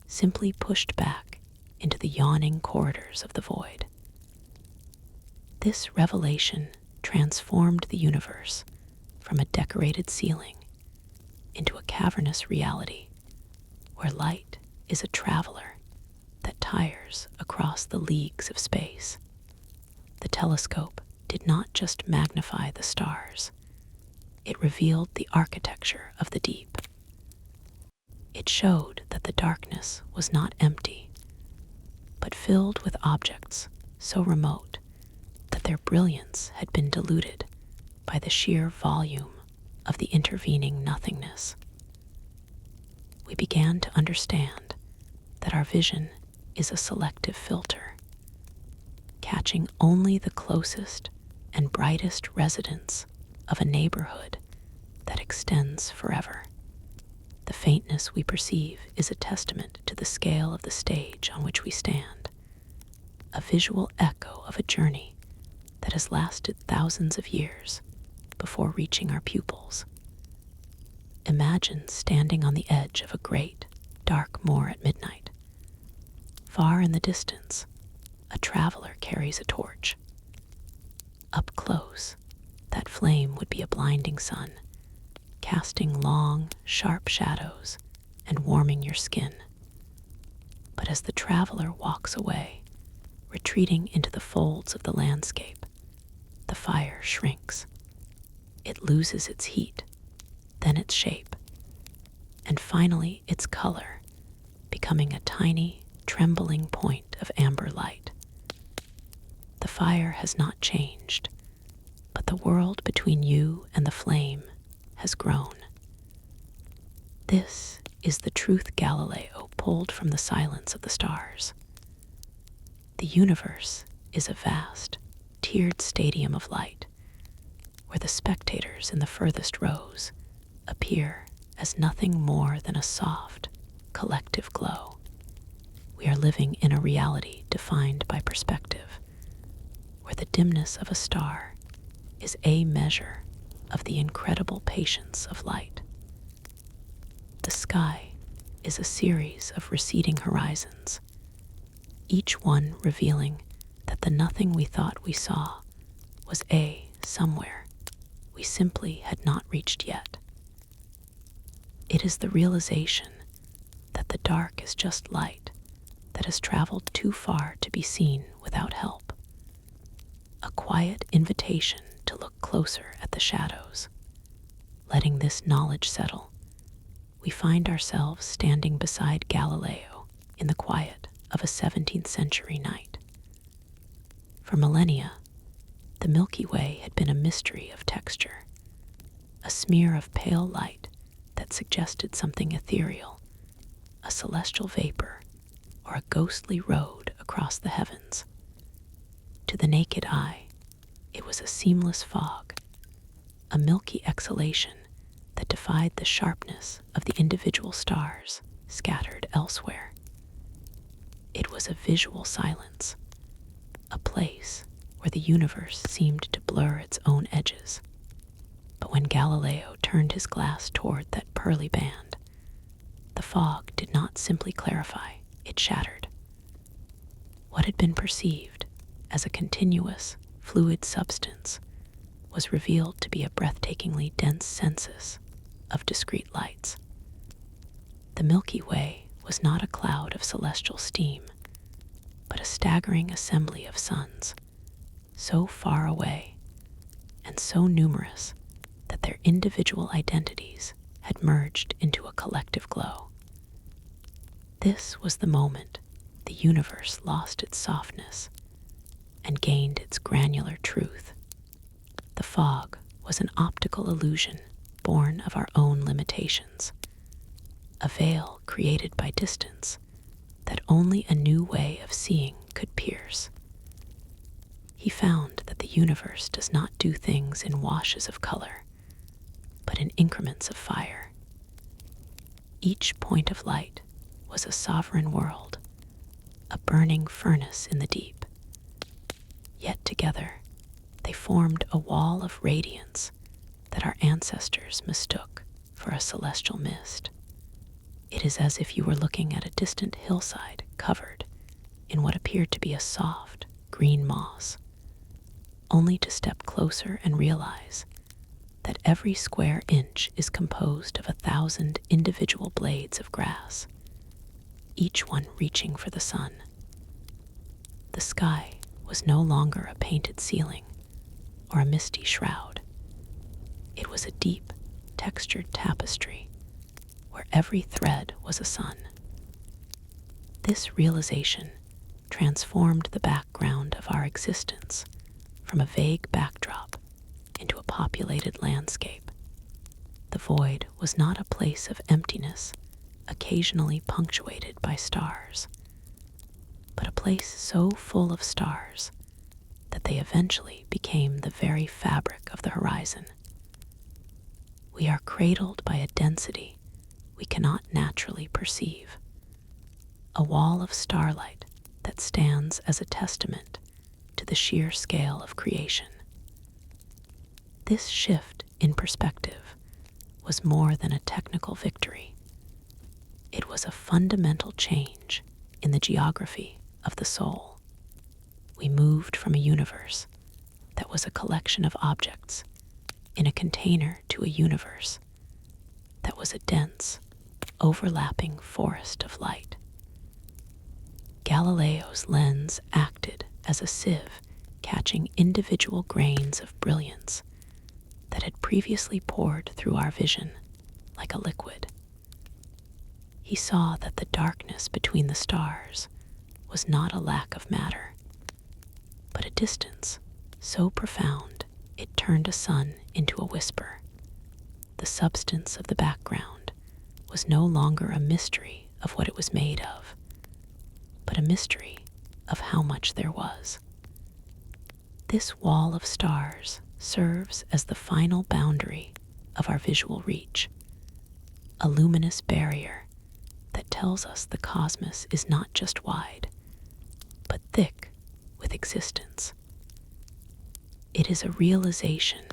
simply pushed back into the yawning corridors of the void. This revelation transformed the universe from a decorated ceiling into a cavernous reality where light is a traveler that tires across the leagues of space. The telescope did not just magnify the stars, it revealed the architecture of the deep. It showed that the darkness was not empty, but filled with objects so remote that their brilliance had been diluted by the sheer volume of the intervening nothingness. We began to understand that our vision is a selective filter, catching only the closest and brightest residents of a neighborhood that extends forever. The faintness we perceive is a testament to the scale of the stage on which we stand, a visual echo of a journey that has lasted thousands of years before reaching our pupils. Imagine standing on the edge of a great, dark moor at midnight. Far in the distance, a traveler carries a torch. Up close, that flame would be a blinding sun, casting long, sharp shadows and warming your skin. But as the traveler walks away, retreating into the folds of the landscape, the fire shrinks. It loses its heat, then its shape, and finally its color, becoming a tiny, trembling point of amber light. The fire has not changed, but the world between you and the flame has grown. This is the truth Galileo pulled from the silence of the stars. The universe is a vast, tiered stadium of light, where the spectators in the furthest rows appear as nothing more than a soft, collective glow. We are living in a reality defined by perspective, where the dimness of a star is a measure of the incredible patience of light. The sky is a series of receding horizons, each one revealing that the nothing we thought we saw was somewhere we simply had not reached yet. It is the realization that the dark is just light that has traveled too far to be seen without help. A quiet invitation to look closer at the shadows. Letting this knowledge settle, we find ourselves standing beside Galileo in the quiet of a 17th century night. For millennia, the Milky Way had been a mystery of texture, a smear of pale light that suggested something ethereal, a celestial vapor, or a ghostly road across the heavens. To the naked eye, it was a seamless fog, a milky exhalation that defied the sharpness of the individual stars scattered elsewhere. It was a visual silence, a place where the universe seemed to blur its own edges. But when Galileo turned his glass toward that pearly band, the fog did not simply clarify, it shattered. What had been perceived as a continuous, fluid substance was revealed to be a breathtakingly dense census of discrete lights. The Milky Way was not a cloud of celestial steam, but a staggering assembly of suns, so far away and so numerous that their individual identities had merged into a collective glow. This was the moment the universe lost its softness and gained its granular truth. The fog was an optical illusion born of our own limitations, a veil created by distance that only a new way of seeing could pierce. He found that the universe does not do things in washes of color, but in increments of fire. Each point of light was a sovereign world, a burning furnace in the deep. Yet together, they formed a wall of radiance that our ancestors mistook for a celestial mist. It is as if you were looking at a distant hillside covered in what appeared to be a soft, green moss, only to step closer and realize that every square inch is composed of 1,000 individual blades of grass, each one reaching for the sun. The sky was no longer a painted ceiling or a misty shroud. It was a deep, textured tapestry where every thread was a sun. This realization transformed the background of our existence from a vague backdrop into a populated landscape. The void was not a place of emptiness, occasionally punctuated by stars, but a place so full of stars that they eventually became the very fabric of the horizon. We are cradled by a density we cannot naturally perceive, a wall of starlight that stands as a testament to the sheer scale of creation. This shift in perspective was more than a technical victory. It was a fundamental change in the geography of the soul. We moved from a universe that was a collection of objects in a container to a universe that was a dense, overlapping forest of light. Galileo's lens acted as a sieve catching individual grains of brilliance that had previously poured through our vision like a liquid. He saw that the darkness between the stars was not a lack of matter, but a distance so profound it turned a sun into a whisper. The substance of the background was no longer a mystery of what it was made of, but a mystery of how much there was. This wall of stars serves as the final boundary of our visual reach, a luminous barrier that tells us the cosmos is not just wide, but thick with existence. It is a realization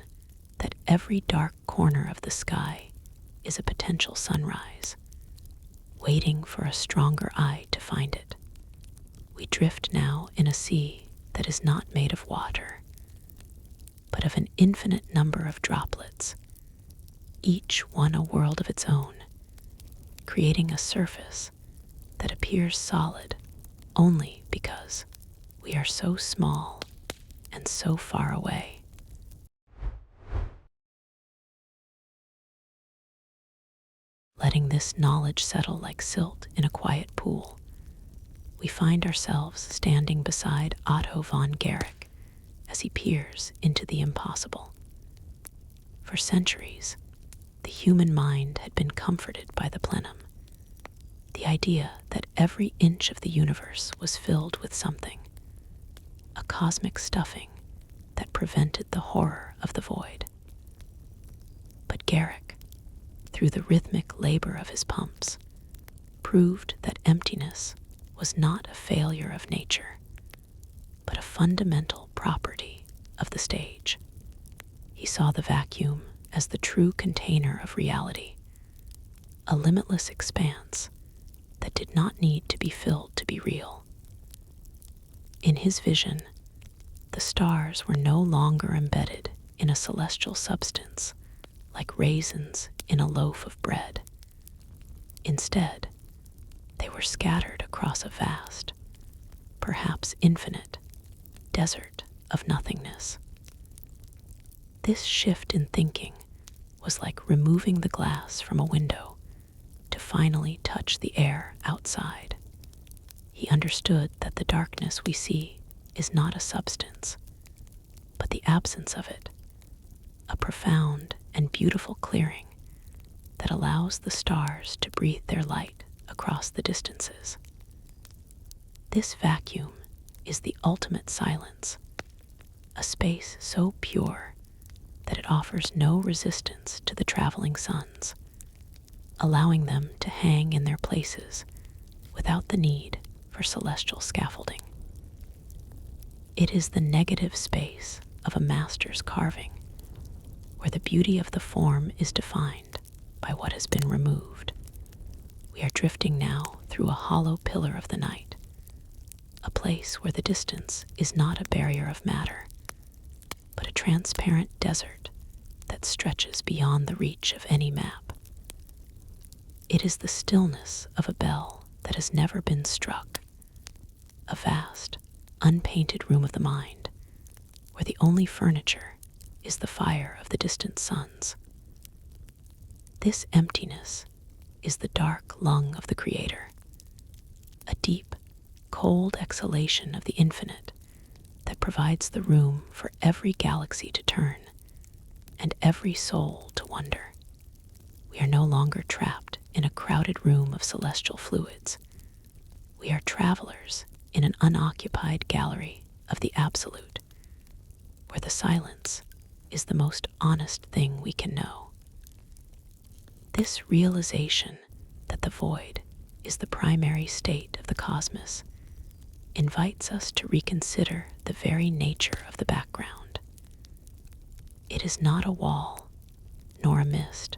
that every dark corner of the sky is a potential sunrise, waiting for a stronger eye to find it. We drift now in a sea that is not made of water, but of an infinite number of droplets, each one a world of its own, creating a surface that appears solid only because we are so small and so far away. Letting this knowledge settle like silt in a quiet pool, we find ourselves standing beside Otto von Guericke as he peers into the impossible. For centuries, the human mind had been comforted by the plenum, the idea that every inch of the universe was filled with something, a cosmic stuffing that prevented the horror of the void. But Guericke, through the rhythmic labor of his pumps, proved that emptiness was not a failure of nature, but a fundamental property of the stage. He saw the vacuum as the true container of reality, a limitless expanse that did not need to be filled to be real. In his vision, the stars were no longer embedded in a celestial substance like raisins in a loaf of bread. Instead, they were scattered across a vast, perhaps infinite, desert of nothingness. This shift in thinking was like removing the glass from a window to finally touch the air outside. He understood that the darkness we see is not a substance, but the absence of it, a profound and beautiful clearing that allows the stars to breathe their light across the distances. This vacuum is the ultimate silence, a space so pure that it offers no resistance to the traveling suns, allowing them to hang in their places without the need for celestial scaffolding. It is the negative space of a master's carving, where the beauty of the form is defined by what has been removed. We are drifting now through a hollow pillar of the night, a place where the distance is not a barrier of matter, but a transparent desert that stretches beyond the reach of any map. It is the stillness of a bell that has never been struck, a vast, unpainted room of the mind, where the only furniture is the fire of the distant suns. This emptiness is the dark lung of the Creator, a deep, cold exhalation of the infinite that provides the room for every galaxy to turn and every soul to wonder. We are no longer trapped in a crowded room of celestial fluids. We are travelers in an unoccupied gallery of the Absolute, where the silence is the most honest thing we can know. This realization that the void is the primary state of the cosmos invites us to reconsider the very nature of the background. It is not a wall, nor a mist,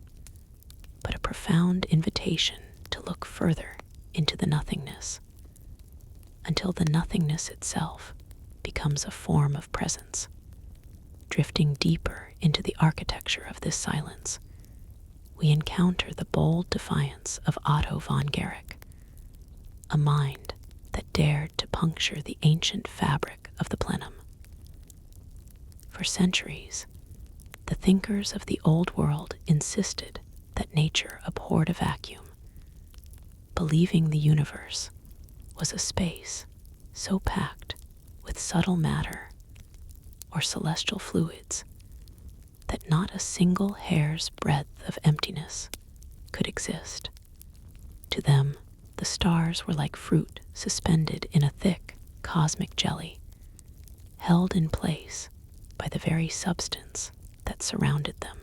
but a profound invitation to look further into the nothingness, until the nothingness itself becomes a form of presence. Drifting deeper into the architecture of this silence, we encounter the bold defiance of Otto von Guericke, a mind that dared to puncture the ancient fabric of the plenum. For centuries, the thinkers of the Old World insisted that nature abhorred a vacuum, believing the universe was a space so packed with subtle matter or celestial fluids that not a single hair's breadth of emptiness could exist. To them, the stars were like fruit suspended in a thick cosmic jelly, held in place by the very substance that surrounded them.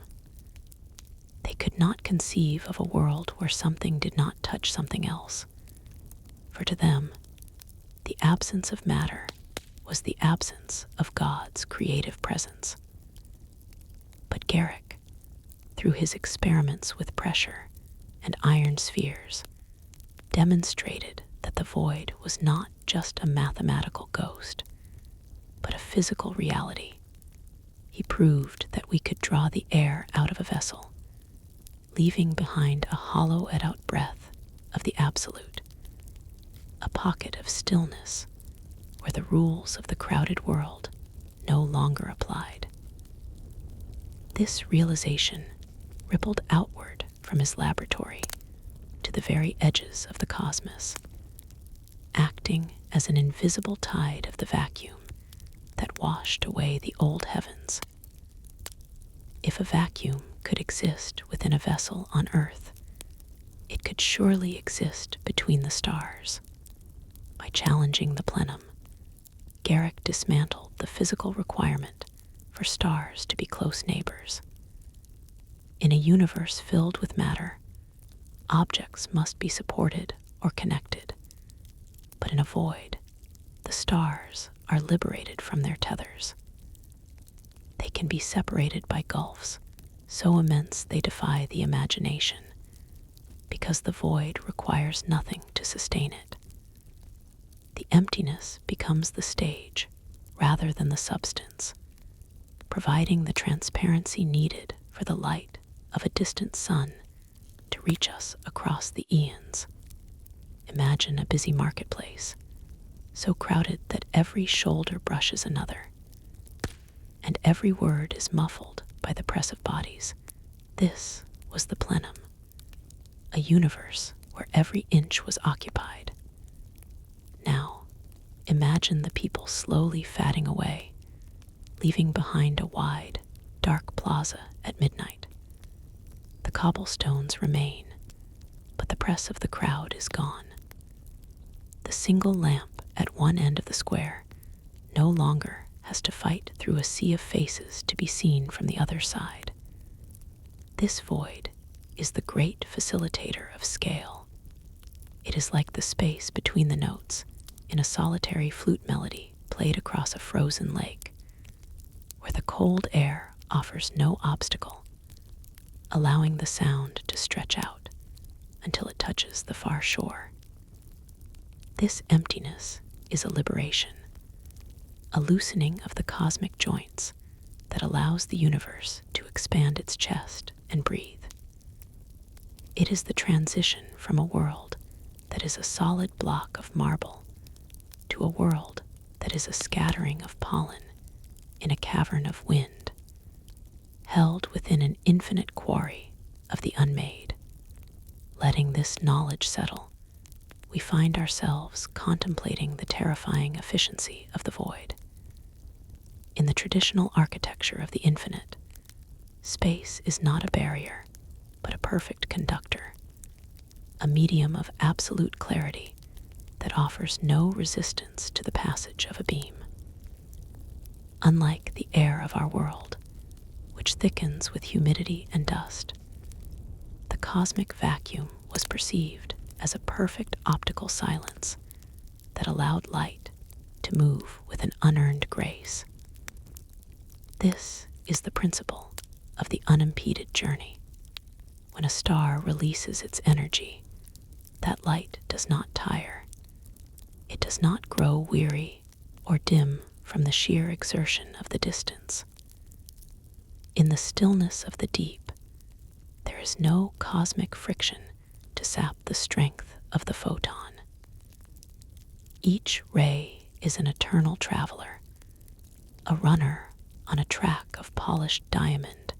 They could not conceive of a world where something did not touch something else, for to them, the absence of matter was the absence of God's creative presence. But Guericke, through his experiments with pressure and iron spheres, demonstrated that the void was not just a mathematical ghost, but a physical reality. He proved that we could draw the air out of a vessel, leaving behind a hollowed out breath of the absolute, a pocket of stillness where the rules of the crowded world no longer applied. This realization rippled outward from his laboratory to the very edges of the cosmos, acting as an invisible tide of the vacuum that washed away the old heavens. If a vacuum could exist within a vessel on Earth, it could surely exist between the stars. By challenging the plenum, Guericke dismantled the physical requirement for stars to be close neighbors. In a universe filled with matter, objects must be supported or connected, but in a void, the stars are liberated from their tethers. They can be separated by gulfs so immense they defy the imagination, because the void requires nothing to sustain it. The emptiness becomes the stage rather than the substance, providing the transparency needed for the light of a distant sun to reach us across the eons. Imagine a busy marketplace, so crowded that every shoulder brushes another, and every word is muffled by the press of bodies. This was the plenum, a universe where every inch was occupied. Now, imagine the people slowly fatting away, leaving behind a wide, dark plaza at midnight. The cobblestones remain, but the press of the crowd is gone. The single lamp at one end of the square no longer has to fight through a sea of faces to be seen from the other side. This void is the great facilitator of scale. It is like the space between the notes in a solitary flute melody played across a frozen lake, where the cold air offers no obstacle, allowing the sound to stretch out until it touches the far shore. This emptiness is a liberation, a loosening of the cosmic joints that allows the universe to expand its chest and breathe. It is the transition from a world that is a solid block of marble to a world that is a scattering of pollen in a cavern of wind, held within an infinite quarry of the unmade. Letting this knowledge settle, we find ourselves contemplating the terrifying efficiency of the void. In the traditional architecture of the infinite, space is not a barrier, but a perfect conductor, a medium of absolute clarity that offers no resistance to the passage of a beam. Unlike the air of our world, which thickens with humidity and dust, the cosmic vacuum was perceived as a perfect optical silence that allowed light to move with an unearned grace. This is the principle of the unimpeded journey. When a star releases its energy, that light does not tire. It does not grow weary or dim from the sheer exertion of the distance. In the stillness of the deep, there is no cosmic friction to sap the strength of the photon. Each ray is an eternal traveler, a runner on a track of polished diamond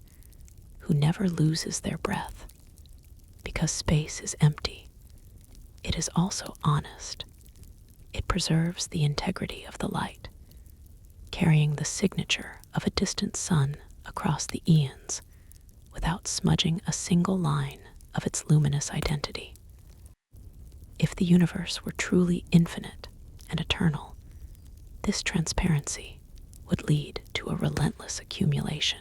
who never loses their breath. Because space is empty, it is also honest. It preserves the integrity of the light, carrying the signature of a distant sun across the eons without smudging a single line of its luminous identity. If the universe were truly infinite and eternal, this transparency would lead to a relentless accumulation.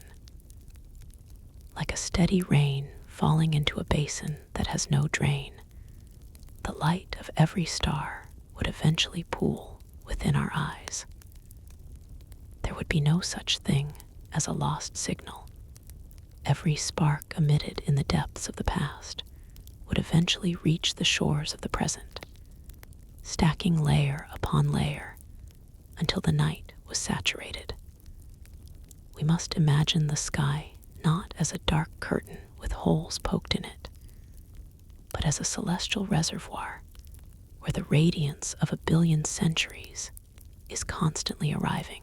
Like a steady rain falling into a basin that has no drain, the light of every star would eventually pool within our eyes. There would be no such thing as a lost signal. Every spark emitted in the depths of the past would eventually reach the shores of the present, stacking layer upon layer until the night was saturated. We must imagine the sky not as a dark curtain with holes poked in it, but as a celestial reservoir where the radiance of 1 billion centuries is constantly arriving.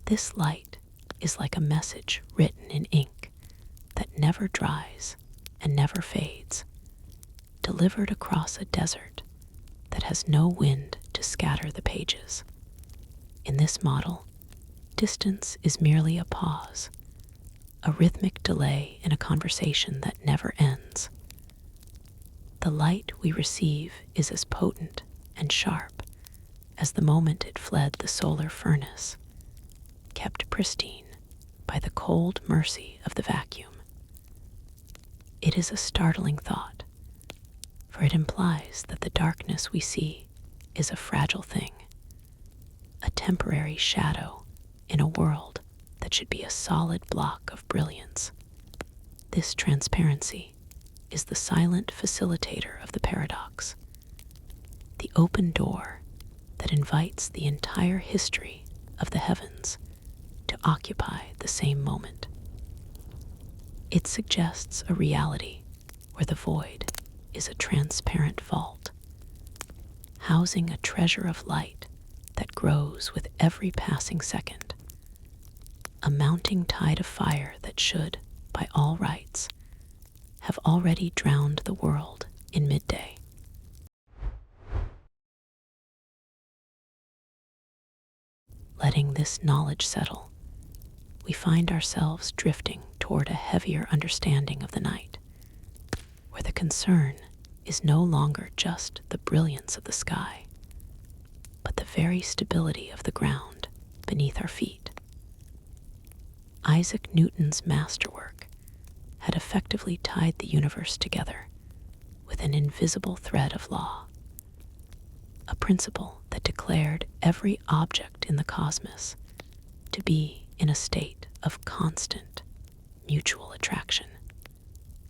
This light is like a message written in ink that never dries and never fades, delivered across a desert that has no wind to scatter the pages. In this model, distance is merely a pause, a rhythmic delay in a conversation that never ends. The light we receive is as potent and sharp as the moment it fled the solar furnace, kept pristine by the cold mercy of the vacuum. It is a startling thought, for it implies that the darkness we see is a fragile thing, a temporary shadow in a world that should be a solid block of brilliance. This transparency is the silent facilitator of the paradox, the open door that invites the entire history of the heavens to occupy the same moment. It suggests a reality where the void is a transparent vault, housing a treasure of light that grows with every passing second, a mounting tide of fire that should, by all rights, have already drowned the world in midday. Letting this knowledge settle, we find ourselves drifting toward a heavier understanding of the night, where the concern is no longer just the brilliance of the sky, but the very stability of the ground beneath our feet. Isaac Newton's masterwork had effectively tied the universe together with an invisible thread of law, a principle that declared every object in the cosmos to be in a state of constant mutual attraction.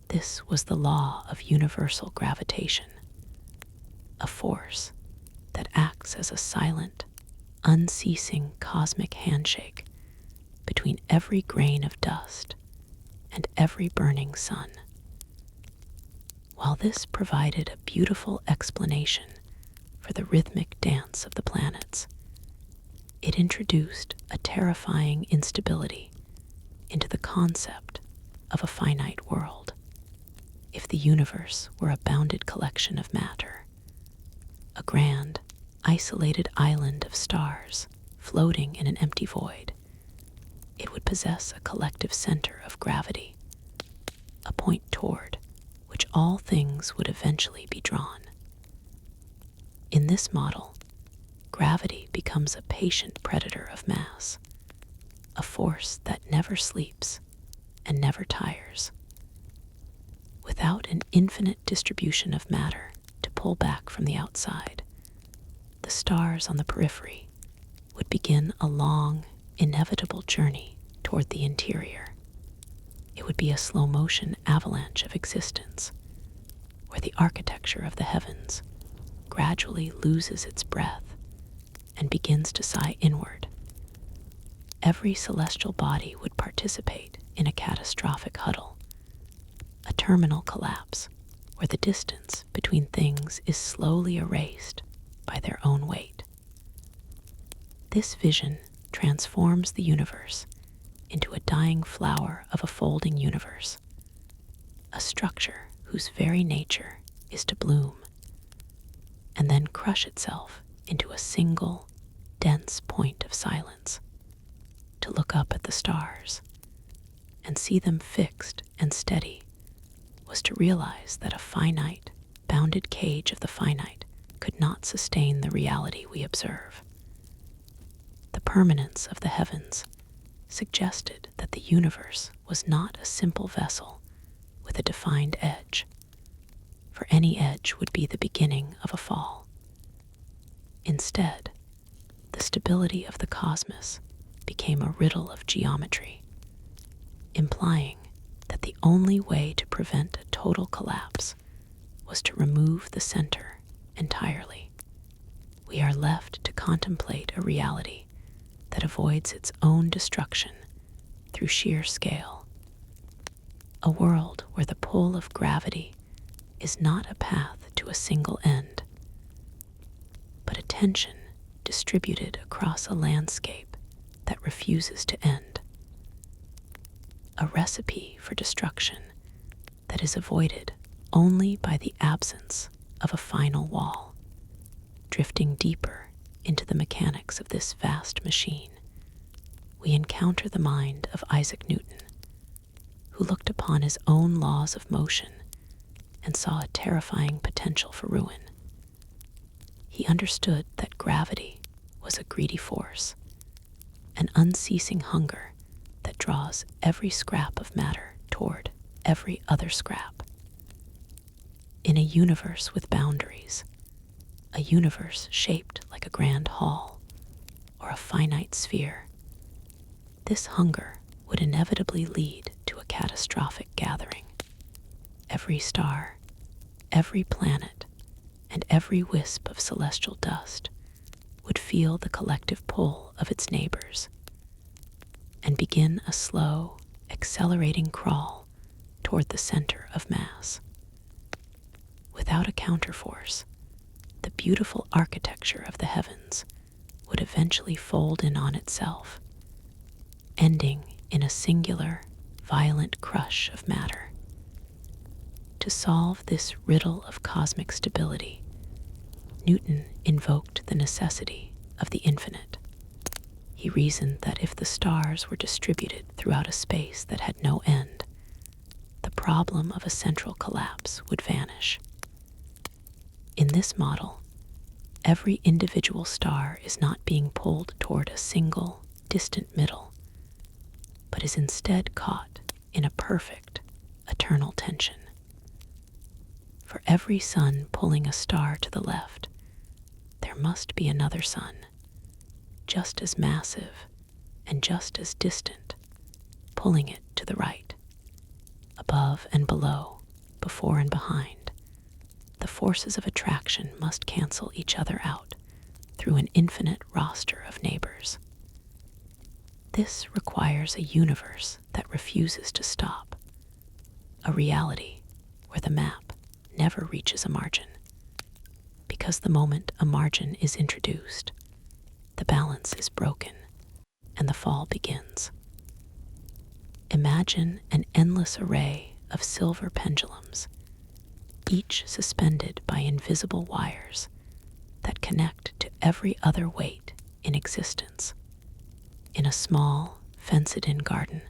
This was the law of universal gravitation, a force that acts as a silent, unceasing cosmic handshake between every grain of dust and every burning sun. While this provided a beautiful explanation for the rhythmic dance of the planets, it introduced a terrifying instability into the concept of a finite world. If the universe were a bounded collection of matter, a grand, isolated island of stars floating in an empty void, it would possess a collective center of gravity, a point toward which all things would eventually be drawn. In this model, gravity becomes a patient predator of mass, a force that never sleeps and never tires. Without an infinite distribution of matter to pull back from the outside, the stars on the periphery would begin a long, inevitable journey toward the interior. It would be a slow-motion avalanche of existence, where the architecture of the heavens gradually loses its breath and begins to sigh inward. Every celestial body would participate in a catastrophic huddle, a terminal collapse where the distance between things is slowly erased by their own weight. This vision transforms the universe into a dying flower of a folding universe, a structure whose very nature is to bloom, and then crush itself into a single, dense point of silence. To look up at the stars and see them fixed and steady was to realize that a finite, bounded cage of the finite could not sustain the reality we observe. The permanence of the heavens suggested that the universe was not a simple vessel with a defined edge, for any edge would be the beginning of a fall. Instead, the stability of the cosmos became a riddle of geometry, implying that the only way to prevent a total collapse was to remove the center entirely. We are left to contemplate a reality that avoids its own destruction through sheer scale, a world where the pull of gravity is not a path to a single end, but a tension distributed across a landscape that refuses to end, a recipe for destruction that is avoided only by the absence of a final wall. Drifting deeper into the mechanics of this vast machine, we encounter the mind of Isaac Newton, who looked upon his own laws of motion and saw a terrifying potential for ruin. He understood that gravity was a greedy force, an unceasing hunger that draws every scrap of matter toward every other scrap. In a universe with boundaries, a universe shaped like a grand hall or a finite sphere, this hunger would inevitably lead to a catastrophic gathering. Every star, every planet, and every wisp of celestial dust would feel the collective pull of its neighbors and begin a slow, accelerating crawl toward the center of mass. Without a counterforce, the beautiful architecture of the heavens would eventually fold in on itself, ending in a singular, violent crush of matter. To solve this riddle of cosmic stability, Newton invoked the necessity of the infinite. He reasoned that if the stars were distributed throughout a space that had no end, the problem of a central collapse would vanish. In this model, every individual star is not being pulled toward a single, distant middle, but is instead caught in a perfect, eternal tension. For every sun pulling a star to the left, there must be another sun, just as massive and just as distant, pulling it to the right. Above and below, before and behind, the forces of attraction must cancel each other out through an infinite roster of neighbors. This requires a universe that refuses to stop, a reality where the map never reaches a margin, because the moment a margin is introduced, the balance is broken and the fall begins. Imagine an endless array of silver pendulums, each suspended by invisible wires that connect to every other weight in existence. In a small, fenced-in garden,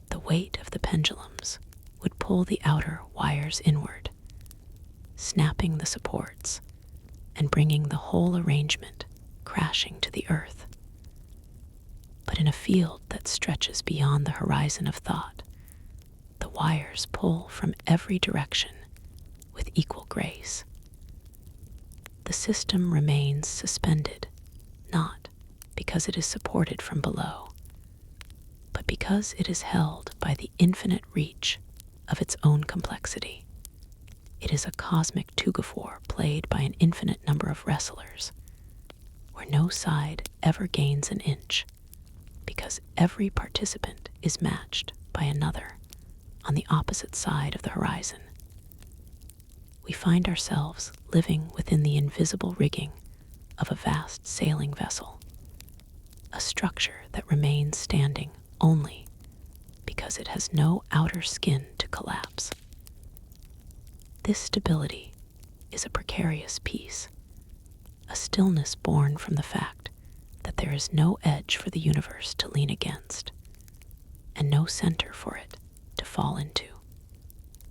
the weight of the pendulums would pull the outer wires inward, snapping the supports and bringing the whole arrangement crashing to the earth. But in a field that stretches beyond the horizon of thought, the wires pull from every direction with equal grace. The The system remains suspended, not because it is supported from below, but because it is held by the infinite reach of its own complexity. It is a cosmic tugaphor played by an infinite number of wrestlers, where no side ever gains an inch, because every participant is matched by another on the opposite side of the horizon. We find ourselves living within the invisible rigging of a vast sailing vessel, a structure that remains standing only because it has no outer skin to collapse. This stability is a precarious peace, a stillness born from the fact that there is no edge for the universe to lean against, and no center for it to fall into.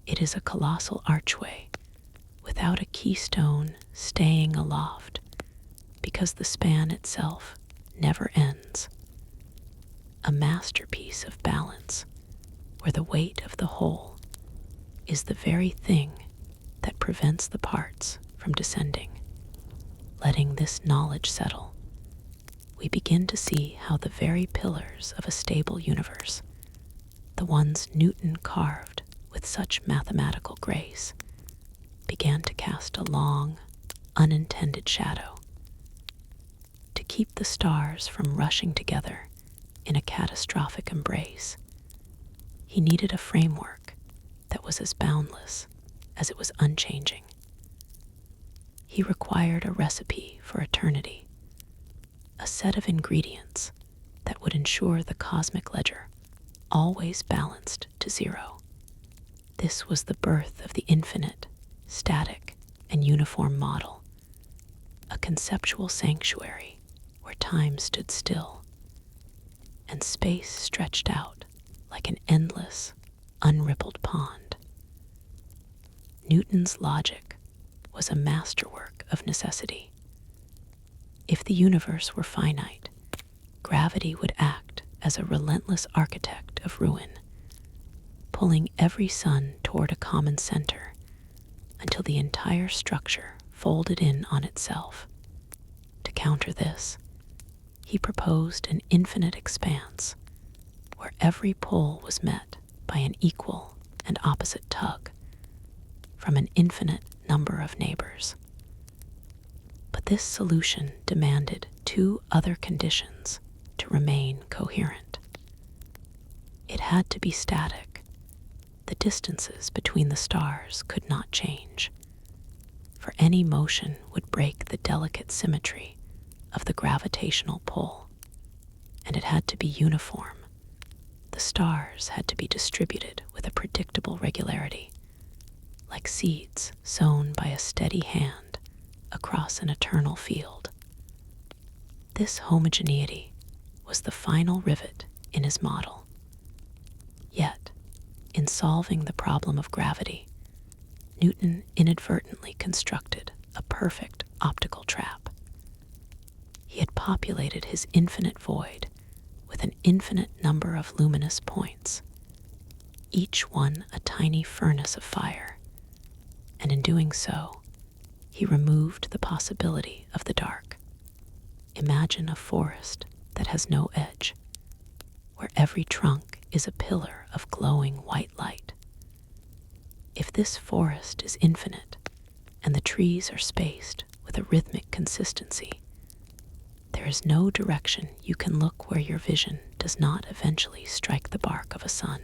It is a colossal archway without a keystone staying aloft, because the span itself never ends. A masterpiece of balance, where the weight of the whole is the very thing that prevents the parts from descending. Letting this knowledge settle, we begin to see how the very pillars of a stable universe, the ones Newton carved with such mathematical grace, began to cast a long, unintended shadow. To keep the stars from rushing together in a catastrophic embrace, he needed a framework that was as boundless as it was unchanging. He required a recipe for eternity, a set of ingredients that would ensure the cosmic ledger always balanced to zero. This was the birth of the infinite, static, and uniform model, a conceptual sanctuary where time stood still and space stretched out like an endless, unrippled pond. Newton's logic was a masterwork of necessity. If the universe were finite, gravity would act as a relentless architect of ruin, pulling every sun toward a common center until the entire structure folded in on itself. To counter this, he proposed an infinite expanse where every pull was met by an equal and opposite tug from an infinite number of neighbors. But this solution demanded two other conditions to remain coherent. It had to be static. The distances between the stars could not change, for any motion would break the delicate symmetry of the gravitational pull, and it had to be uniform. The stars had to be distributed with a predictable regularity, like seeds sown by a steady hand across an eternal field. This homogeneity was the final rivet in his model. Yet, in solving the problem of gravity, Newton inadvertently constructed a perfect optical trap. He had populated his infinite void with an infinite number of luminous points, each one a tiny furnace of fire, and in doing so, he removed the possibility of the dark. Imagine a forest that has no edge, where every trunk is a pillar of glowing white light. If this forest is infinite, and the trees are spaced with a rhythmic consistency, there is no direction you can look where your vision does not eventually strike the bark of a sun.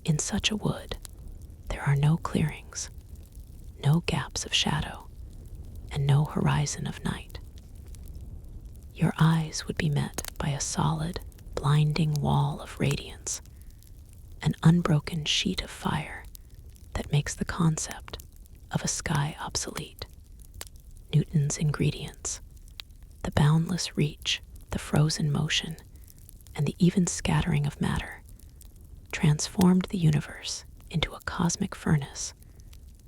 In such a wood, there are no clearings, no gaps of shadow, and no horizon of night. Your eyes would be met by a solid, blinding wall of radiance, an unbroken sheet of fire that makes the concept of a sky obsolete. Newton's ingredients, the boundless reach, the frozen motion, and the even scattering of matter, transformed the universe into a cosmic furnace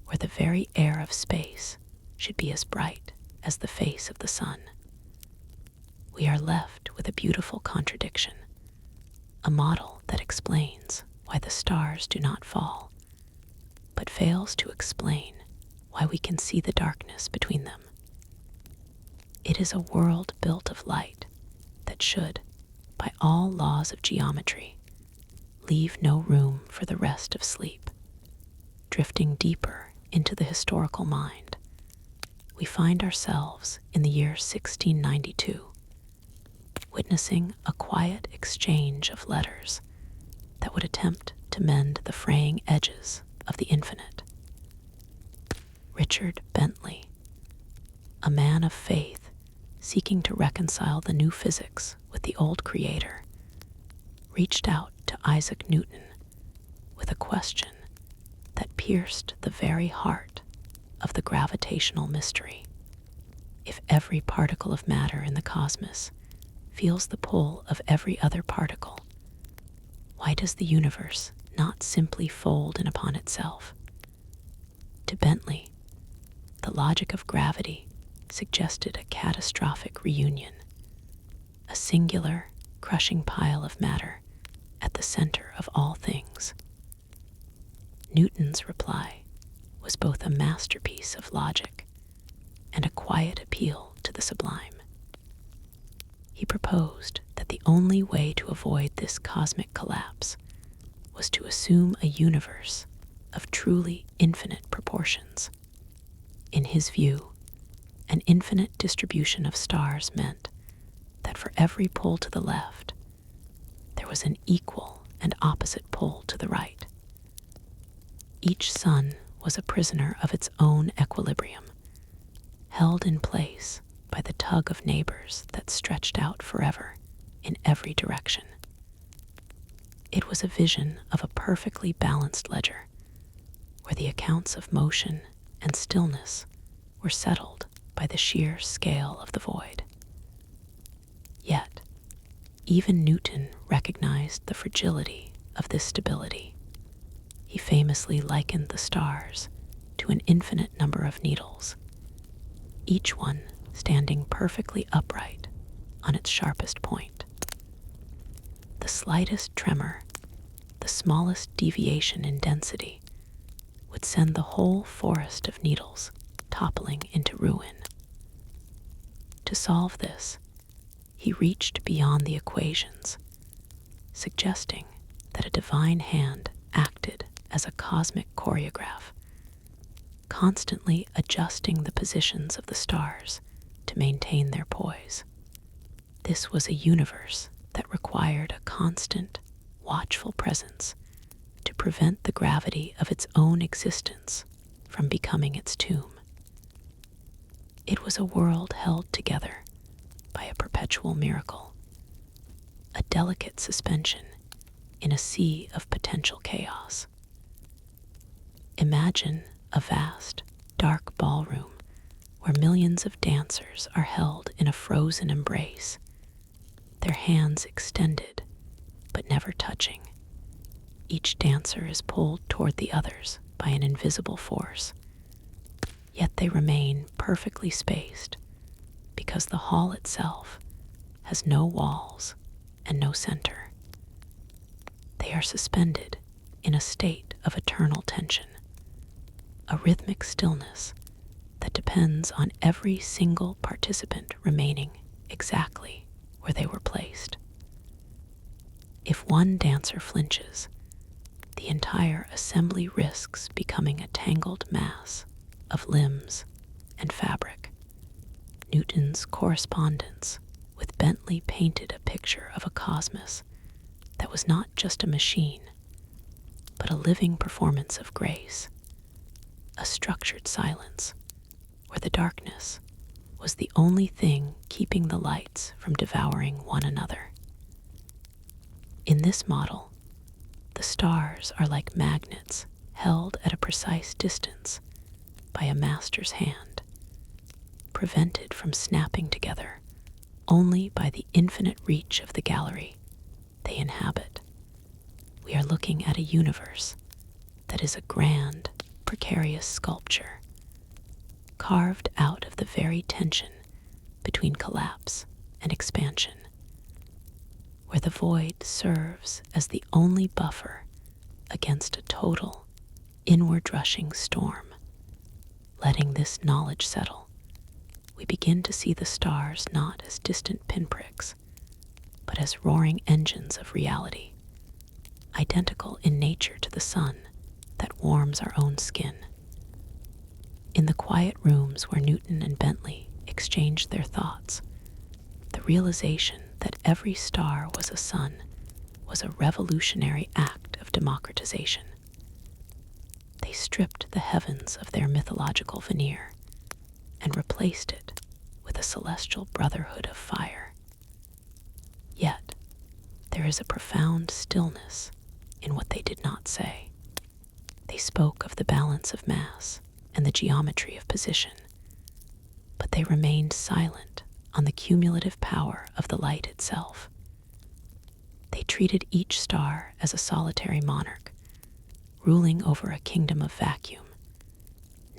where the very air of space should be as bright as the face of the sun. We are left with a beautiful contradiction, a model that explains why the stars do not fall, but fails to explain why we can see the darkness between them. It is a world built of light that should, by all laws of geometry, leave no room for the rest of sleep. Drifting deeper into the historical mind, we find ourselves in the year 1692, witnessing a quiet exchange of letters that would attempt to mend the fraying edges of the infinite. Richard Bentley, a man of faith seeking to reconcile the new physics with the old creator, reached out to Isaac Newton with a question that pierced the very heart of the gravitational mystery. If every particle of matter in the cosmos feels the pull of every other particle, why does the universe not simply fold in upon itself? To Bentley, the logic of gravity suggested a catastrophic reunion, a singular, crushing pile of matter at the center of all things. Newton's reply was both a masterpiece of logic and a quiet appeal to the sublime. He proposed that the only way to avoid this cosmic collapse was to assume a universe of truly infinite proportions. In his view, an infinite distribution of stars meant that for every pull to the left, there was an equal and opposite pull to the right. Each sun was a prisoner of its own equilibrium, held in place by the tug of neighbors that stretched out forever in every direction. It was a vision of a perfectly balanced ledger, where the accounts of motion and stillness were settled by the sheer scale of the void. Yet, even Newton recognized the fragility of this stability. He famously likened the stars to an infinite number of needles, each one standing perfectly upright on its sharpest point. The slightest tremor, the smallest deviation in density, would send the whole forest of needles toppling into ruin. To solve this, he reached beyond the equations, suggesting that a divine hand acted as a cosmic choreograph, constantly adjusting the positions of the stars to maintain their poise. This was a universe that required a constant, watchful presence to prevent the gravity of its own existence from becoming its tomb. It was a world held together by a perpetual miracle, a delicate suspension in a sea of potential chaos. Imagine a vast, dark ballroom where millions of dancers are held in a frozen embrace, their hands extended but never touching. Each dancer is pulled toward the others by an invisible force, yet they remain perfectly spaced because the hall itself has no walls and no center. They are suspended in a state of eternal tension, a rhythmic stillness that depends on every single participant remaining exactly where they were placed. If one dancer flinches, the entire assembly risks becoming a tangled mass of limbs and fabric. Newton's correspondence with Bentley painted a picture of a cosmos that was not just a machine, but a living performance of grace, a structured silence where the darkness was the only thing keeping the lights from devouring one another. In this model, the stars are like magnets held at a precise distance by a master's hand, prevented from snapping together only by the infinite reach of the gallery they inhabit. We are looking at a universe that is a grand, precarious sculpture, carved out of the very tension between collapse and expansion, where the void serves as the only buffer against a total, inward-rushing storm, Letting this knowledge settle, we begin to see the stars not as distant pinpricks, but as roaring engines of reality, identical in nature to the sun that warms our own skin. In the quiet rooms where Newton and Bentley exchanged their thoughts, the realization that every star was a sun was a revolutionary act of democratization. They stripped the heavens of their mythological veneer and replaced it with a celestial brotherhood of fire. Yet, there is a profound stillness in what they did not say. They spoke of the balance of mass and the geometry of position, but they remained silent on the cumulative power of the light itself. They treated each star as a solitary monarch, ruling over a kingdom of vacuum,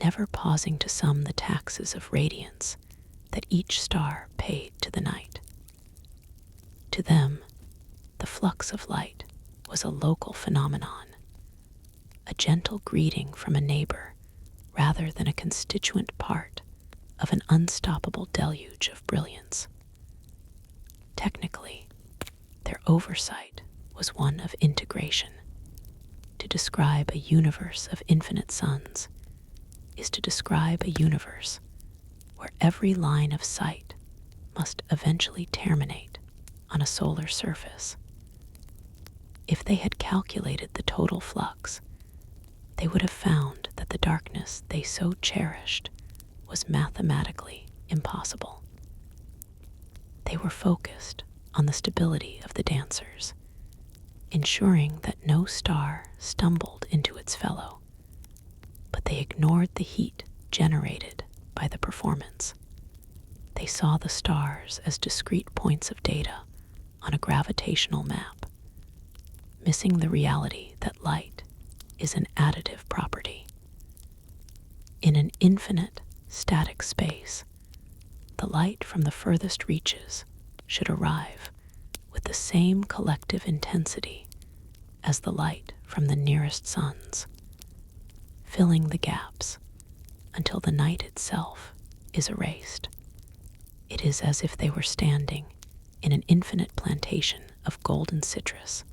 never pausing to sum the taxes of radiance that each star paid to the night. To them, the flux of light was a local phenomenon, a gentle greeting from a neighbor rather than a constituent part of an unstoppable deluge of brilliance. Technically, their oversight was one of integration. To describe a universe of infinite suns is to describe a universe where every line of sight must eventually terminate on a solar surface. If they had calculated the total flux, they would have found that the darkness they so cherished was mathematically impossible. They were focused on the stability of the dancers, ensuring that no star stumbled into its fellow, but they ignored the heat generated by the performance. They saw the stars as discrete points of data on a gravitational map, missing the reality that light is an additive property. In an infinite, static space, the light from the furthest reaches should arrive with the same collective intensity as the light from the nearest suns, filling the gaps until the night itself is erased. It is as if they were standing in an infinite plantation of golden citrus,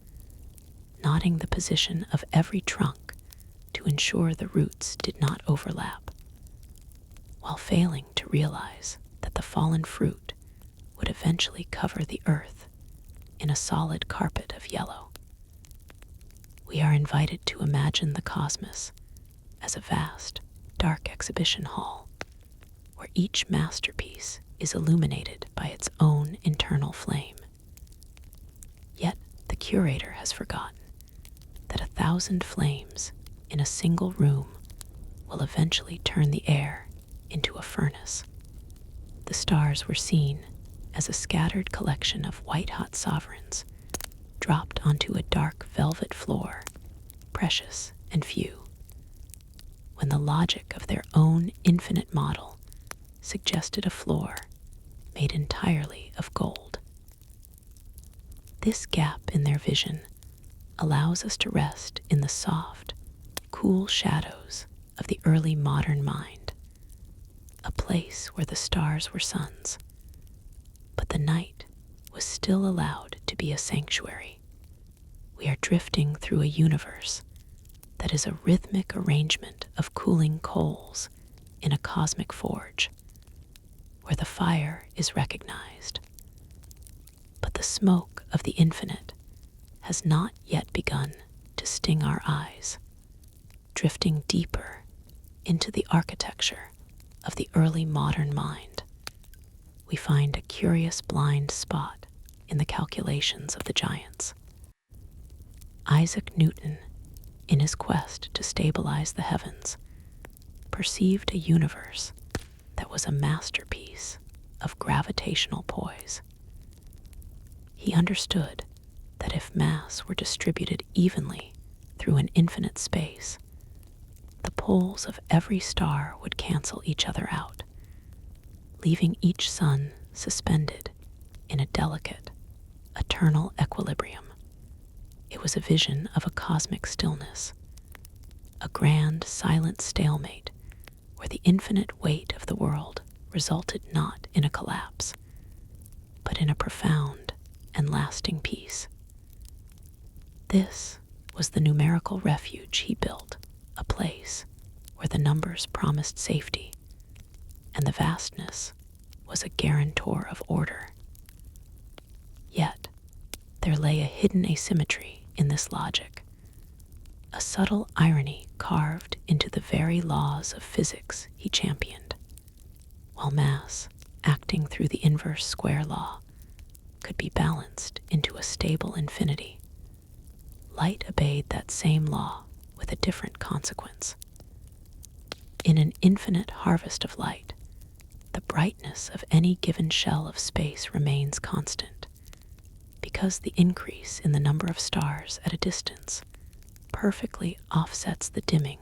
noting the position of every trunk to ensure the roots did not overlap, while failing to realize that the fallen fruit would eventually cover the earth in a solid carpet of yellow. We are invited to imagine the cosmos as a vast, dark exhibition hall, where each masterpiece is illuminated by its own internal flame. Yet the curator has forgotten that 1,000 flames in a single room will eventually turn the air into a furnace. The stars were seen as a scattered collection of white-hot sovereigns dropped onto a dark velvet floor, precious and few, when the logic of their own infinite model suggested a floor made entirely of gold. This gap in their vision allows us to rest in the soft, cool shadows of the early modern mind, a place where the stars were suns, but the night was still allowed to be a sanctuary. We are drifting through a universe that is a rhythmic arrangement of cooling coals in a cosmic forge, where the fire is recognized, but the smoke of the infinite has not yet begun to sting our eyes. Drifting deeper into the architecture of the early modern mind, we find a curious blind spot in the calculations of the giants. Isaac Newton, in his quest to stabilize the heavens, perceived a universe that was a masterpiece of gravitational poise. He understood that if mass were distributed evenly through an infinite space, the poles of every star would cancel each other out, leaving each sun suspended in a delicate, eternal equilibrium. It was a vision of a cosmic stillness, a grand, silent stalemate where the infinite weight of the world resulted not in a collapse, but in a profound and lasting peace. This was the numerical refuge he built, a place where the numbers promised safety, and the vastness was a guarantor of order. Yet, there lay a hidden asymmetry in this logic, a subtle irony carved into the very laws of physics he championed. While mass, acting through the inverse square law, could be balanced into a stable infinity, light obeyed that same law with a different consequence. In an infinite harvest of light, the brightness of any given shell of space remains constant, because the increase in the number of stars at a distance perfectly offsets the dimming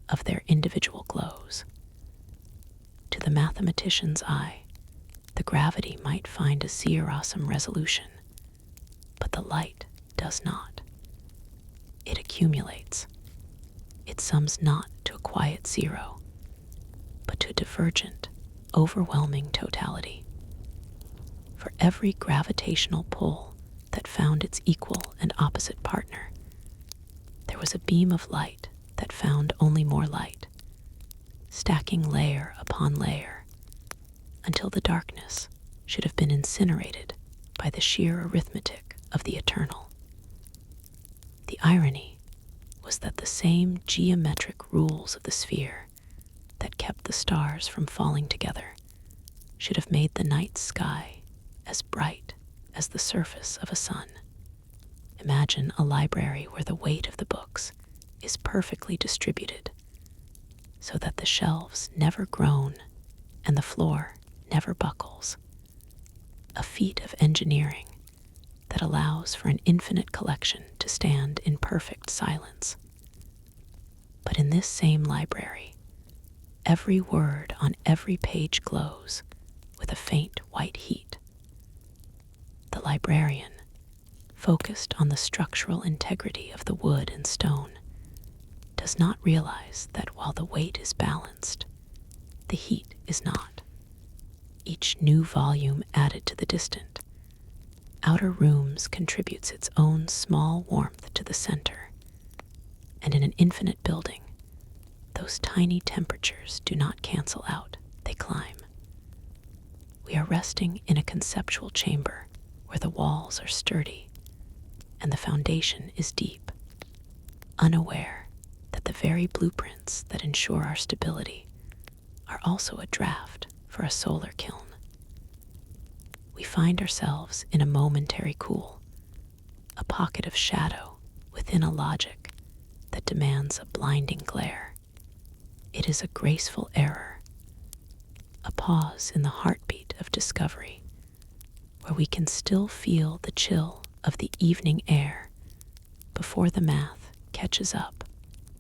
of their individual glows. To the mathematician's eye, the gravity might find a zero-sum resolution, but the light does not. It accumulates. It sums not to a quiet zero, but to a divergent, overwhelming totality. For every gravitational pull that found its equal and opposite partner, there was a beam of light that found only more light, stacking layer upon layer, until the darkness should have been incinerated by the sheer arithmetic of the eternal. The irony was that the same geometric rules of the sphere that kept the stars from falling together should have made the night sky as bright as the surface of a sun. Imagine a library where the weight of the books is perfectly distributed, so that the shelves never groan and the floor never buckles. A feat of engineering that allows for an infinite collection to stand in perfect silence. But in this same library, every word on every page glows with a faint white heat. The librarian, focused on the structural integrity of the wood and stone, does not realize that while the weight is balanced, the heat is not. Each new volume added to the distant outer rooms contributes its own small warmth to the center, and in an infinite building, those tiny temperatures do not cancel out, they climb. We are resting in a conceptual chamber where the walls are sturdy and the foundation is deep, unaware that the very blueprints that ensure our stability are also a draft for a solar kiln. We find ourselves in a momentary cool, a pocket of shadow within a logic that demands a blinding glare. It is a graceful error, a pause in the heartbeat of discovery, where we can still feel the chill of the evening air before the math catches up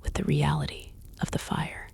with the reality of the fire.